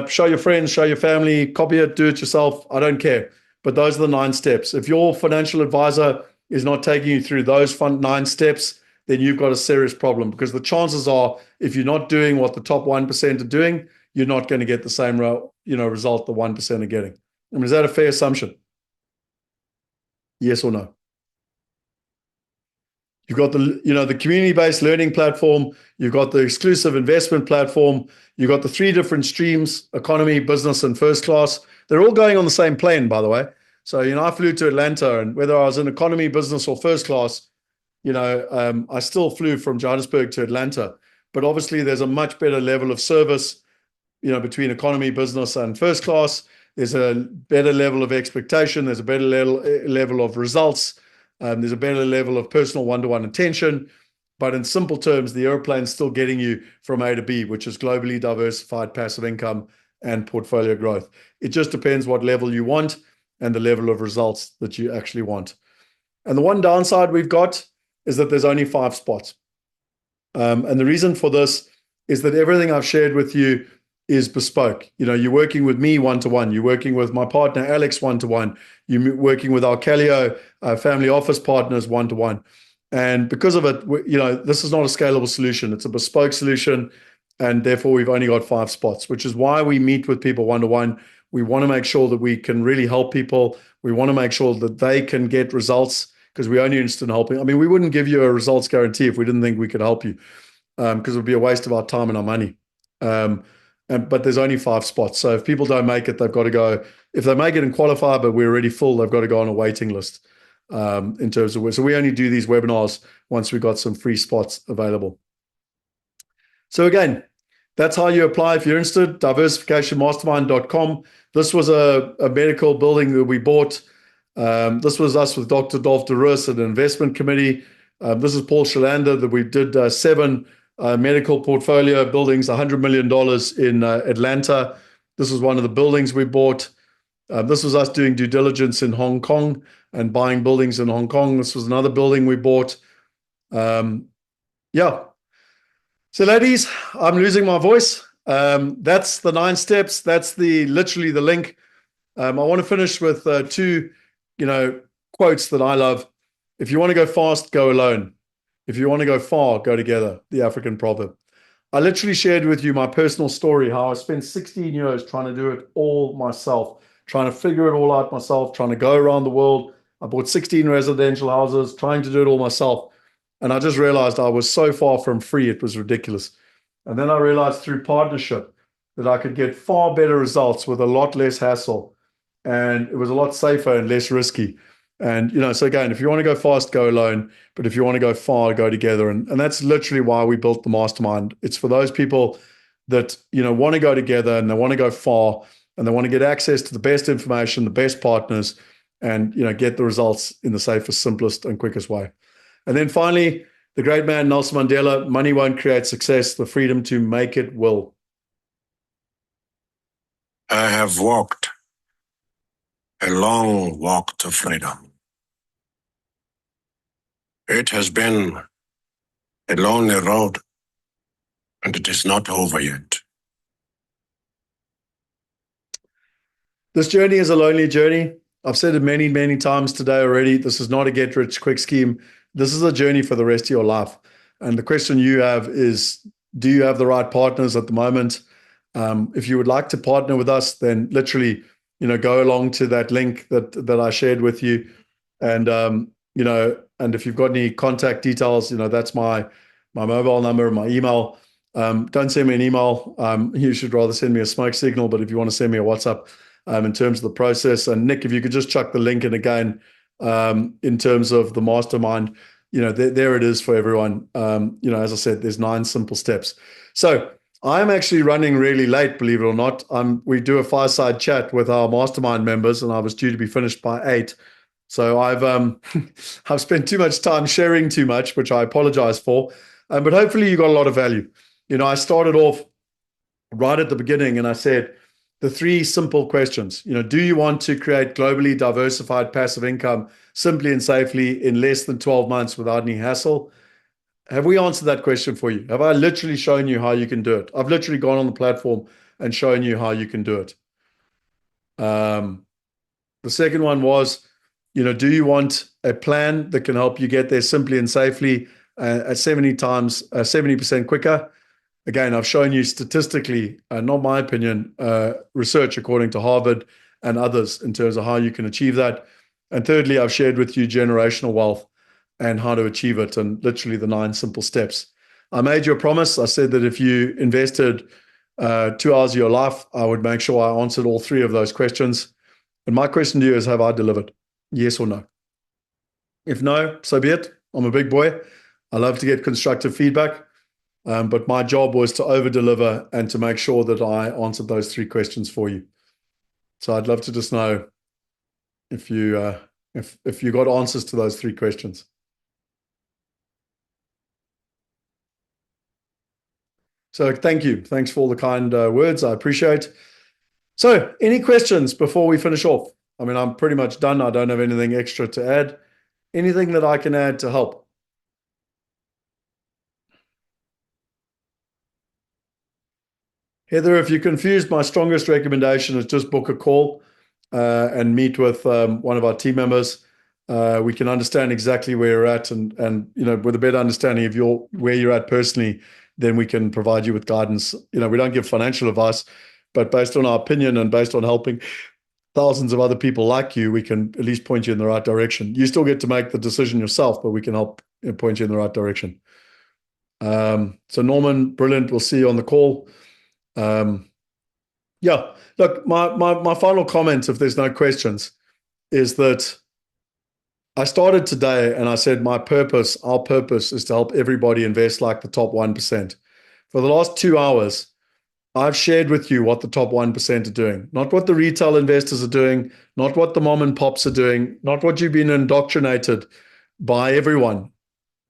show your friends, show your family, copy it, do it yourself. I don't care. But those are the 9 steps. If your financial advisor is not taking you through those 9 steps, then you've got a serious problem, because the chances are, if you're not doing what the top 1% are doing, you're not going to get the same result the 1% are getting. I mean, is that a fair assumption? Yes or no? You've got the community-based learning platform. You've got the exclusive investment platform. You've got the 3 different streams: economy, business, and first class. They're all going on the same plane, by the way. So, I flew to Atlanta, and whether I was in economy, business, or first class, I still flew from Johannesburg to Atlanta. But obviously, there's a much better level of service, between economy, business, and first class. There's a better level of expectation. There's a better level of results. There's a better level of personal one-to-one attention. But in simple terms, the airplane's still getting you from A to B, which is globally diversified passive income and portfolio growth. It just depends what level you want and the level of results that you actually want. And the one downside we've got is that there's only 5 spots. And the reason for this is that everything I've shared with you is bespoke. You're working with me one-to-one. You're working with my partner, Alex, one-to-one. You're working with our Calio family office partners one-to-one. And because of it, this is not a scalable solution. It's a bespoke solution. And therefore, we've only got 5 spots, which is why we meet with people one-to-one. We want to make sure that we can really help people. We want to make sure that they can get results, because we're only interested in helping. I mean, we wouldn't give you a results guarantee if we didn't think we could help you, because it would be a waste of our time and our money. But there's only 5 spots. So if people don't make it, they've got to go. If they make it and qualify, but we're already full, they've got to go on a waiting list in terms of. So we only do these webinars once we've got some free spots available. So again, that's how you apply if you're interested. Diversificationmastermind.com. This was a medical building that we bought. This was us with Dr. Dolph DeRoos at an investment committee. This is Paul Shalander that we did 7 medical portfolio buildings, $100 million in Atlanta. This was one of the buildings we bought. This was us doing due diligence in Hong Kong and buying buildings in Hong Kong. This was another building we bought. Yeah. So ladies, I'm losing my voice. That's the 9 steps. That's literally the link. I want to finish with 2, quotes that I love. If you want to go fast, go alone. If you want to go far, go together. The African proverb. I literally shared with you my personal story, how I spent 16 years trying to do it all myself, trying to figure it all out myself, trying to go around the world. I bought 16 residential houses, trying to do it all myself. And I just realized I was so far from free, it was ridiculous. And then I realized through partnership that I could get far better results with a lot less hassle. And it was a lot safer and less risky. And, so again, if you want to go fast, go alone. But if you want to go far, go together. And that's literally why we built the mastermind. It's for those people that, want to go together and they want to go far and they want to get access to the best information, the best partners, and, get the results in the safest, simplest, and quickest way. And then finally, the great man, Nelson Mandela: money won't create success. The freedom to make it will. I have walked a long walk to freedom. It has been a lonely road, and it is not over yet. This journey is a lonely journey. I've said it many, many times today already. This is not a get-rich-quick scheme. This is a journey for the rest of your life. And the question you have is, do you have the right partners at the moment? If you would like to partner with us, then literally, go along to that link that I shared with you. And, and if you've got any contact details, that's my mobile number, my email. Don't send me an email. You should rather send me a smoke signal. But if you want to send me a WhatsApp in terms of the process. And Nick, if you could just chuck the link in again in terms of the mastermind, there it is for everyone. As I said, there's 9 simple steps. So I'm actually running really late, believe it or not. We do a fireside chat with our mastermind members, and I was due to be finished by 8. So I've spent too much time sharing too much, which I apologize for. But hopefully you got a lot of value. I started off right at the beginning and I said, the three simple questions. Do you want to create globally diversified passive income simply and safely in less than 12 months without any hassle? Have we answered that question for you? Have I literally shown you how you can do it? I've literally gone on the platform and shown you how you can do it. The second one was, do you want a plan that can help you get there simply and safely at 70% quicker? Again, I've shown you statistically, not my opinion, research according to Harvard and others in terms of how you can achieve that. And thirdly, I've shared with you generational wealth and how to achieve it, and literally the 9 simple steps. I made you a promise. I said that if you invested 2 hours of your life, I would make sure I answered all 3 of those questions. And my question to you is, have I delivered? Yes or no? If no, so be it. I'm a big boy. I love to get constructive feedback. But my job was to over-deliver and to make sure that I answered those 3 questions for you. So I'd love to just know if you got answers to those 3 questions. So thank you. Thanks for all the kind words. I appreciate. So any questions before we finish off? I mean, I'm pretty much done. I don't have anything extra to add. Anything that I can add to help? Heather, if you're confused, my strongest recommendation is just book a call and meet with one of our team members. We can understand exactly where you're at, and with a better understanding of where you're at personally, then we can provide you with guidance. We don't give financial advice, but based on our opinion and based on helping thousands of other people like you, we can at least point you in the right direction. You still get to make the decision yourself, but we can help point you in the right direction. So Norman, brilliant. We'll see you on the call. Yeah, look, my final comment, if there's no questions, is that I started today and I said our purpose is to help everybody invest like the top 1%. For the last 2 hours, I've shared with you what the top 1% are doing, not what the retail investors are doing, not what the mom and pops are doing, not what you've been indoctrinated by everyone,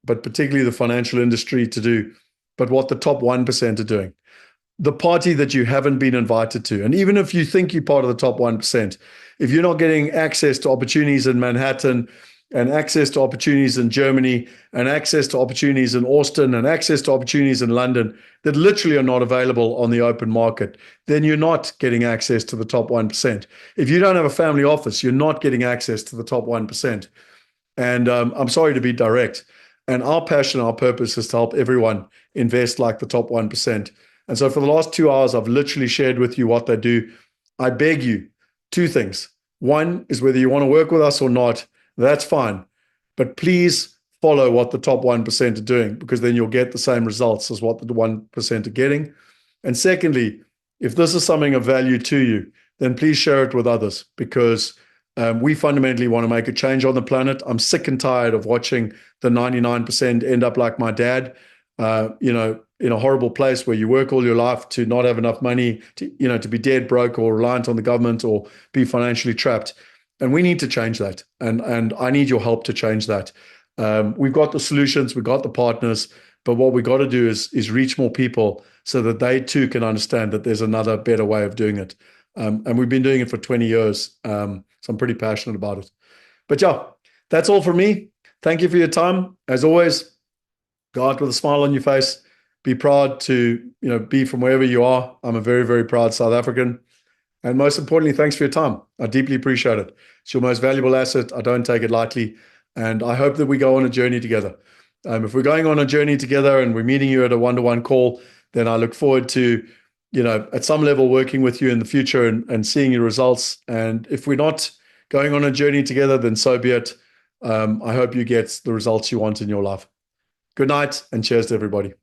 but particularly the financial industry to do, but what the top 1% are doing. The party that you haven't been invited to. And even if you think you're part of the top 1%, if you're not getting access to opportunities in Manhattan and access to opportunities in Germany and access to opportunities in Austin and access to opportunities in London that literally are not available on the open market, then you're not getting access to the top 1%. If you don't have a family office, you're not getting access to the top 1%. And I'm sorry to be direct. And our passion, our purpose is to help everyone invest like the top 1%. And so for the last 2 hours, I've literally shared with you what they do. I beg you, 2 things. One is whether you want to work with us or not, that's fine. But please follow what the top 1% are doing, because then you'll get the same results as what the 1% are getting. And secondly, if this is something of value to you, then please share it with others, because we fundamentally want to make a change on the planet. I'm sick and tired of watching the 99% end up like my dad, in a horrible place where you work all your life to not have enough money, to be dead broke or reliant on the government or be financially trapped. And we need to change that. And I need your help to change that. We've got the solutions, we've got the partners, but what we got to do is reach more people so that they too can understand that there's another better way of doing it. And we've been doing it for 20 years. So I'm pretty passionate about it. But yeah, that's all from me. Thank you for your time. As always, go out with a smile on your face. Be proud to, be from wherever you are. I'm a very, very proud South African. And most importantly, thanks for your time. I deeply appreciate it. It's your most valuable asset. I don't take it lightly. And I hope that we go on a journey together. If we're going on a journey together and we're meeting you at a one-to-one call, then I look forward to, at some level working with you in the future and seeing your results. And if we're not going on a journey together, then so be it. I hope you get the results you want in your life. Good night and cheers to everybody.